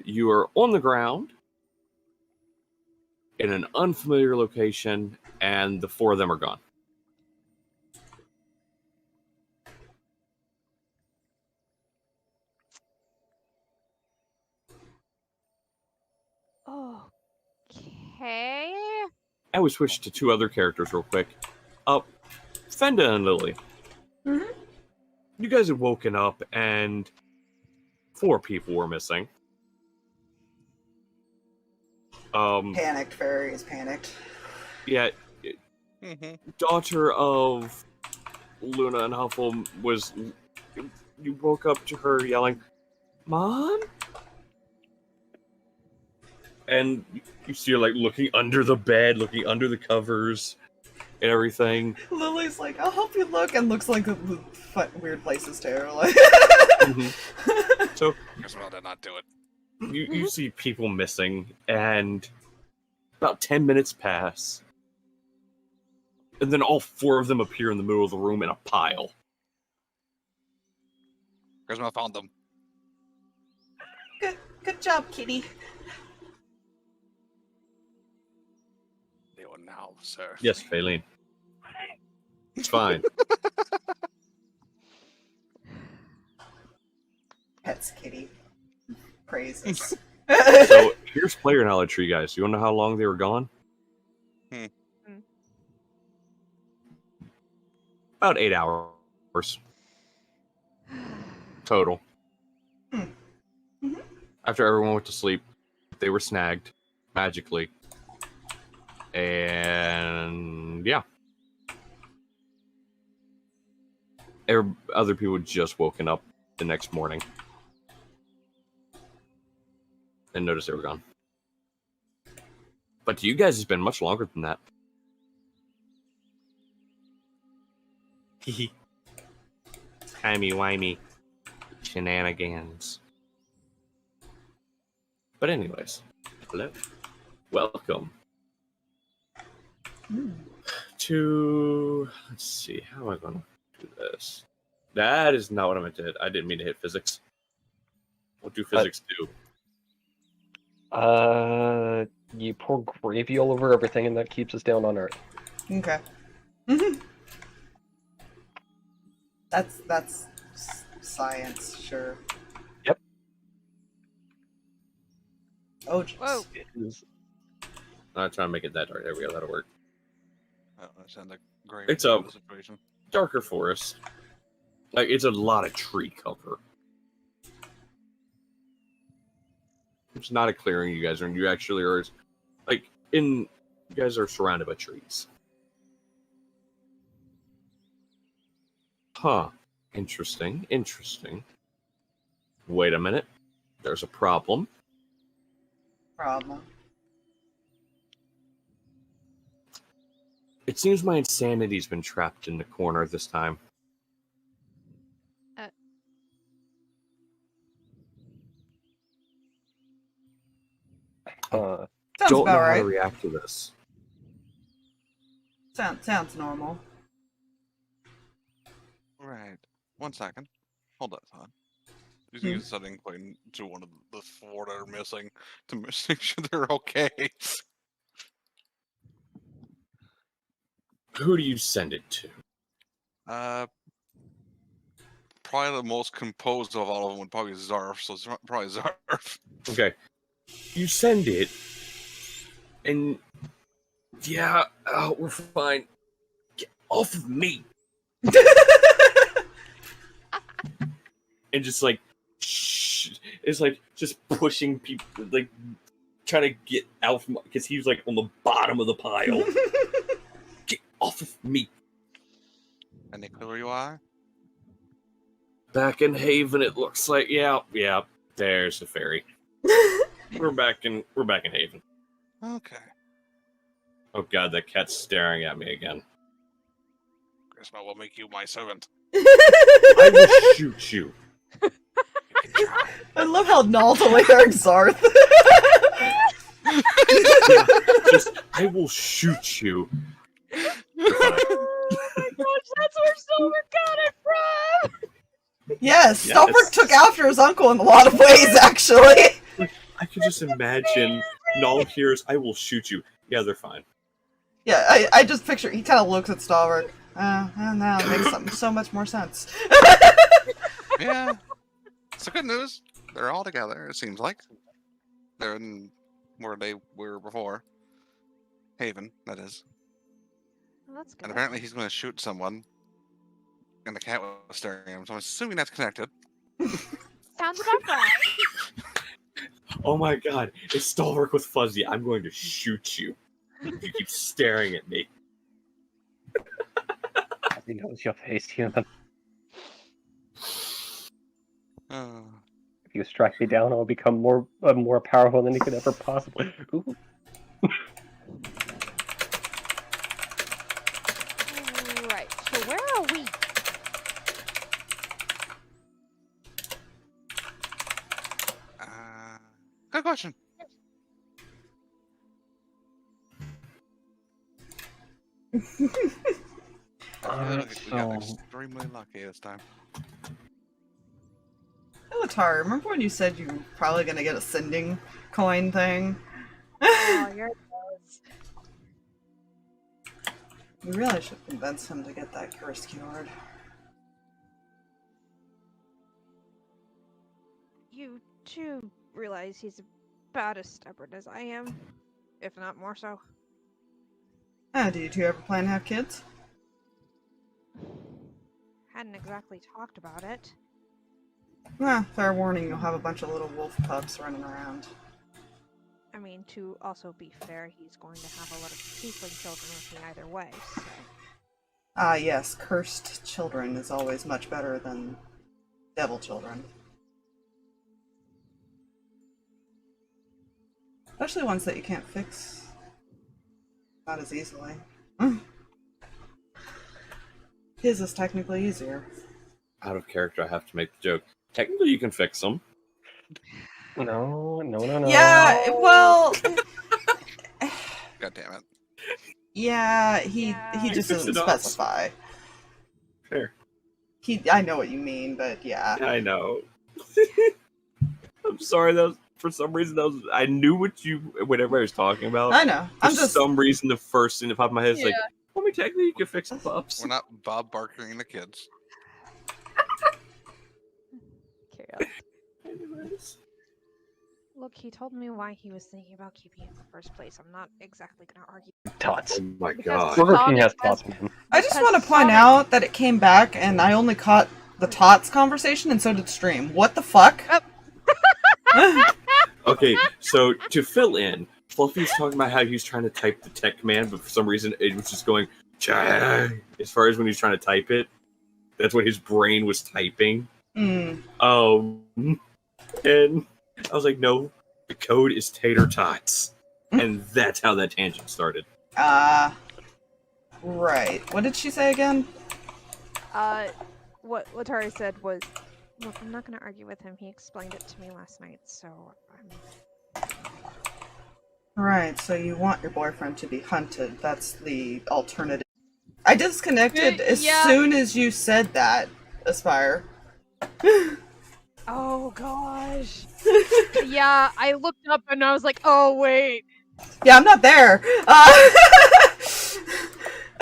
you are on the ground in an unfamiliar location, and the 4 of them are gone. Okay. And we switch to 2 other characters real quick. Fenda and Lily. Mm-hmm. You guys had woken up, and 4 people were missing. Panicked. Fairy is panicked. Yeah, daughter of Luna and Huffle was... You woke up to her yelling, "Mom?" And you see her like looking under the bed, looking under the covers, and everything. Lily's like, "I'll help you look," and looks like weird places too. Like, So Guess well did not do it. you see people missing, and about 10 minutes pass, and then all 4 of them appear in the middle of the room in a pile. Grisma found them. good job, kitty. They will now serve. Yes, Faylene. It's fine. Pets, kitty. Praises. So here's player knowledge for you guys. You want to know how long they were gone? About 8 hours. Total. Mm-hmm. After everyone went to sleep, they were snagged magically. And yeah. Other people had just woken up the next morning and noticed they were gone. But to you guys, it's been much longer than that. Timey-wimey shenanigans. But anyways, hello. Welcome to... Let's see, how am I going to do this? That is not what I meant to hit. I didn't mean to hit physics. What do physics do? You pour gravy all over everything, and that keeps us down on Earth. Okay. That's science, sure. Yep. Oh, jeez. Whoa. It is. I'm not trying to make it that dark. There we go. That'll work. That sounds like a great It's idea a- for the situation. Darker forest. Like, it's a lot of tree cover. It's not a clearing you guys are in. You actually are, like, you guys are surrounded by trees. Huh. Interesting. Wait a minute. There's a problem. Problem. It seems my insanity's been trapped in the corner this time. Sounds Don't know about how right. to react to this. Sounds normal. Right. 1 second. Hold that thought. You can use setting point to one of the 4 that are missing to make sure they're okay. Who do you send it to? Probably the most composed of all of them would probably be Zarf, so it's probably Zarf. Okay. You send it, and yeah, we're fine. Get off of me! And just like, shh, it's like just pushing people, like trying to get out from, because he was like on the bottom of the pile. Get off of me! Any clue where you are? Back in Haven, it looks like. Yeah. There's the ferry. We're back in Haven. Okay. Oh god, that cat's staring at me again. Guess I will make you my servant. I will shoot you. I love how Nalta Zarth. Yeah, just I will shoot you. Oh my gosh, that's where Stalverk got it from! Yes, Yes. Stalverk took after his uncle in a lot of ways, actually. I could just imagine Null hears, I will shoot you. Yeah, they're fine. Yeah, I just picture, he kind of looks at Stalverk. Now it makes so much more sense. Yeah. So good news. They're all together, it seems like. They're in where they were before. Haven, that is. Well, that's good. And apparently he's going to shoot someone. And the cat was staring at him, so I'm assuming that's connected. Sounds about right. Oh my god, it's Stalverk with Fuzzy. I'm going to shoot you. You keep staring at me. He knows your face, human. If you strike me down, I'll become more powerful than you could ever possibly. Ooh. Right, so where are we? Good question. Alright, We got so extremely lucky this time. Letari, remember when you said you were probably gonna get a sending coin thing? Oh, you're close. We really should convince him to get that curse cured. You too realize he's about as stubborn as I am, if not more so. Do you two ever plan to have kids? Hadn't exactly talked about it. Fair warning, you'll have a bunch of little wolf pups running around. I mean, to also be fair, he's going to have a lot of tiefling children with me either way, so... Yes, cursed children is always much better than devil children. Especially ones that you can't fix not as easily. His is technically easier. Out of character, I have to make the joke. Technically, you can fix them. no. Yeah, well... God damn it. Yeah, he just fix doesn't it off. specify. Fair. I know what you mean, but yeah. I know. I'm sorry, that was, for some reason, I knew whatever I was talking about. I know. For I'm just... some reason, the first thing that popped in my head is like, well, I mean, technically, you can fix the pups. We're not Bob Barkering the kids. Look, he told me why he was thinking about keeping it in the first place. I'm not exactly gonna argue. Tots. Oh my Because god. Burger King Sonic has has- tots, man. I just Because want to point Sonic- out that it came back and I only caught the Tots conversation and so did Stream. What the fuck? Okay, so to fill in, Fluffy's talking about how he was trying to type the tech man, but for some reason it was just going "Chang," as far as when he was trying to type it. That's what his brain was typing. Mm. And I was like, no, the code is tater tots. And that's how that tangent started. Right. What did she say again? What Letari said was, look, I'm not gonna argue with him. He explained it to me last night, so I'm... Right, so you want your boyfriend to be hunted. That's the alternative. I disconnected as Yeah. soon as you said that, Aspire. Oh gosh. Yeah, I looked up and I was like, oh wait. Yeah, I'm not there.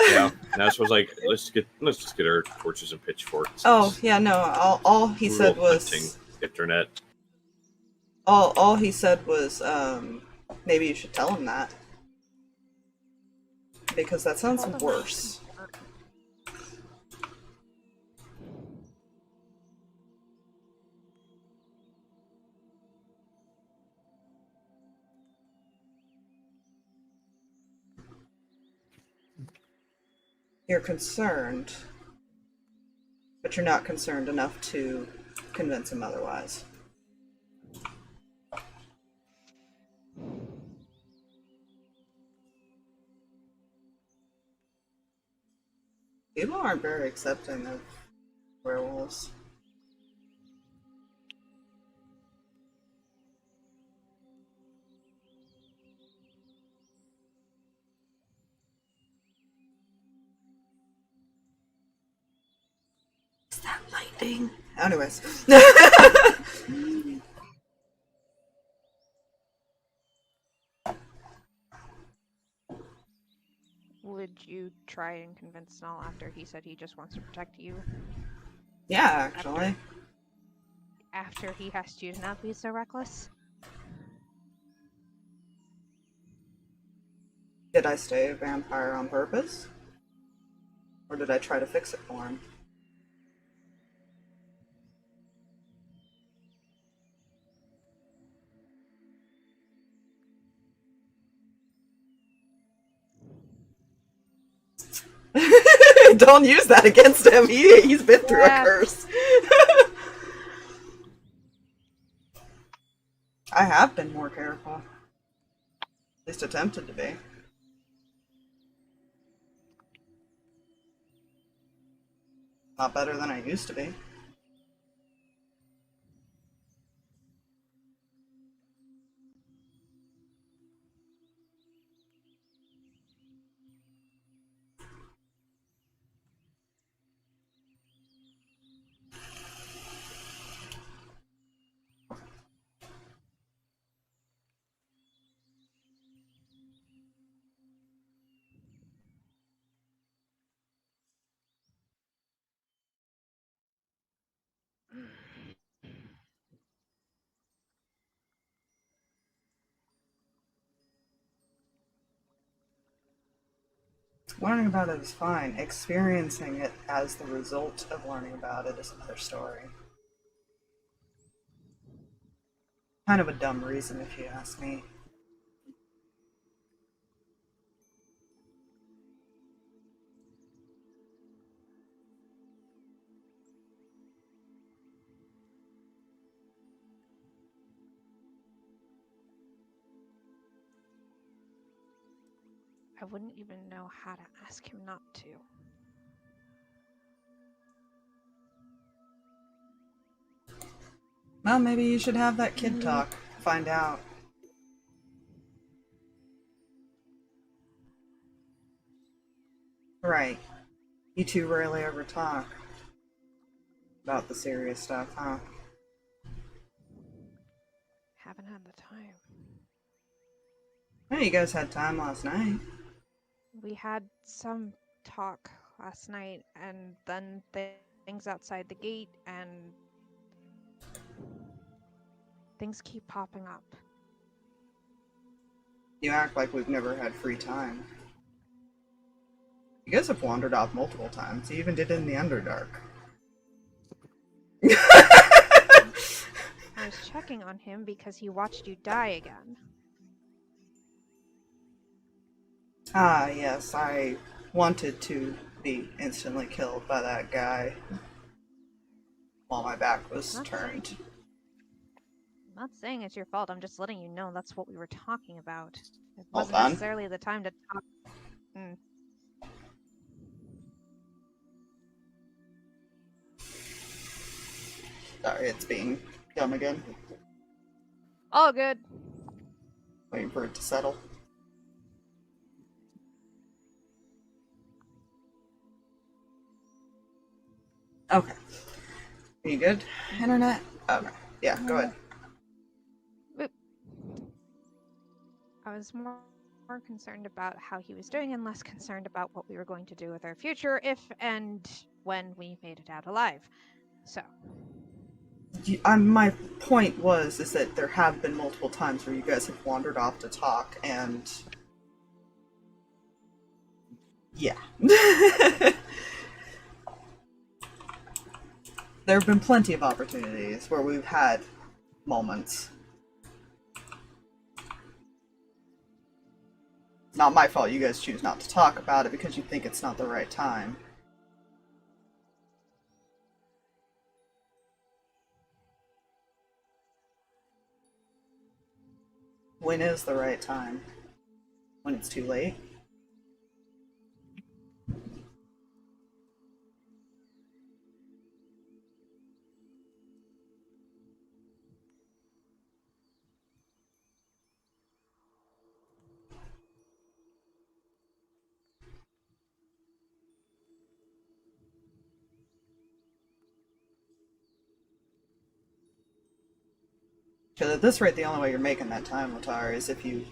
Yeah, and that's was like, let's just get our torches and pitchforks. Oh, yeah, no, all he said was... hunting internet. All he said was, maybe you should tell him that. Because that sounds worse. You're concerned, but you're not concerned enough to convince him otherwise. People aren't very accepting of werewolves. Is that lightning? Anyways. Would you try and convince Null after he said he just wants to protect you? Yeah, actually. After he asked you to not be so reckless? Did I stay a vampire on purpose? Or did I try to fix it for him? Don't use that against him. He's been through a curse. I have been more careful. At least attempted to be. Not better than I used to be. Learning about it is fine. Experiencing it as the result of learning about it is another story. Kind of a dumb reason, if you ask me. I wouldn't even know how to ask him not to. Well, maybe you should have that kid talk. Find out. Right. You two rarely ever talk about the serious stuff, huh? Haven't had the time. Oh, you guys had time last night. We had some talk last night, and then things outside the gate, and things keep popping up. You act like we've never had free time. You guys have wandered off multiple times. You even did it in the Underdark. I was checking on him because he watched you die again. Ah, yes, I wanted to be instantly killed by that guy while my back was turned. I'm not saying it's your fault, I'm just letting you know that's what we were talking about. It Hold wasn't on. necessarily the time to talk. Sorry, it's being dumb again. All good. Waiting for it to settle. Okay. Are you good? Internet? Okay. Yeah, go ahead. I was more concerned about how he was doing and less concerned about what we were going to do with our future if and when we made it out alive. So. My point is that there have been multiple times where you guys have wandered off to talk, and yeah. There have been plenty of opportunities where we've had moments. It's not my fault you guys choose not to talk about it because you think it's not the right time. When is the right time? When it's too late? Because at this rate, the only way you're making that time, Letari, is if you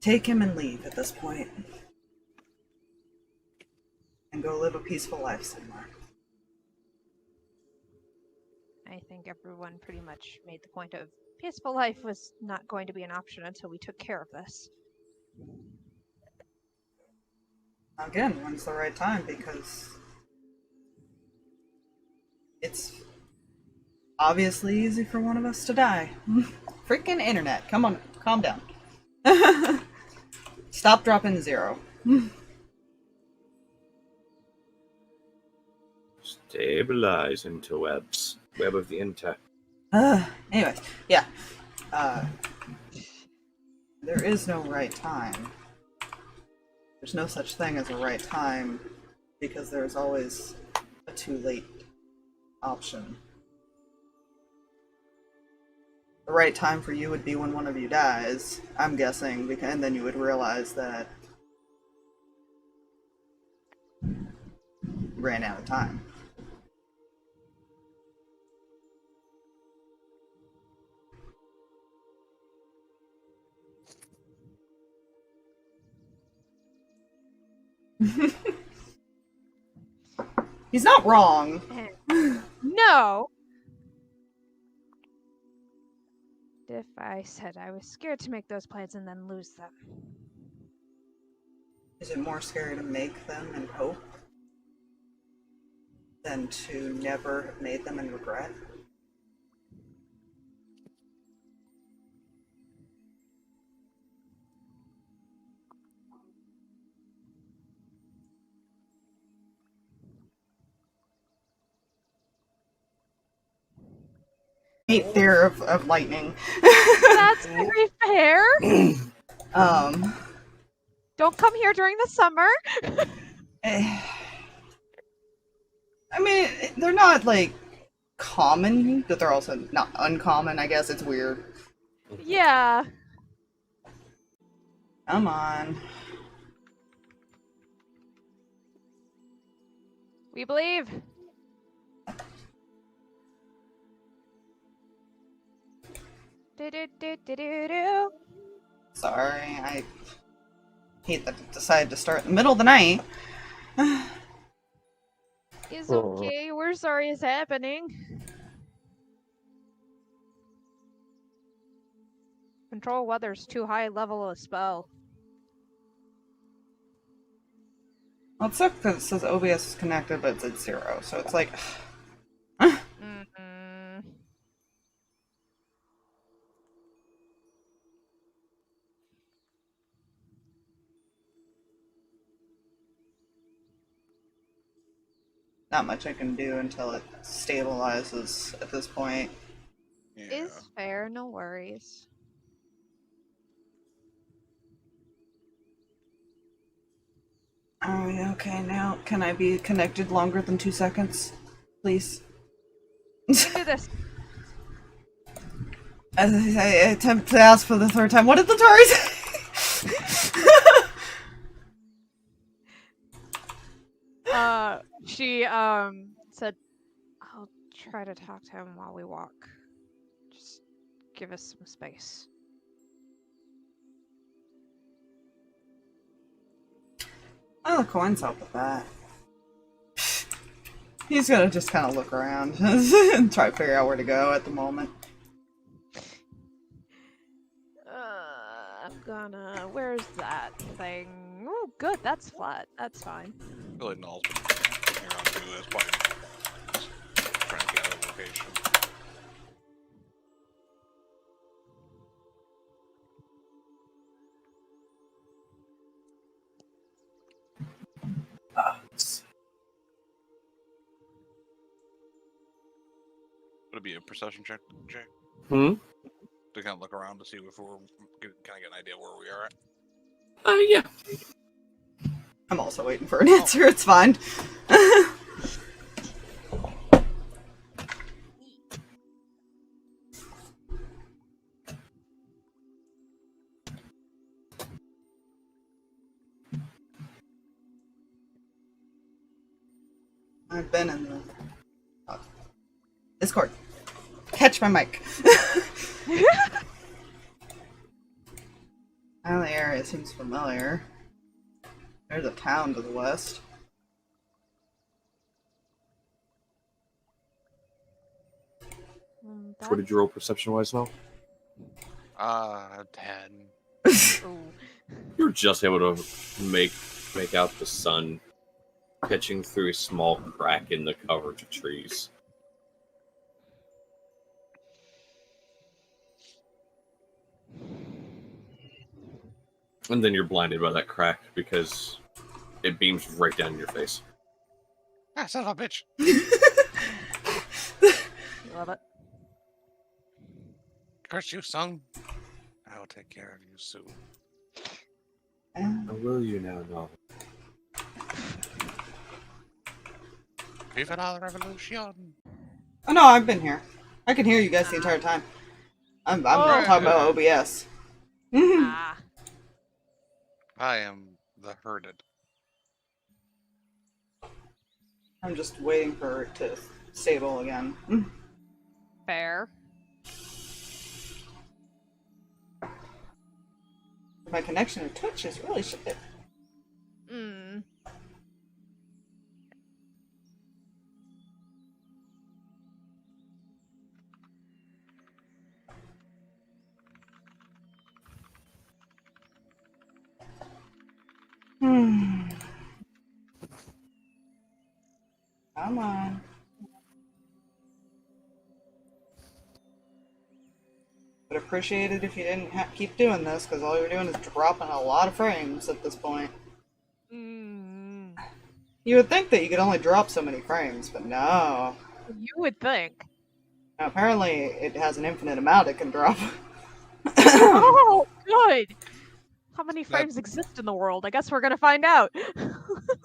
take him and leave at this point. And go live a peaceful life somewhere. I think everyone pretty much made the point of peaceful life was not going to be an option until we took care of this. Again, when's the right time? Because it's obviously easy for one of us to die. Freaking internet. Come on, calm down. Stop, dropping 0. Stabilize interwebs. Web of the inter. Anyways, yeah. There is no right time. There's no such thing as a right time because there's always a too late option. The right time for you would be when one of you dies, I'm guessing, and then you would realize that you ran out of time. He's not wrong. No! If I said I was scared to make those plans and then lose them. Is it more scary to make them and hope than to never have made them and regret? Fear of lightning. That's very fair! Don't come here during the summer! I mean, they're not, like, common, but they're also not uncommon, I guess. It's weird. Yeah. Come on. We believe. Do-do-do-do-do-do. Sorry, I hate that it decided to start in the middle of the night. It's okay, we're sorry it's happening. Control weather's too high level of spell. Well, it sucks because it says OBS is connected, but it's at 0, so it's like... Mm-hmm. Not much I can do until it stabilizes at this point. Yeah. Is fair, no worries. Are we okay now? Can I be connected longer than 2 seconds? Please? We can do this. I attempt to ask for the 3rd time. What did Letari say? She, said, I'll try to talk to him while we walk. Just give us some space. Oh, the coins help with that. He's gonna just kind of look around and try to figure out where to go at the moment. I'm gonna... Where's that thing? Oh, good, that's flat. That's fine. I feel like Null's been looking around too. That's probably trying to get out of the location. Would it be a perception check, Jay? Hmm? To kind of look around to see if we're kind of get an idea where we are at. Yeah. I'm also waiting for an answer, it's fine. I've been in the Discord. Catch my mic. Now the area seems familiar. There's a town to the west. What did you roll perception-wise, Mel? 10. You're just able to make out the sun pitching through a small crack in the coverage of trees. And then you're blinded by that crack because it beams right down in your face. Ah, son of a bitch! Love it. Curse you, son! I will take care of you soon. Or will you now know? Viva la revolution! Oh no, I've been here. I can hear you guys the entire time. I'm talking about OBS. Ah. I am the herded. I'm just waiting for it to stable again. Fair. My connection to Twitch is really shit. Mm. Come on. Would appreciate it if you didn't keep doing this, because all you're doing is dropping a lot of frames at this point. Mm. You would think that you could only drop so many frames, but no. You would think. Now, apparently, it has an infinite amount it can drop. Oh, good! How many frames exist in the world? I guess we're gonna find out.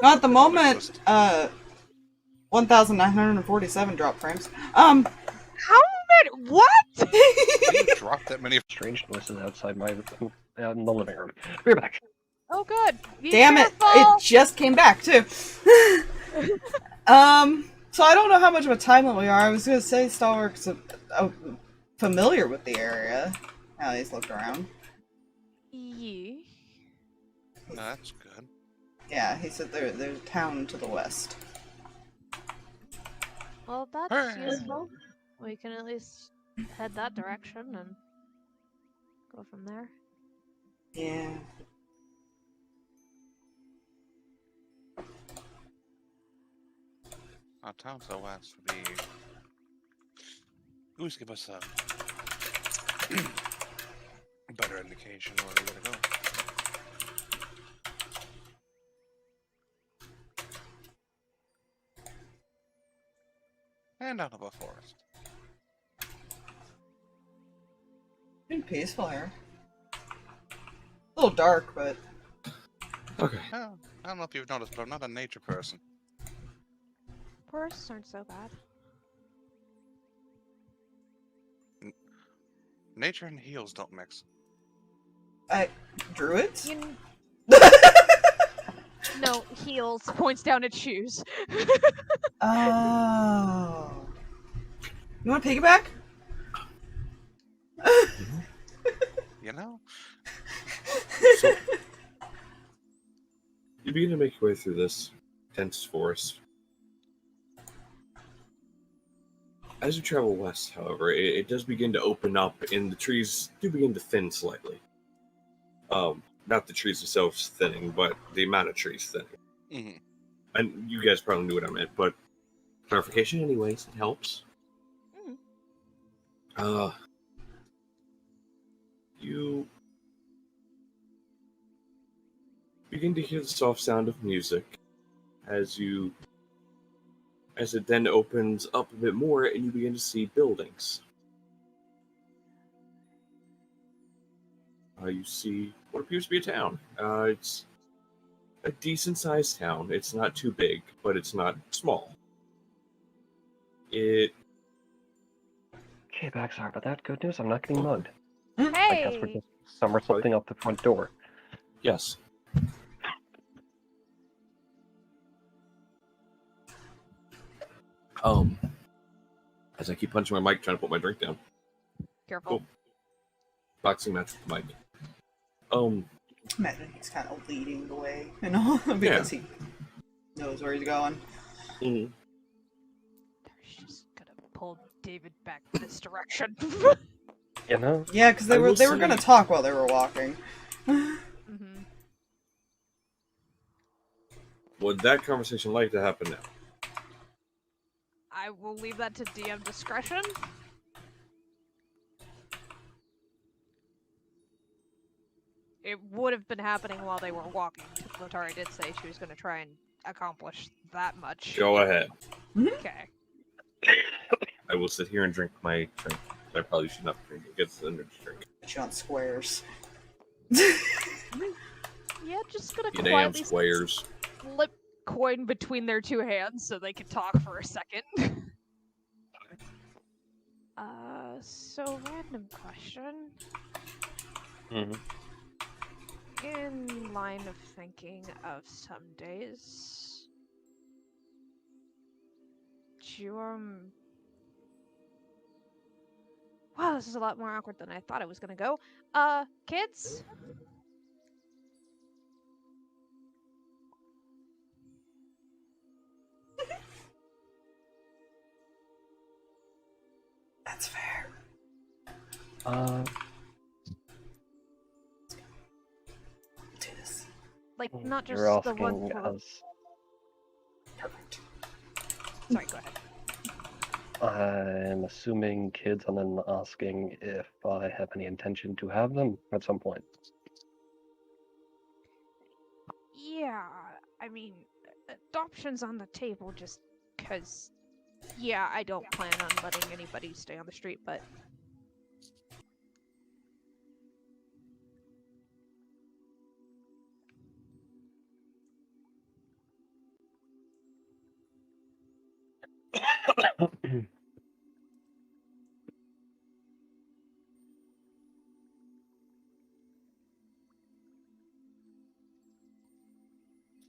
Not at the moment, 1,947 drop frames. How many? What? You dropped that many. Strange noises outside my in the living room. We're back. Oh, good. Be Damn careful. it! It just came back too. So I don't know how much of a time limit we are. I was gonna say Stalverk's familiar with the area. Now he's looked around. Yeah. No, that's good. Yeah, he said there's a town to the west. Well, that's useful. We can at least head that direction and Go from there. Yeah. Our town so west would be. Who's give us a better indication where we gotta go? And out of a forest. Pretty peaceful here. A little dark, but Okay. Well, I don't know if you've noticed, but I'm not a nature person. Forests aren't so bad. Nature and heels don't mix. druids? You No, heels. Points down at shoes. Oh. You want to piggyback? You know? So, you begin to make your way through this dense forest. As you travel west, however, it does begin to open up, and the trees do begin to thin slightly. Not the trees themselves thinning, but the amount of trees thinning. Mm-hmm. And you guys probably knew what I meant, but clarification anyways, it helps. You begin to hear the soft sound of music as it then opens up a bit more and you begin to see buildings. You see what appears to be a town. It's a decent-sized town. It's not too big, but it's not small. Okay, sorry about that. Good news, I'm not getting mugged. I guess we're Hey! just somersaulting out the front door. Yes. As I keep punching my mic, trying to put my drink down. Careful. Cool. Boxing match with the mic. Imagine he's kind of leading the way, you know, because he knows where he's going. Mm-hmm. She's gonna pull David back this direction. You know? Yeah, because they were gonna talk while they were walking. Mm-hmm. Would that conversation like to happen now? I will leave that to DM discretion. It would have been happening while they were walking. Letari did say she was going to try and accomplish that much. Go ahead. Okay. I will sit here and drink my drink. I probably should not drink it. It's an energy drink. Put you on squares. Yeah, just gonna You damn quietly squares. flip coin between their two hands so they can talk for a second. So random question. Mm-hmm. In line of thinking of some days, do you, wow, this is a lot more awkward than I thought it was gonna go. Kids? That's fair. Do this. Like, not just You're the ones asking who are... us. Perfect. Sorry, go ahead. I'm assuming kids and then asking if I have any intention to have them at some point. Yeah, I mean, adoption's on the table just because, yeah, I don't plan on letting anybody stay on the street, but...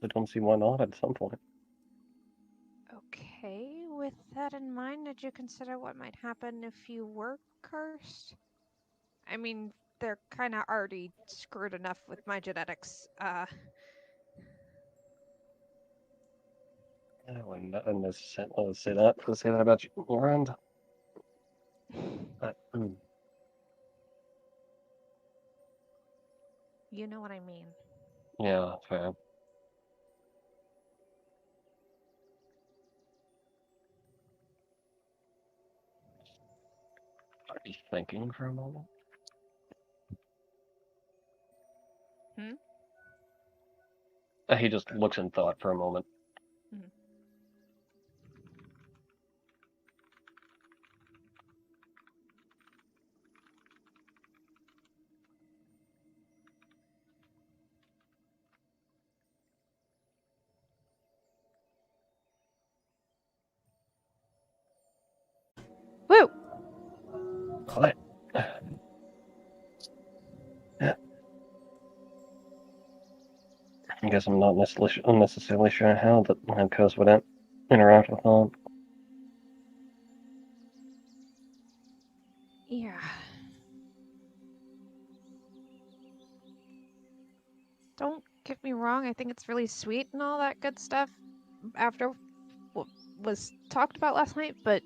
I don't see why not at some point. Okay, with that in mind, did you consider what might happen if you were cursed? I mean, they're kind of already screwed enough with my genetics. I wouldn't say that about you, Miranda. You know what I mean. Yeah, fair. Are you thinking for a moment? He just looks in thought for a moment. Mhm. Woo! What? I guess I'm not unnecessarily sure how that Coast would interact with that. Yeah. Don't get me wrong, I think it's really sweet and all that good stuff after what was talked about last night, but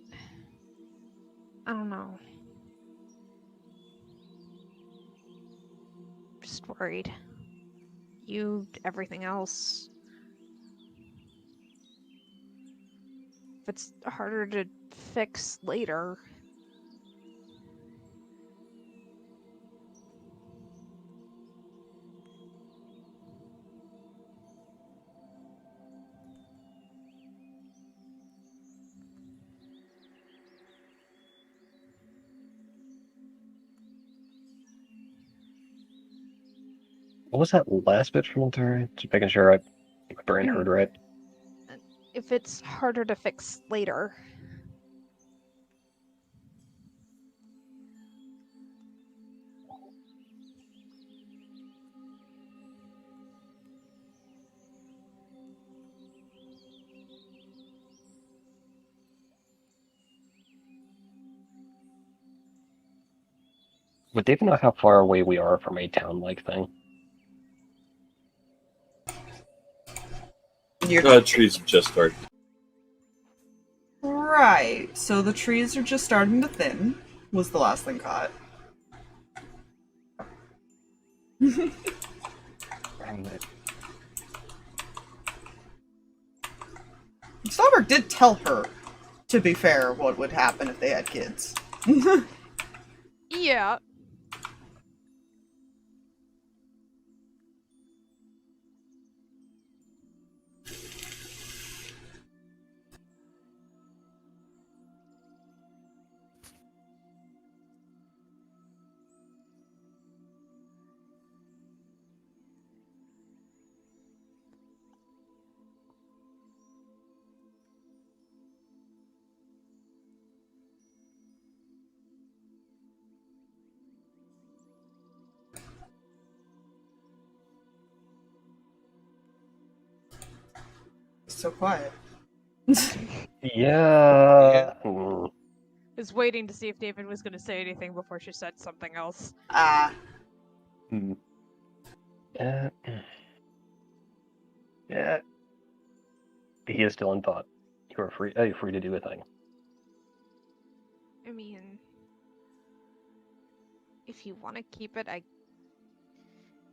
I don't know. Just worried. You, everything else. If it's harder to fix later. What was that last bit from Letari? Just making sure my brain heard right. If it's harder to fix later. Would David know how far away we are from a town-like thing? Trees have just started. Right. So the trees are just starting to thin, was the last thing caught. Stalverk did tell her, to be fair, what would happen if they had kids. Yeah. So quiet. Yeah. Was waiting to see if David was going to say anything before she said something else. Ah. Yeah. Yeah. He is still in thought. You're free. You're free to do a thing. I mean, if you want to keep it, I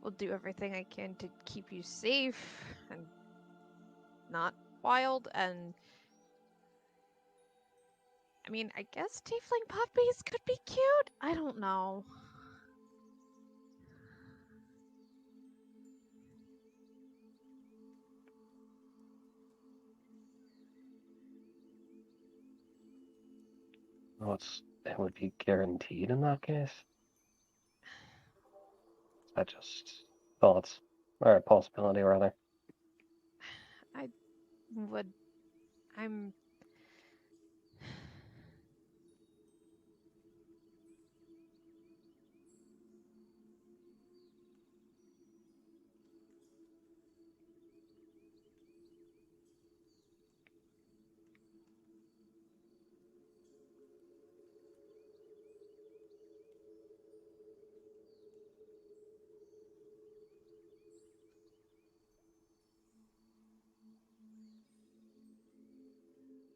will do everything I can to keep you safe and not wild. And I mean, I guess tiefling puppies could be cute. I don't know. Well, it would be guaranteed in that case. That just thoughts, or a possibility rather. I'm.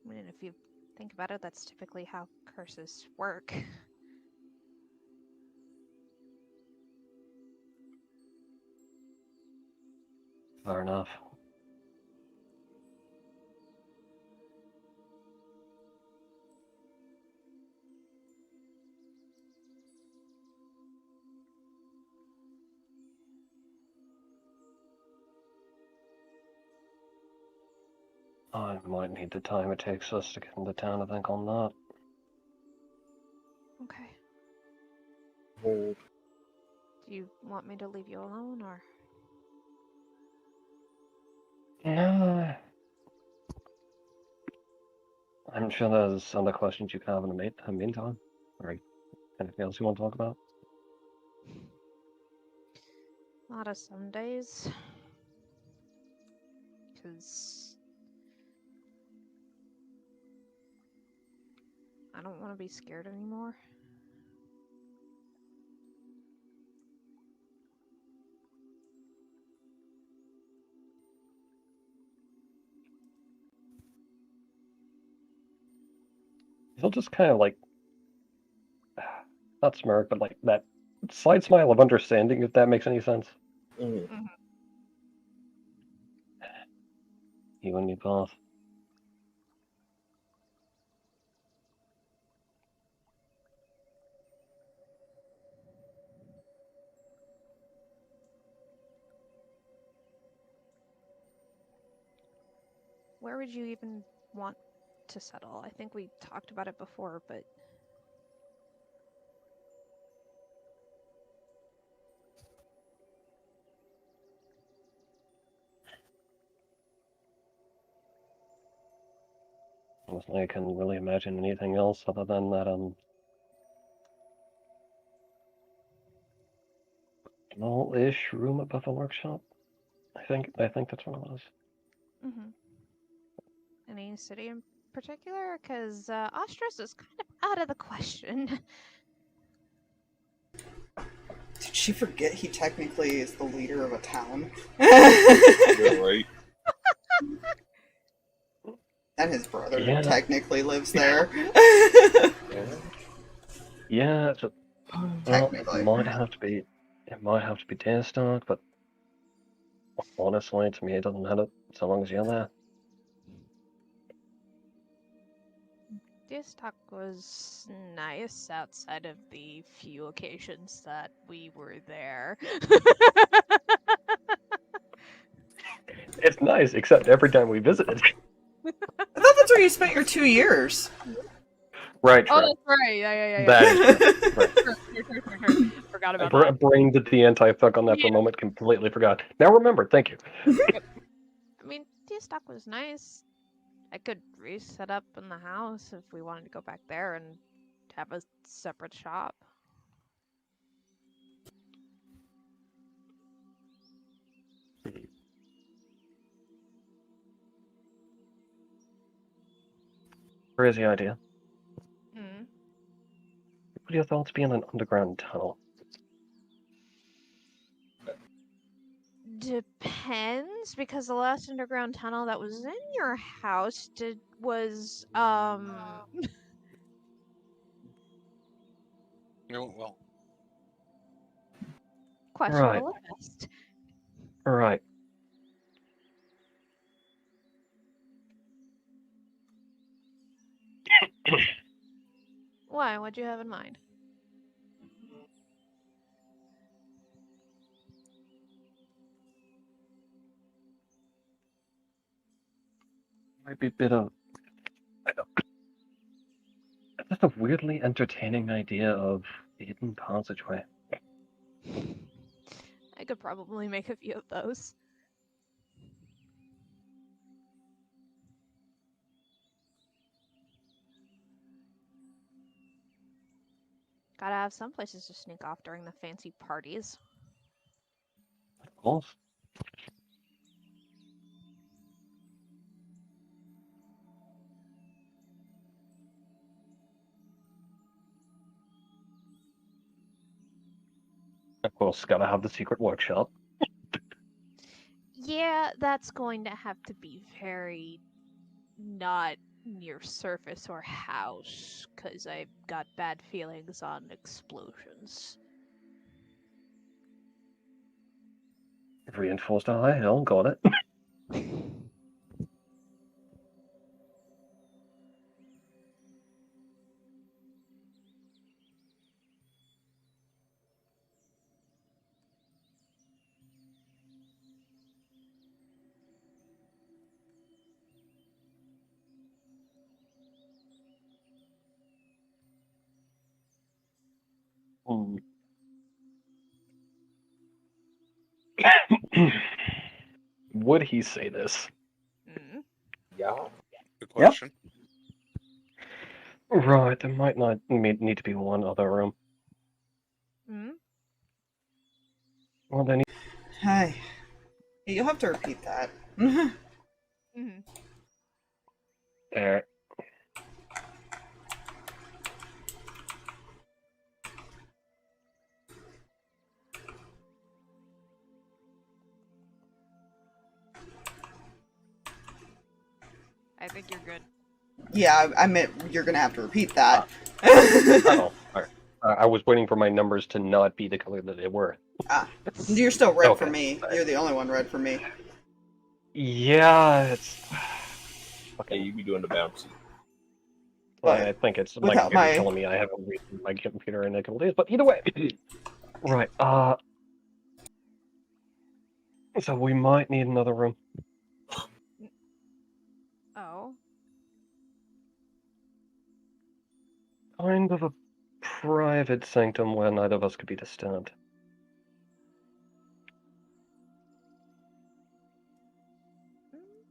I mean, if you think about it, that's typically how curses work. Fair enough. I might need the time it takes us to get into town to think on that. Okay. Hold. Do you want me to leave you alone, or? No. I'm sure there's other questions you can have in the meantime. Or anything else you want to talk about? Not of some days. Because I don't want to be scared anymore. He'll just kind of like, not smirk, but like that slight smile of understanding, if that makes any sense. Mm. You and me both. Where would you even want to settle? I think we talked about it before, but Honestly, I can't really imagine anything else other than that small-ish room above the workshop. I think that's what it was. any city in particular? Because Ostros is kind of out of the question. Did she forget he technically is the leader of a town? You're right. And his brother Yeah. technically lives there. Yeah, so, well, Technically. it might have to be Deerstalk, but honestly, to me, it doesn't matter so long as you're there. Deerstock was nice outside of the few occasions that we were there. It's nice, except every time we visited. I thought that's where you spent your 2 years. Right, Oh, true. that's right. Yeah. That is true. Right. Forgot I about that. brain did the anti-fuck on that for a moment, completely forgot. Now remember, thank you. I mean, Deerstock was nice. I could reset up in the house if we wanted to go back there and have a separate shop. Crazy idea. Hmm. What are your thoughts being an underground tunnel? Depends, because the last underground tunnel that was in your house was Well, questionable at best. Right. Why? What'd you have in mind? Might be a bit of just a weirdly entertaining idea of the hidden passageway. I could probably make a few of those. Gotta have some places to sneak off during the fancy parties. Of course. Of course, gotta have the secret workshop. Yeah, that's going to have to be very not near surface or house, because I've got bad feelings on explosions. Reinforced a high hill, got it. Hmm. Would he say this? Mm. Yeah. Good question. Right, there might not need to be one other room. Mm. Well, then Hi. You'll have to repeat that. Mm. there. I think you're good. Yeah, I meant you're gonna have to repeat that. Oh, alright. I was waiting for my numbers to not be the color that they were. You're still red for Okay. me. You're the only one red for me. Yeah, it's. Yeah, Fucking. you be doing the bouncy. But I think it's my without computer my- telling me I haven't read my computer in a couple days, but either way. Right, so we might need another room. Oh. Kind of a private sanctum where neither of us could be disturbed.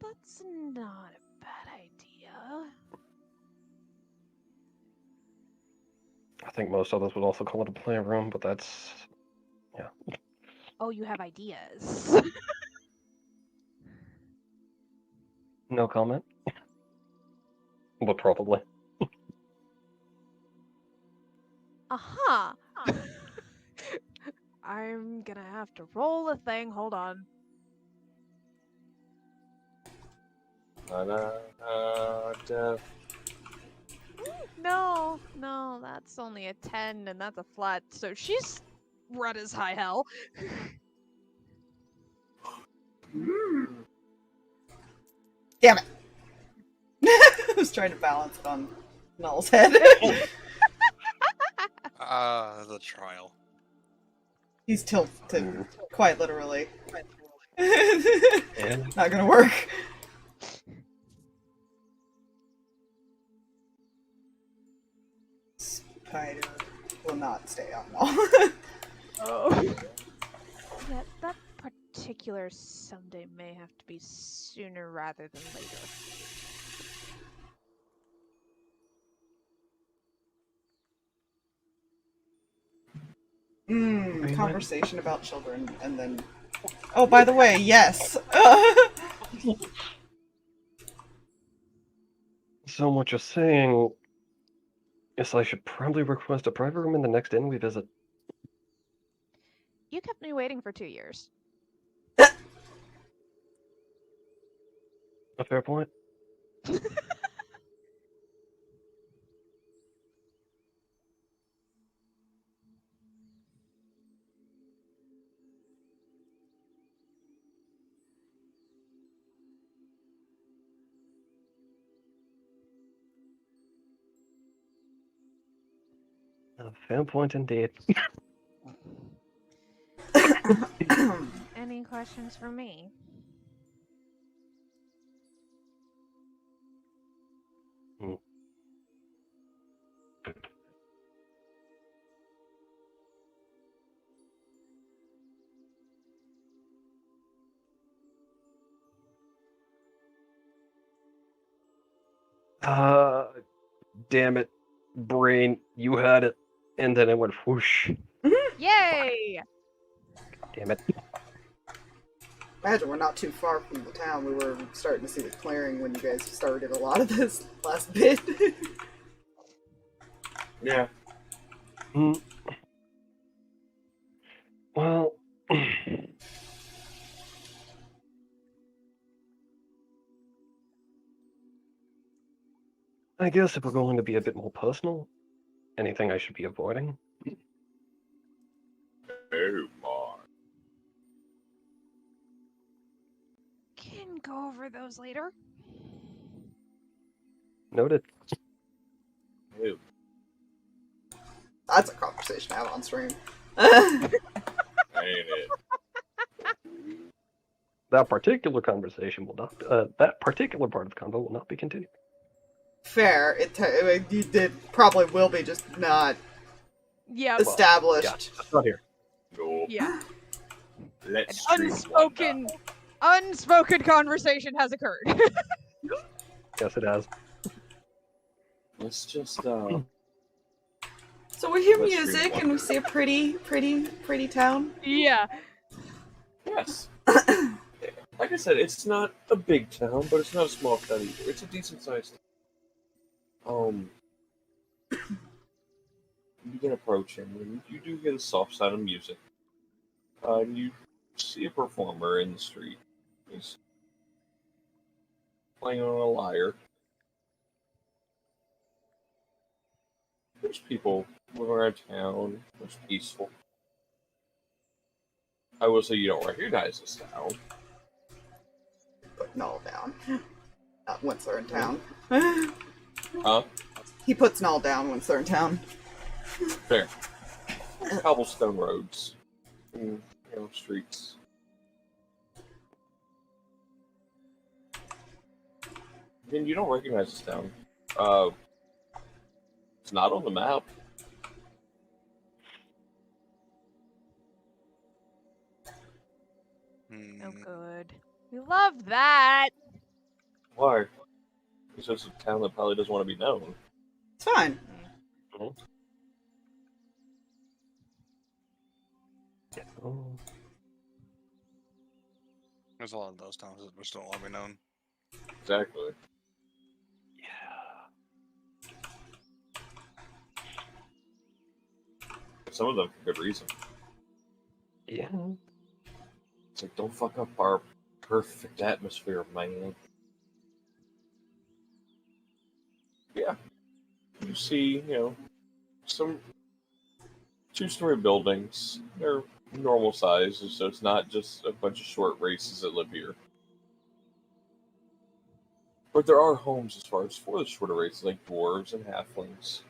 That's not a bad idea. I think most others would also call it a playroom, but that's. Oh, you have ideas. No comment. But probably. Aha! I'm gonna have to roll a thing. Hold on. No, that's only a 10, and that's a flat, so she's red as high hell. Damn it! I was trying to balance it on Null's head. The trial. He's tilted, Ooh. quite literally. Yeah. Not gonna work. Spider will not stay on Null. Oh. Yeah, that particular someday may have to be sooner rather than later. Conversation about children, and then... Oh, by the way, yes! So what you're saying is I should probably request a private room in the next inn we visit. You kept me waiting for 2 years. A fair point. A fair point indeed. Any questions for me? Damn it. Brain, you had it. And then it went whoosh. Yay! Damn it. Imagine we're not too far from the town. We were starting to see the clearing when you guys started a lot of this last bit. Yeah. Well, I guess if we're going to be a bit more personal, anything I should be avoiding? Oh my. go over those later. Noted. Ew. That's a conversation to have on stream. Ain't it? That particular conversation will not. That particular part of the convo will not be continued. Fair. It probably will be, just not Yeah, established. Yeah, that's not here. No. yeah. Let's An stream unspoken conversation has occurred. Yes, it has. Let's just So we hear Let's stream music and we Wonder. see a pretty town. Yeah. yes. Like I said, it's not a big town, but it's not a small town either. It's a decent sized town. You begin approaching, and you do get a soft sound of music. And you see a performer in the street. He's playing on a lyre. There's people moving around town. It's peaceful. I will say you don't recognize this town. Put Null down. Once they're in town. Huh? He puts Null down once they're in town. Fair. Cobblestone roads. And, streets. And you don't recognize this town. It's not on the map. Oh, good. We love that. Why? It's just a town that probably doesn't want to be known. It's fine. Oh. There's a lot of those towns that we still want to be known. Exactly. Yeah. Some of them for good reason. Yeah. It's like, don't fuck up our perfect atmosphere, man. Yeah. You see, some two-story buildings. They're normal sizes, so it's not just a bunch of short races that live here. But there are homes as far as for the shorter races, like dwarves and halflings.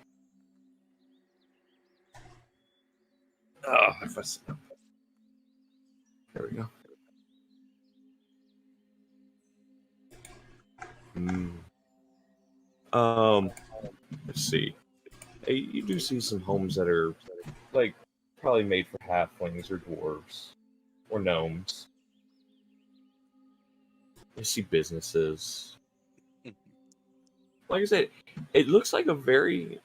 If I sit down. There we go. Let's see. Hey, you do see some homes that are like probably made for halflings or dwarves or gnomes. You see businesses. Like I said, it looks like a very,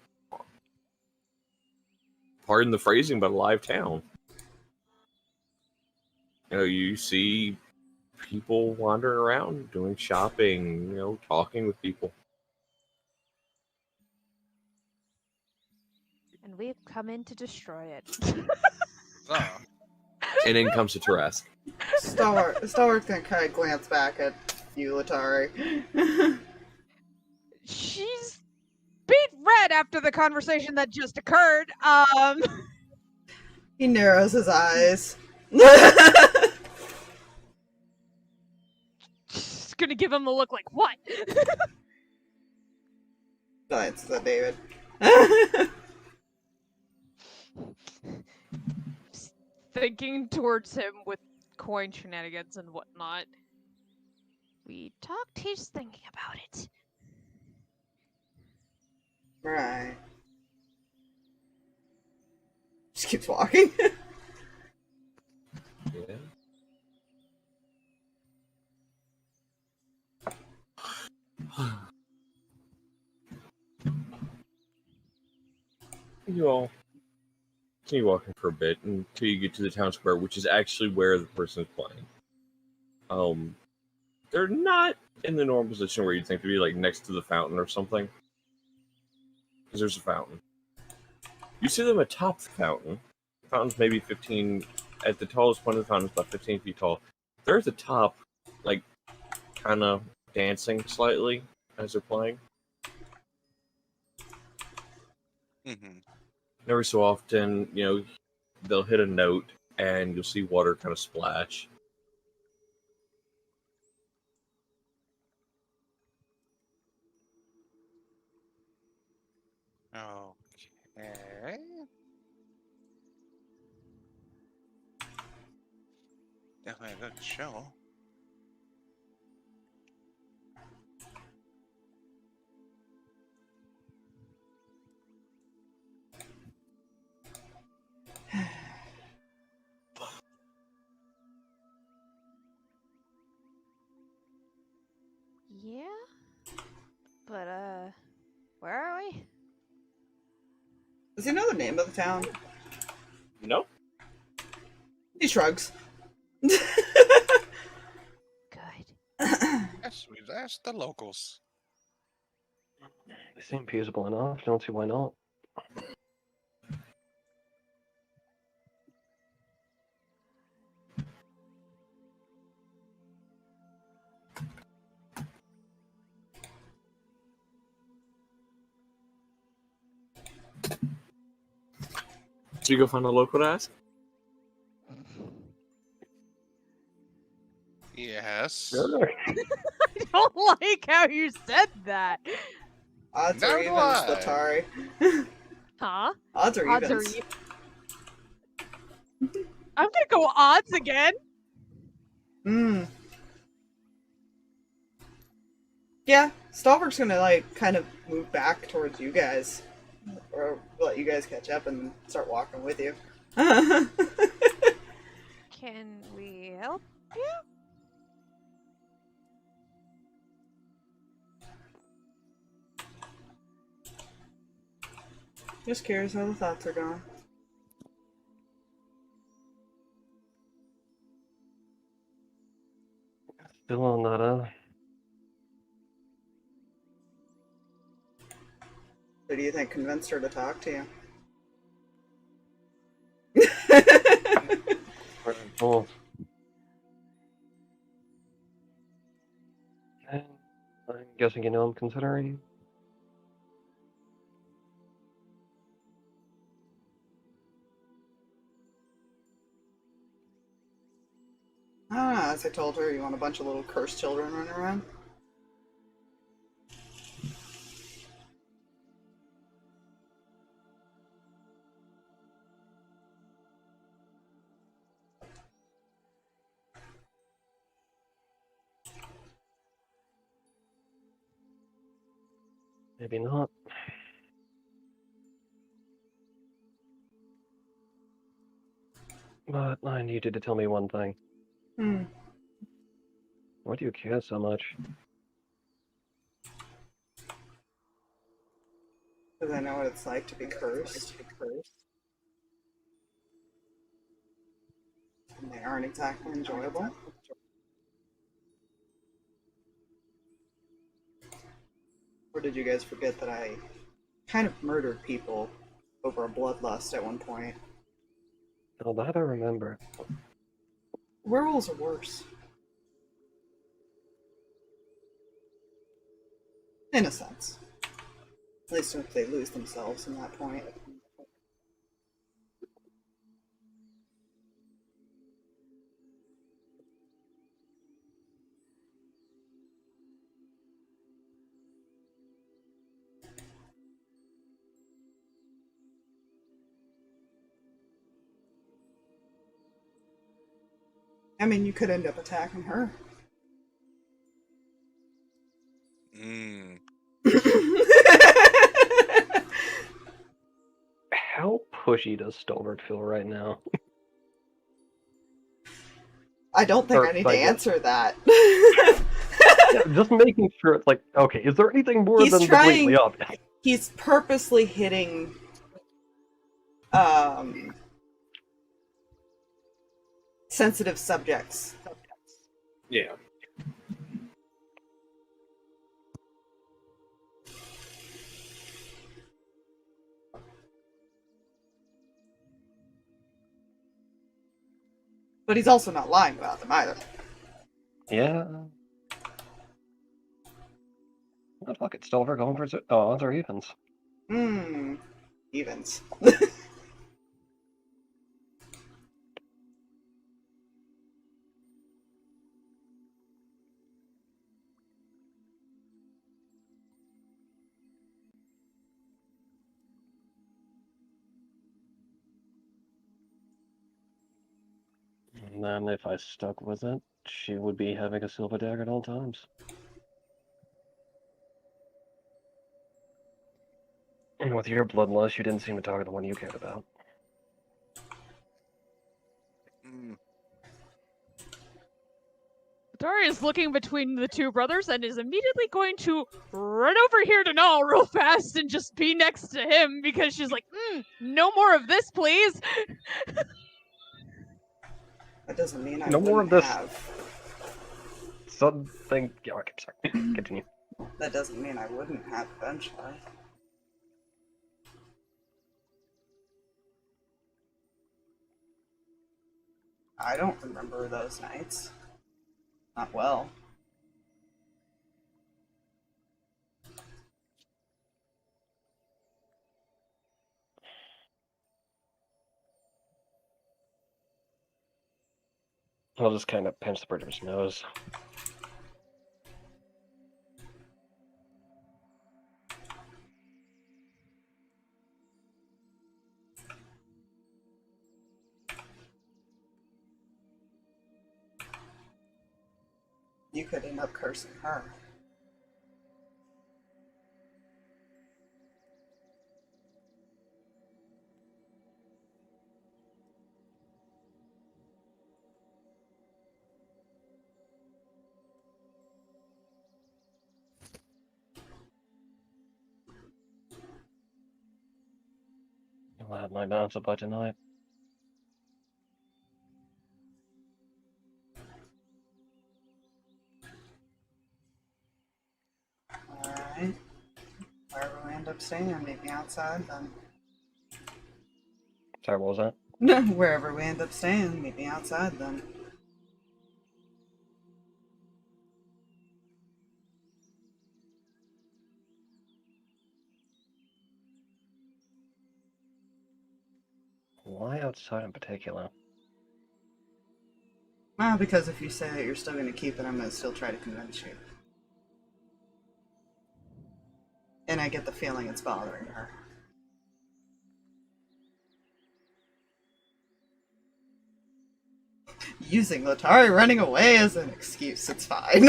pardon the phrasing, but a live town. You see people wandering around, doing shopping, talking with people. And we've come in to destroy it. So, And then comes to Tarask. Stalverk's gonna kind of glance back at you, Letari. She's beat red after the conversation that just occurred. He narrows his eyes. She's gonna give him the look like, what? Glances at David. Thinking towards him with coin shenanigans and whatnot. We talked, he's thinking about it. Right. Just keeps walking. Yeah. You all continue walking for a bit until you get to the town square, which is actually where the person is playing. They're not in the normal position where you'd think to be like next to the fountain or something, because there's a fountain. You see them atop the fountain. The fountain's maybe 15 at the tallest point of the fountain is about 15 feet tall. They're at the top, like kind of dancing slightly as they're playing. mm-hmm. Every so often, they'll hit a note and you'll see water kind of splash. Okay. Definitely a good show. Yeah? But, where are we? Does he know the name of the town? Nope. He shrugs. Good. Yes, we've asked the locals. They seem peaceable enough. Don't see why not. Did you go find a local to ask? Yes. Sure. I don't like how you said that. Odds Now are do evens, I. Latari. Huh? Odds are Odds evens. are even. I'm gonna go odds again. Hmm. Yeah, Stalverk's gonna, like, kind of move back towards you guys. Or let you guys catch up and start walking with you. Can we help you? Just curious how the thoughts are going. Still on that, So do you think convinced her to talk to you? Well, and I'm guessing you know I'm considering. Ah, as I told her, you want a bunch of little cursed children running around? Maybe not. But I need you to tell me one thing. Hmm. Why do you care so much? Because I know what it's like to be cursed. And they aren't exactly enjoyable. Or did you guys forget that I kind of murdered people over a bloodlust at one point? Oh, that I remember. Werewolves are worse. In a sense. At least if they lose themselves in that point. I mean, you could end up attacking her. Mmm. How pushy does Stalverk feel right now? I don't think Or, I need to I guess. answer that. Yeah, just making sure it's like, okay, is there anything more He's than the trying- blatantly obvious? He's purposely hitting sensitive subjects. Yeah. But he's also not lying about them either. Yeah. Oh, fuck it, Stalverk going for oh, odds are evens. Evens. And then if I stuck with it, she would be having a silver dagger at all times. And with your bloodlust, you didn't seem to target the one you cared about. Mm. Letari is looking between the two brothers and is immediately going to run over here to Null real fast and just be next to him because she's like, no more of this, please. That doesn't mean I No more wouldn't of this. have. Something. Yeah, okay, sorry. Continue. That doesn't mean I wouldn't have eventually. I don't remember those nights. Not well. I'll just kind of pinch the bridge of his nose. You could end up cursing her. You'll have my answer by tonight. Alright. Wherever we end up staying, meet me outside then. Sorry, what was that? Wherever we end up staying, meet me outside then. Why outside in particular? Well, because if you say that you're still going to keep it, I'm going to still try to convince you. And I get the feeling it's bothering her. Using Letari running away as an excuse, it's fine.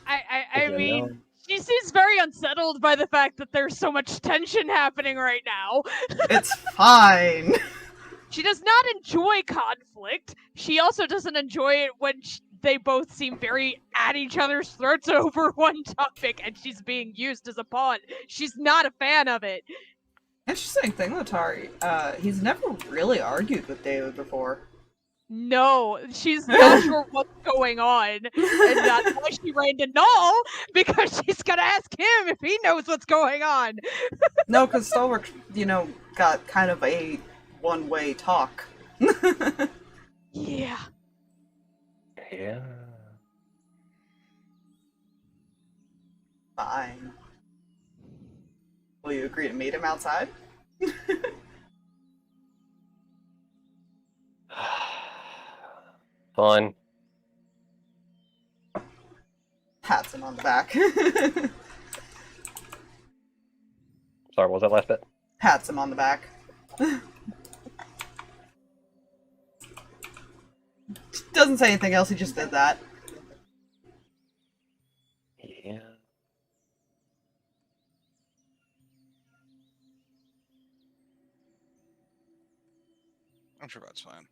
I mean, she seems very unsettled by the fact that there's so much tension happening right now. It's fine. She does not enjoy conflict. She also doesn't enjoy it when they both seem very at each other's throats over one topic and she's being used as a pawn. She's not a fan of it. Interesting thing, Letari. He's never really argued with David before. No, she's not sure what's going on. And that's why she ran to Null, because she's gonna ask him if he knows what's going on. No, because Stalverk, got kind of a one-way talk. Yeah. Yeah. Fine. Will you agree to meet him outside? Fine. Pats him on the back. Sorry, what was that last bit? Pats him on the back. Doesn't say anything else, he just did that. Yeah. I'm sure that's fine.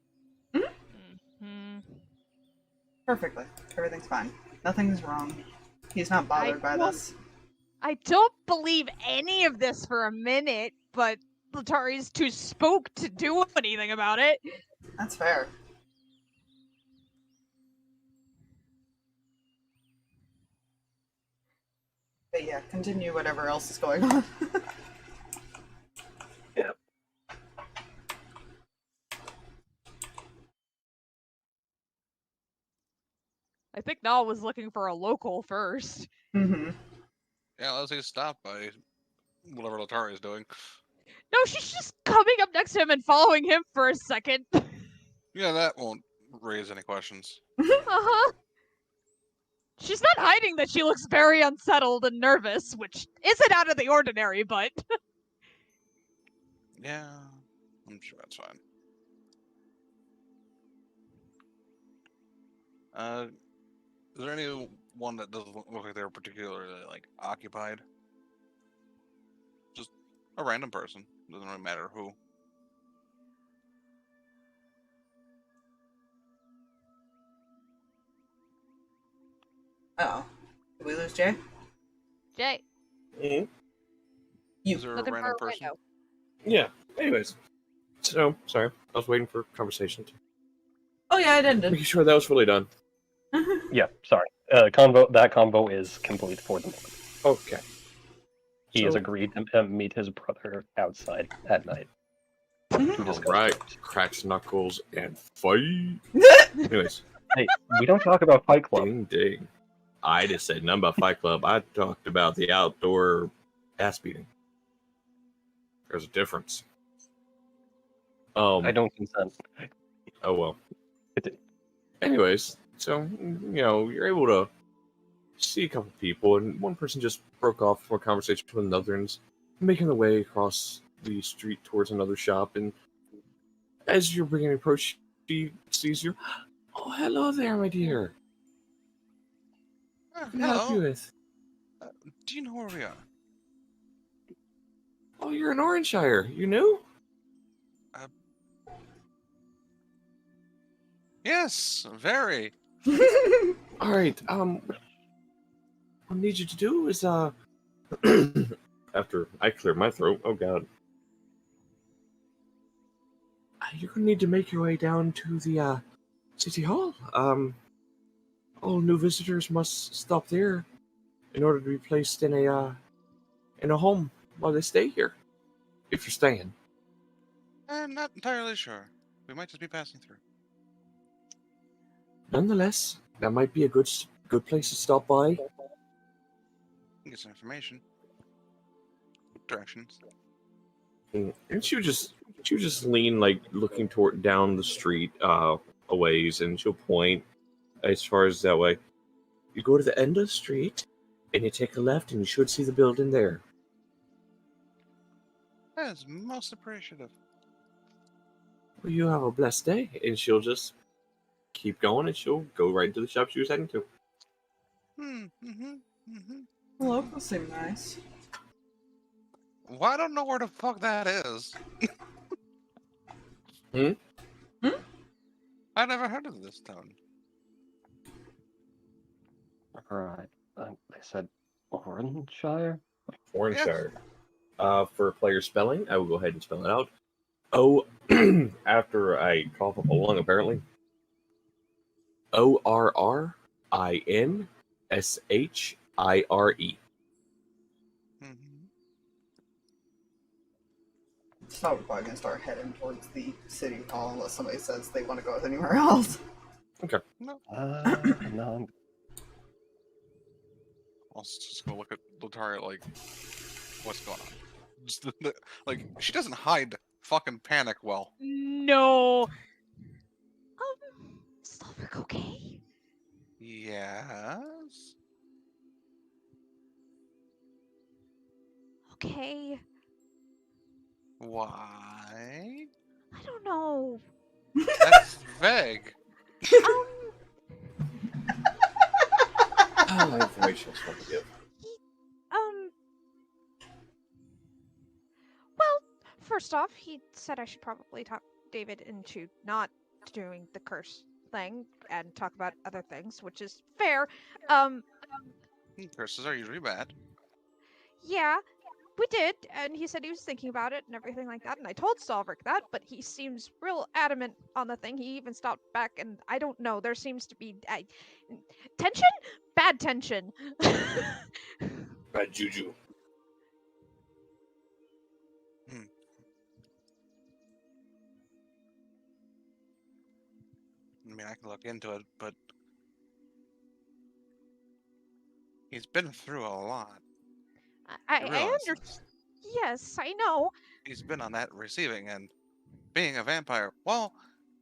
Mm-hmm. Perfectly. Everything's fine. Nothing's wrong. He's not bothered by this. I don't believe any of this for a minute, but Letari's too spooked to do anything about it. That's fair. But yeah, continue whatever else is going on. Yep. I think Nal was looking for a local first. Mm-hmm. Yeah, let's say stop by whatever Letari is doing. No, she's just coming up next to him and following him for a second. Yeah, that won't raise any questions. Uh-huh. She's not hiding that she looks very unsettled and nervous, which isn't out of the ordinary, but... Yeah, I'm sure that's fine. Is there any one that doesn't look like they're particularly like occupied? Just a random person. Doesn't really matter who. Oh. Did we lose Jay? Jay, Mhm. You. Is there a looking for random a person? window. Yeah. Anyways, so sorry, I was waiting for conversation. Oh yeah, it ended. Making sure that was fully done. Yeah, sorry. That convo is complete for the moment. Okay. He has So- agreed to meet his brother outside at night to discuss Alright, things. cracks knuckles and fight. Anyways, Hey, we don't talk about Fight Club. ding ding. I just said nothing about Fight Club. I talked about the outdoor ass beating. There's a difference. I don't consent. Oh well. It- Anyways, so you're able to see a couple people, and one person just broke off from a conversation with another and is making their way across the street towards another shop. And as you're bringing approach, she sees you. Oh, hello there, my dear. What can I help you Hello. with? Do you know where we are? Oh, you're in Orangeshire. You knew? Yes, very. All right. What I need you to do is after I clear my throat. Oh God. You're gonna need to make your way down to the city hall. All new visitors must stop there in order to be placed in a home while they stay here. If you're staying. I'm not entirely sure. We might just be passing through. Nonetheless, that might be a good place to stop by. Get some information. Directions. And she would just lean, like, looking toward down the street a ways, and she'll point as far as that way. You go to the end of the street and you take a left and you should see the building there. That is most appreciative. Well, you have a blessed day. And she'll just keep going, and she'll go right into the shop she was heading to. The locals seem nice. Well, I don't know where the fuck that is. I never heard of this town. Alright. They said Oranshire? Orangeshire. For player spelling, I will go ahead and spell it out. O, after I cough up a lung, apparently. ORRINSHIRE. So we're probably gonna start heading towards the city hall unless somebody says they want to go anywhere else. No. No. I'll just go look at Letari, like, what's going on? Just like, she doesn't hide fucking panic well. No. Stalverk, okay? Yes? Okay. Why? I don't know. That's vague. Oh, information is fun to give. Well, first off, he said I should probably talk David into not doing the curse thing and talk about other things, which is fair. Curses are usually bad. Yeah, we did, and he said he was thinking about it and everything like that, and I told Stalverk that, but he seems real adamant on the thing. He even stopped back, and I don't know, there seems to be tension? Bad tension. Bad juju. I mean, I can look into it, but he's been through a lot. I You realize understand. this. Yes, I know. He's been on that receiving end. Being a vampire, well,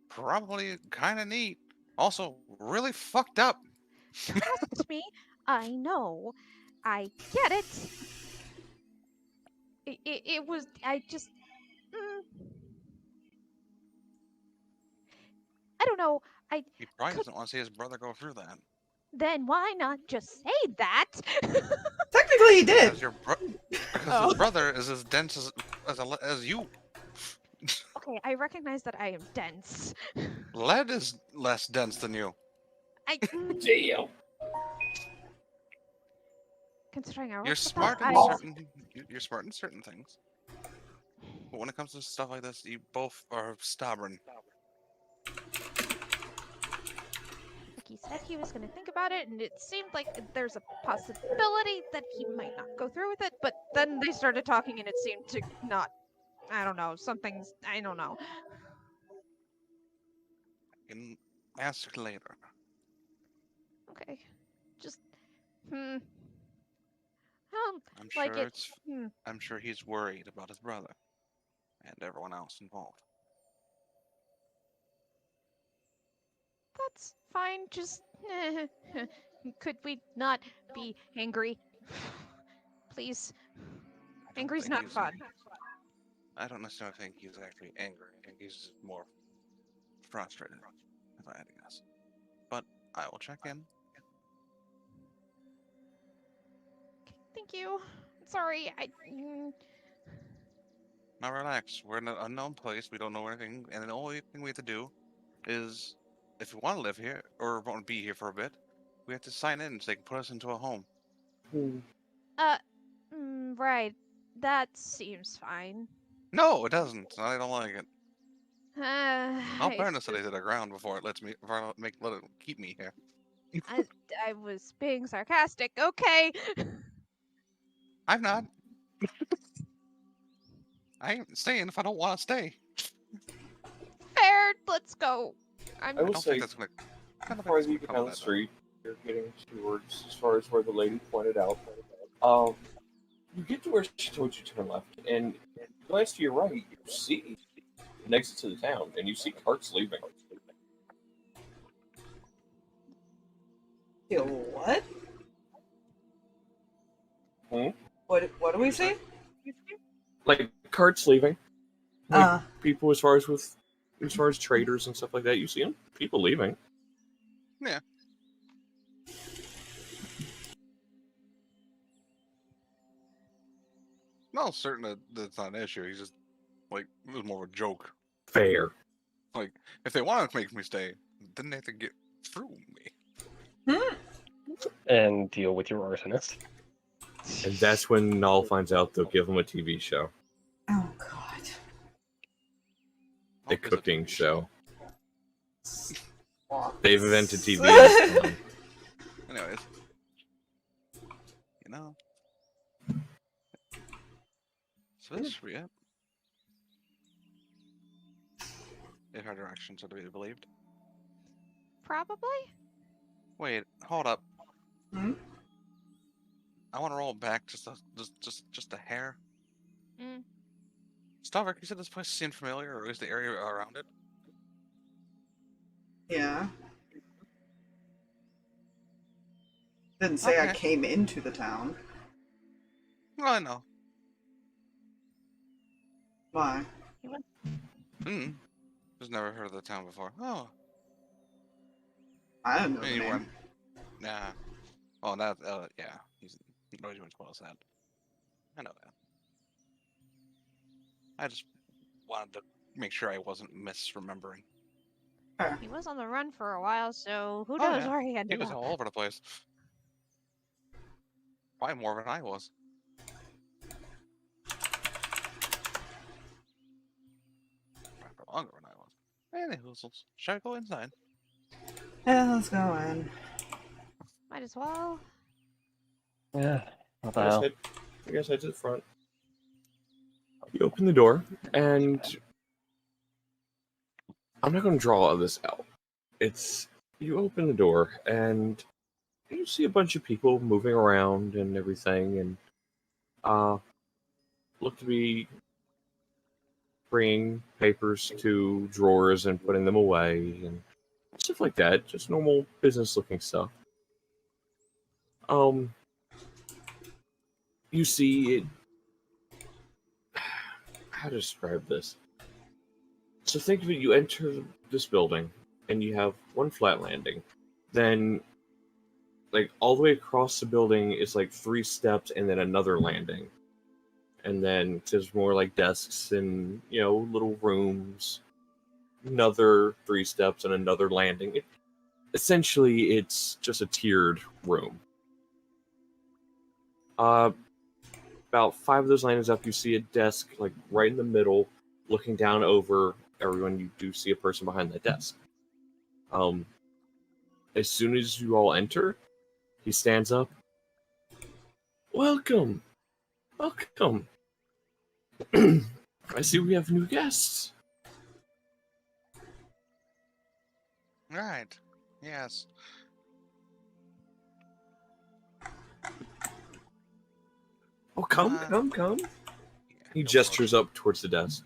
probably kind of neat. Also, really fucked up. Trust me, I know. I get it. It was. I just. I don't know. He probably Could- doesn't want to see his brother go through that. Then why not just say that? Technically, he did. Because because Oh. his brother is as dense as you. Okay, I recognize that I am dense. Lead is less dense than you. Damn. Considering I You're work with smart that, in certain. You're smart in certain things. But when it comes to stuff like this, you both are stubborn. Like he said he was going to think about it, and it seemed like there's a possibility that he might not go through with it, but then they started talking and it seemed to not. I don't know. Something's. I don't know. I can ask later. Okay. Just. I don't I'm like sure it. it's. I'm sure he's worried about his brother and everyone else involved. That's fine. Just. Could we not be angry? Please. I don't Angry's think not he's- fun. I don't necessarily think he's actually angry. I think he's just more frustrated, if I had to guess. But I will check in. Okay, thank you. Sorry. Now relax. We're in an unknown place. We don't know anything, and the only thing we have to do is, if we want to live here or want to be here for a bit, we have to sign in so they can put us into a home. Right. That seems fine. No, it doesn't. I don't like it. I'll I burn the city to the ground before it lets me. Let it keep me here. I was being sarcastic. Okay. I'm not. I ain't staying if I don't want to stay. Fair. Let's go. I I will don't say, think that's gonna. I don't think before that's you gonna get come down of the that, though. street, you're getting towards as far as where the lady pointed out. You get to where she told you to turn left, and glance to your right, you see an exit to the town, and you see carts leaving. Yo, what? What do we see? Like carts leaving. Like people as far as traders and stuff like that. You see them, people leaving. Yeah. No, certain that that's not an issue. He's just like it was more of a joke. Fair. Like if they wanted to make me stay, then they have to get through me. And deal with your arsonist. And that's when Null finds out they'll give him a TV show. Oh God. The Oh, there's a cooking TV show. Fuck. They've invented TV. Anyways, you know. So this is yet. If our directions are to be believed. Probably. Wait, hold up. Hmm? I want to roll back just a hair. Mm. Stalverk, you said this place seemed familiar, or at least the area around it. Yeah. Didn't say I Okay. came into the town. Well, I know. Why? Just never heard of the town before. Oh, I don't know the you name. went. Nah. Oh, that. Yeah. He knows you went well as that. I know that. I just wanted to make sure I wasn't misremembering. He was on the run for a while, so who Oh, knows yeah. where he He ended was up. all over the place. Probably more than I was. Probably longer than I was. Any hoozles. Should I go inside? Yeah, let's go in. Might as well. Yeah. What the hell? I guess head to the front. You open the door, and I'm not going to draw all this out. It's you open the door, and you see a bunch of people moving around and everything, and look to be bringing papers to drawers and putting them away and stuff like that. Just normal business-looking stuff. You see it. How to describe this? So think of it, you enter this building, and you have one flat landing. Then, like, all the way across the building is like 3 steps and then another landing. And then there's more like desks and, little rooms. Another 3 steps and another landing. Essentially, it's just a tiered room. About 5 of those landings up, you see a desk like right in the middle, looking down over everyone. You do see a person behind that desk. As soon as you all enter, he stands up. Welcome, welcome. I see we have new guests. Right. Yes. Oh, come. Yeah, He go gestures up towards the desk.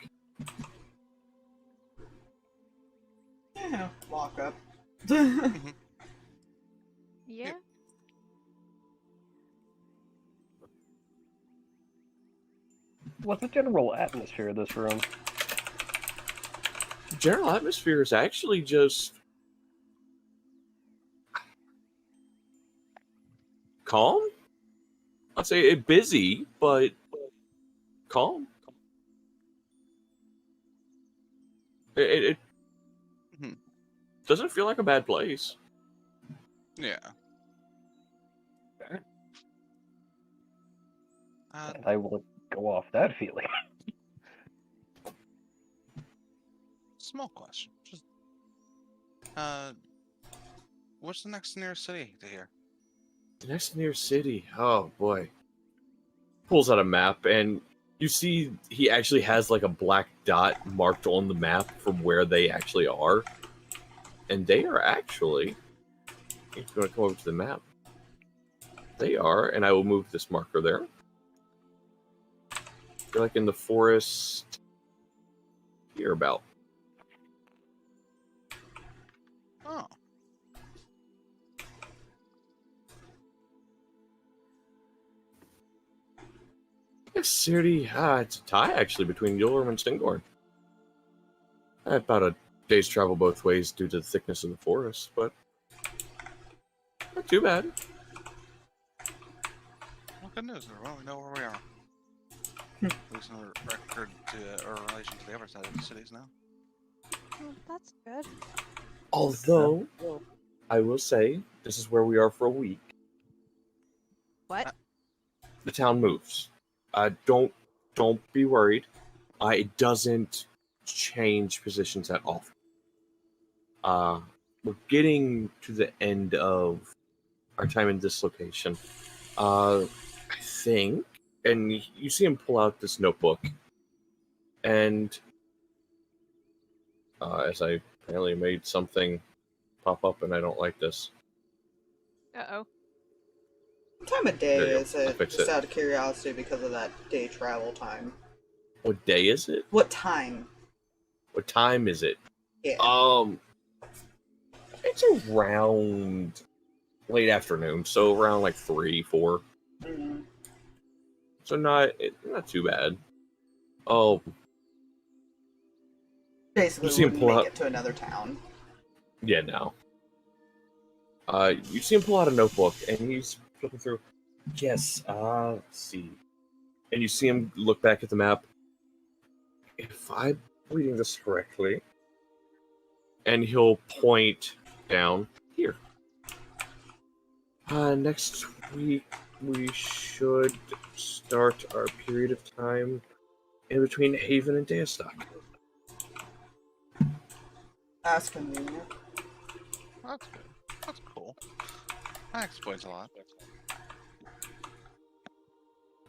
Yeah, walk up. Yeah. What's the general atmosphere of this room? The general atmosphere is actually just calm. I'd say it busy, but calm. It Mhm. doesn't feel like a bad place. Yeah. And I will go off that feeling. Small question. Just, what's the next nearest city to here? The next nearest city. Oh boy. Pulls out a map, and you see he actually has like a black dot marked on the map from where they actually are. And they are actually, if you want to come over to the map, they are, and I will move this marker there. They're like in the forest here about. Oh. Yes, city. It's a tie actually between Yulrim and Stingorn. About a day's travel both ways due to the thickness of the forest, but not too bad. Well, good news. Well, we know where we are. At least in record to, or relation to the other side of the cities now. Well, that's good. Although, I will say, this is where we are for a week. What? The town moves. Don't be worried. It doesn't change positions at all. We're getting to the end of our time in this location. I think, and you see him pull out this notebook, and as I apparently made something pop up, and I don't like this. Uh-oh. What time of day There you go. is I'll it? fix Just it. out of curiosity because of that day travel time. What day is it? What time? What time is it? Yeah. It's around late afternoon, so around like 3, 4. Mm. So not too bad. Oh, Basically, You see him wouldn't pull make out- it to another town. yeah, no. You see him pull out a notebook, and he's flipping through. Yes, let's see. And you see him look back at the map. If I'm reading this correctly, and he'll point down here. Next week, we should start our period of time in between Haven and Deastock. That's convenient. That's good. That's cool. That explains a lot.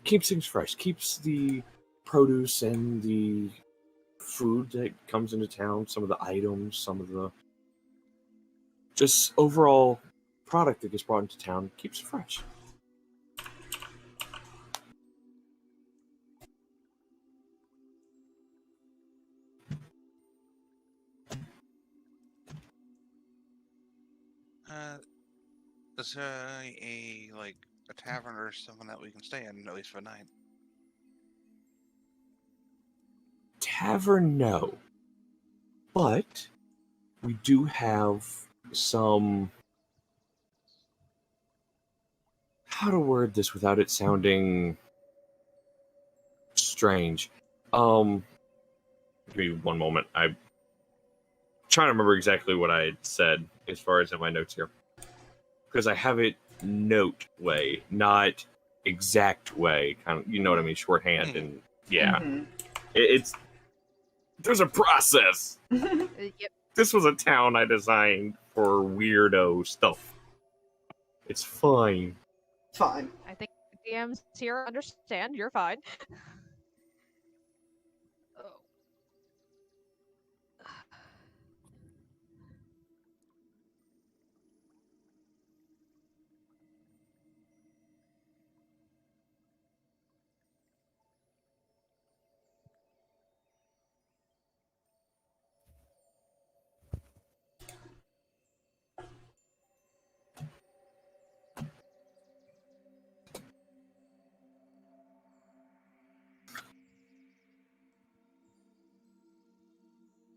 Keeps things fresh. Keeps the produce and the food that comes into town, some of the items, some of the just overall product that gets brought into town, keeps it fresh. Is there a like a tavern or something that we can stay in at least for a night? Tavern, no. But we do have some... How to word this without it sounding strange? Give me one moment. I'm trying to remember exactly what I had said as far as in my notes here. Because I have it note way, not exact way. Kind of, you know what I mean? Shorthand and yeah. Mhm. It's there's a process. Yep. This was a town I designed for weirdo stuff. It's fine. Fine. I think DMs here understand. You're fine. Oh.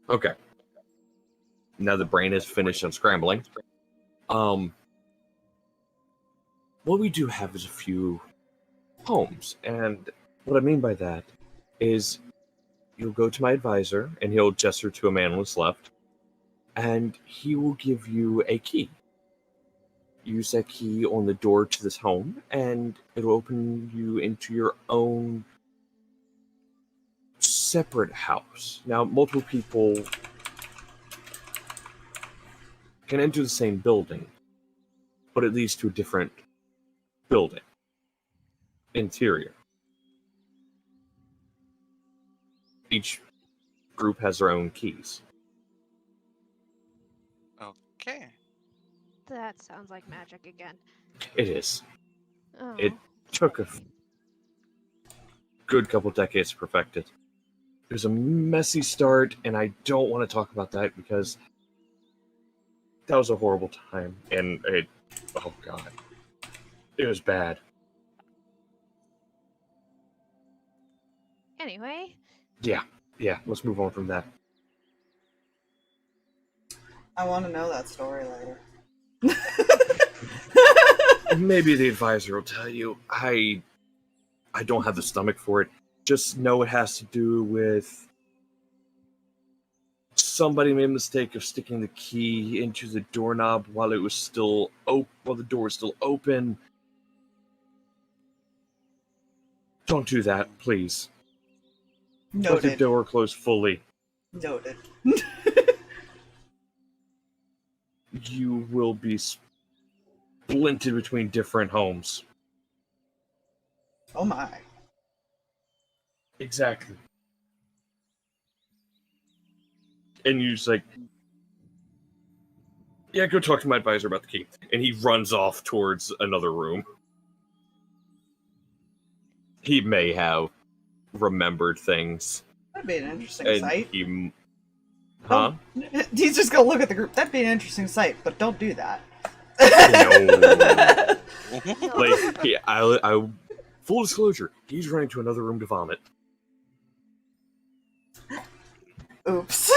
Okay. Now the brain is finished unscrambling. What we do have is a few homes, and what I mean by that is you'll go to my advisor, and he'll gesture to a man on his left, and he will give you a key. Use that key on the door to this home, and it'll open you into your own separate house. Now, multiple people can enter the same building, but it leads to a different building. Interior. Each group has their own keys. Okay. That sounds like magic again. It is. Oh. It took a good couple decades to perfect it. It was a messy start, and I don't want to talk about that because that was a horrible time, and it... Oh, God. It was bad. Anyway. Yeah, let's move on from that. I want to know that story later. Maybe the advisor will tell you. I don't have the stomach for it. Just know it has to do with somebody made a mistake of sticking the key into the doorknob while it was still while the door was still open. Don't do that, please. Let the Noted. door close fully. Noted. You will be splinted between different homes. Oh my. Exactly. And you're just like, yeah, go talk to my advisor about the key. And he runs off towards another room. He may have remembered things. That'd be an interesting And sight. he... Huh? He's just gonna look at the group. That'd be an interesting sight, but don't do that. No. Like, yeah, I full disclosure, he's running to another room to vomit. Oops.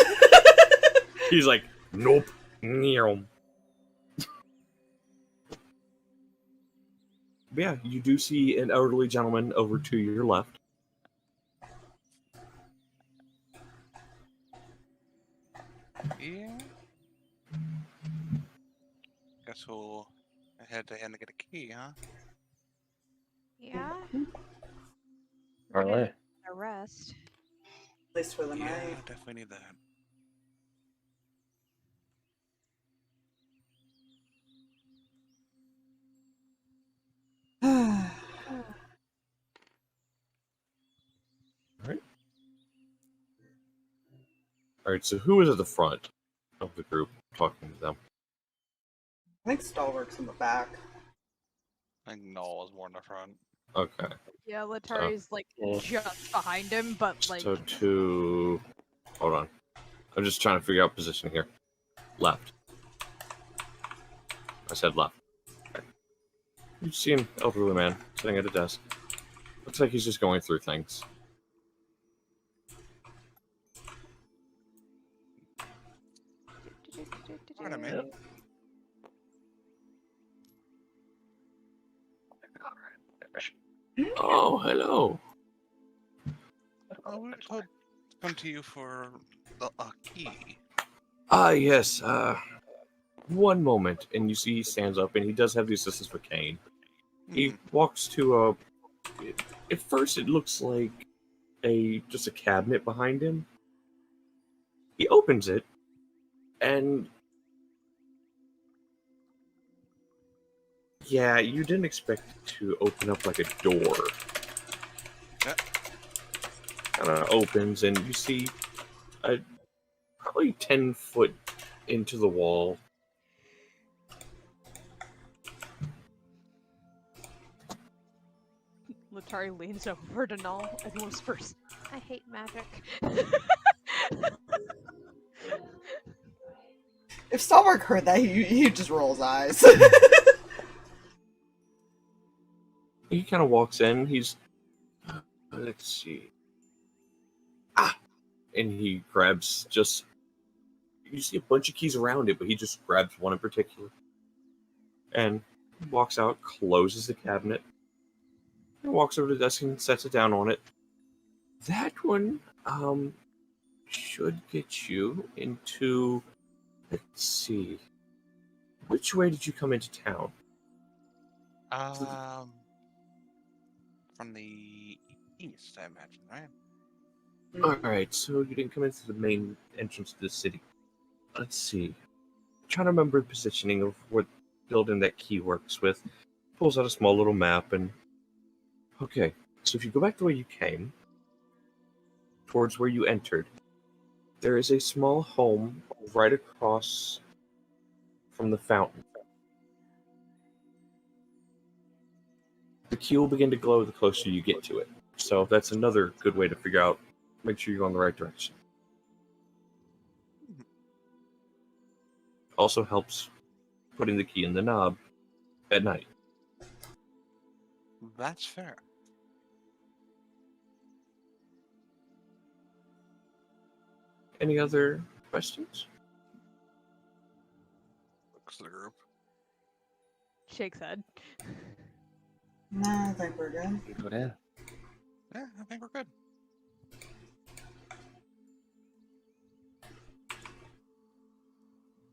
He's like, nope. Meow. Yeah, you do see an elderly gentleman over to your left. Yeah. Guess we'll head to and get a key, huh? Yeah. All We're gonna right. need a rest. At least for the Yeah, night. definitely need that. Alright, so who is at the front of the group talking to them? I think Stalverk's in the back. I think Null is more in the front. Okay. Yeah, Letari's like Yeah. just behind him, but like So to... Hold on. I'm just trying to figure out position here. Left. I said left. Okay. You see an elderly man sitting at a desk. Looks like he's just going through things. Pardon me. Yep. Oh, hello. Oh, we were told to come to you for a key. Ah, yes. One moment, and you see he stands up, and he does have the assistance with Kane. He walks to a. At first, it looks like just a cabinet behind him. He opens it, and yeah, you didn't expect it to open up like a door. Yeah. Kind of opens, and you see probably 10 foot into the wall. Letari leans over to Null and whispers, I hate magic. If Stalverk heard that, he just rolls eyes. He kind of walks in. He's, let's see. And he grabs just. You see a bunch of keys around it, but he just grabs one in particular. And walks out, closes the cabinet, and walks over to the desk and sets it down on it. That one, should get you into. Let's see. Which way did you come into town? From the east, I imagine, right? Alright, so you didn't come into the main entrance to the city. Let's see. I'm trying to remember the positioning of what building that key works with. Pulls out a small little map and... Okay, so if you go back the way you came, towards where you entered, there is a small home right across from the fountain. The key will begin to glow the closer you get to it. So that's another good way to figure out, make sure you're going the right direction. Also helps putting the key in the knob at night. That's fair. Any other questions? Looks the group. Shakes head. Nah, I think we're good. Yeah. Yeah, I think we're good.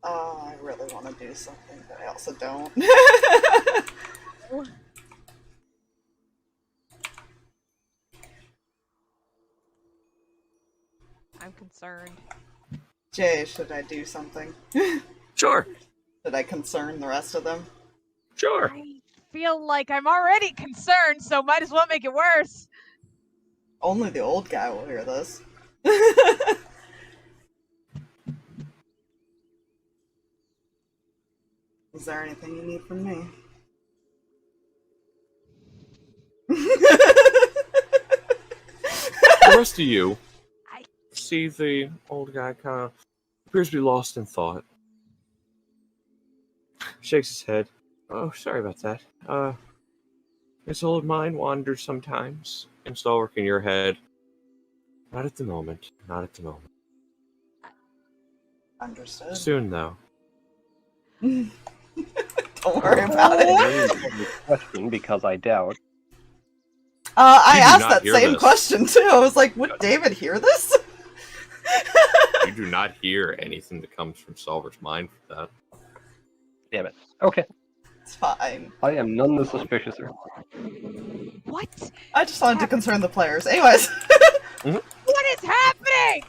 I really want to do something, but I also don't. I'm concerned. Jay, should I do something? Sure. Should I concern the rest of them? Sure. I feel like I'm already concerned, so might as well make it worse. Only the old guy will hear this. Is there anything you need from me? The rest of you see the old guy kind of appears to be lost in thought. Shakes his head. Oh, sorry about that. This old mind wanders sometimes. And Stalverk in your head. Not at the moment. Not at the moment. Understood. Soon, though. Don't worry about it. Question because I doubt. I You do asked not that hear same this. question too. I was like, would David hear this? You do not hear anything that comes from Stalverk's mind for that. Damn it. Okay. It's fine. I am none the suspiciouser. What? I just wanted to concern the players. Anyways. What is happening?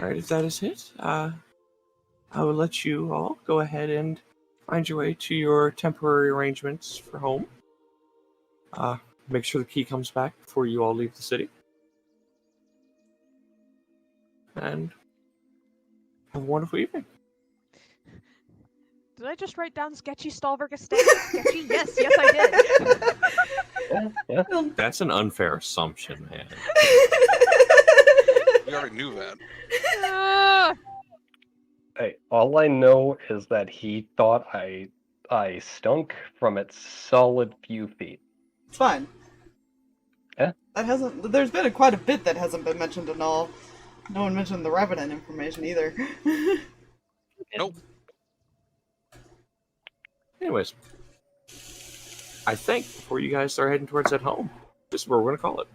Alright, if that is it, I will let you all go ahead and find your way to your temporary arrangements for home. Make sure the key comes back before you all leave the city. And have a wonderful evening. Did I just write down sketchy Stalverk estate? Sketchy? Yes, I did. Yeah. That's an unfair assumption, man. We already knew that. Hey, all I know is that he thought I stunk from its solid few feet. It's fine. Yeah? That hasn't. There's been quite a bit that hasn't been mentioned at all. No one mentioned the Revenant information either. Nope. Anyways, I think before you guys start heading towards that home, this is where we're gonna call it.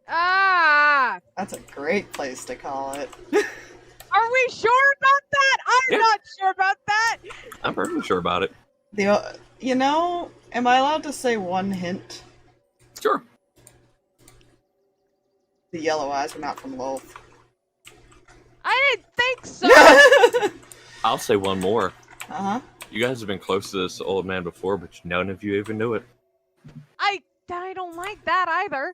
Ah! That's a great place to call it. Are we sure about that? I'm Yeah. not sure about that. I'm perfectly sure about it. You know, am I allowed to say one hint? Sure. The yellow eyes are not from Loth. I didn't think so. I'll say one more. Uh-huh. You guys have been close to this old man before, but none of you even knew it. I don't like that either.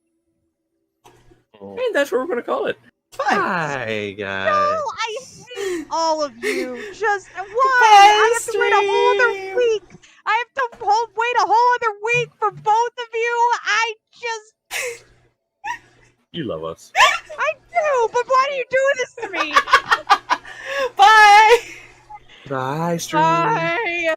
Oh, And that's what we're gonna call it. Fine. Hi, guys. No, I hate all of you. Just why? Goodbye, I have to wait a whole other stream. week. I have to wait a whole other week for both of you. I just, You love us. I do, but why do you do this to me? Bye! Bye, stream. Bye.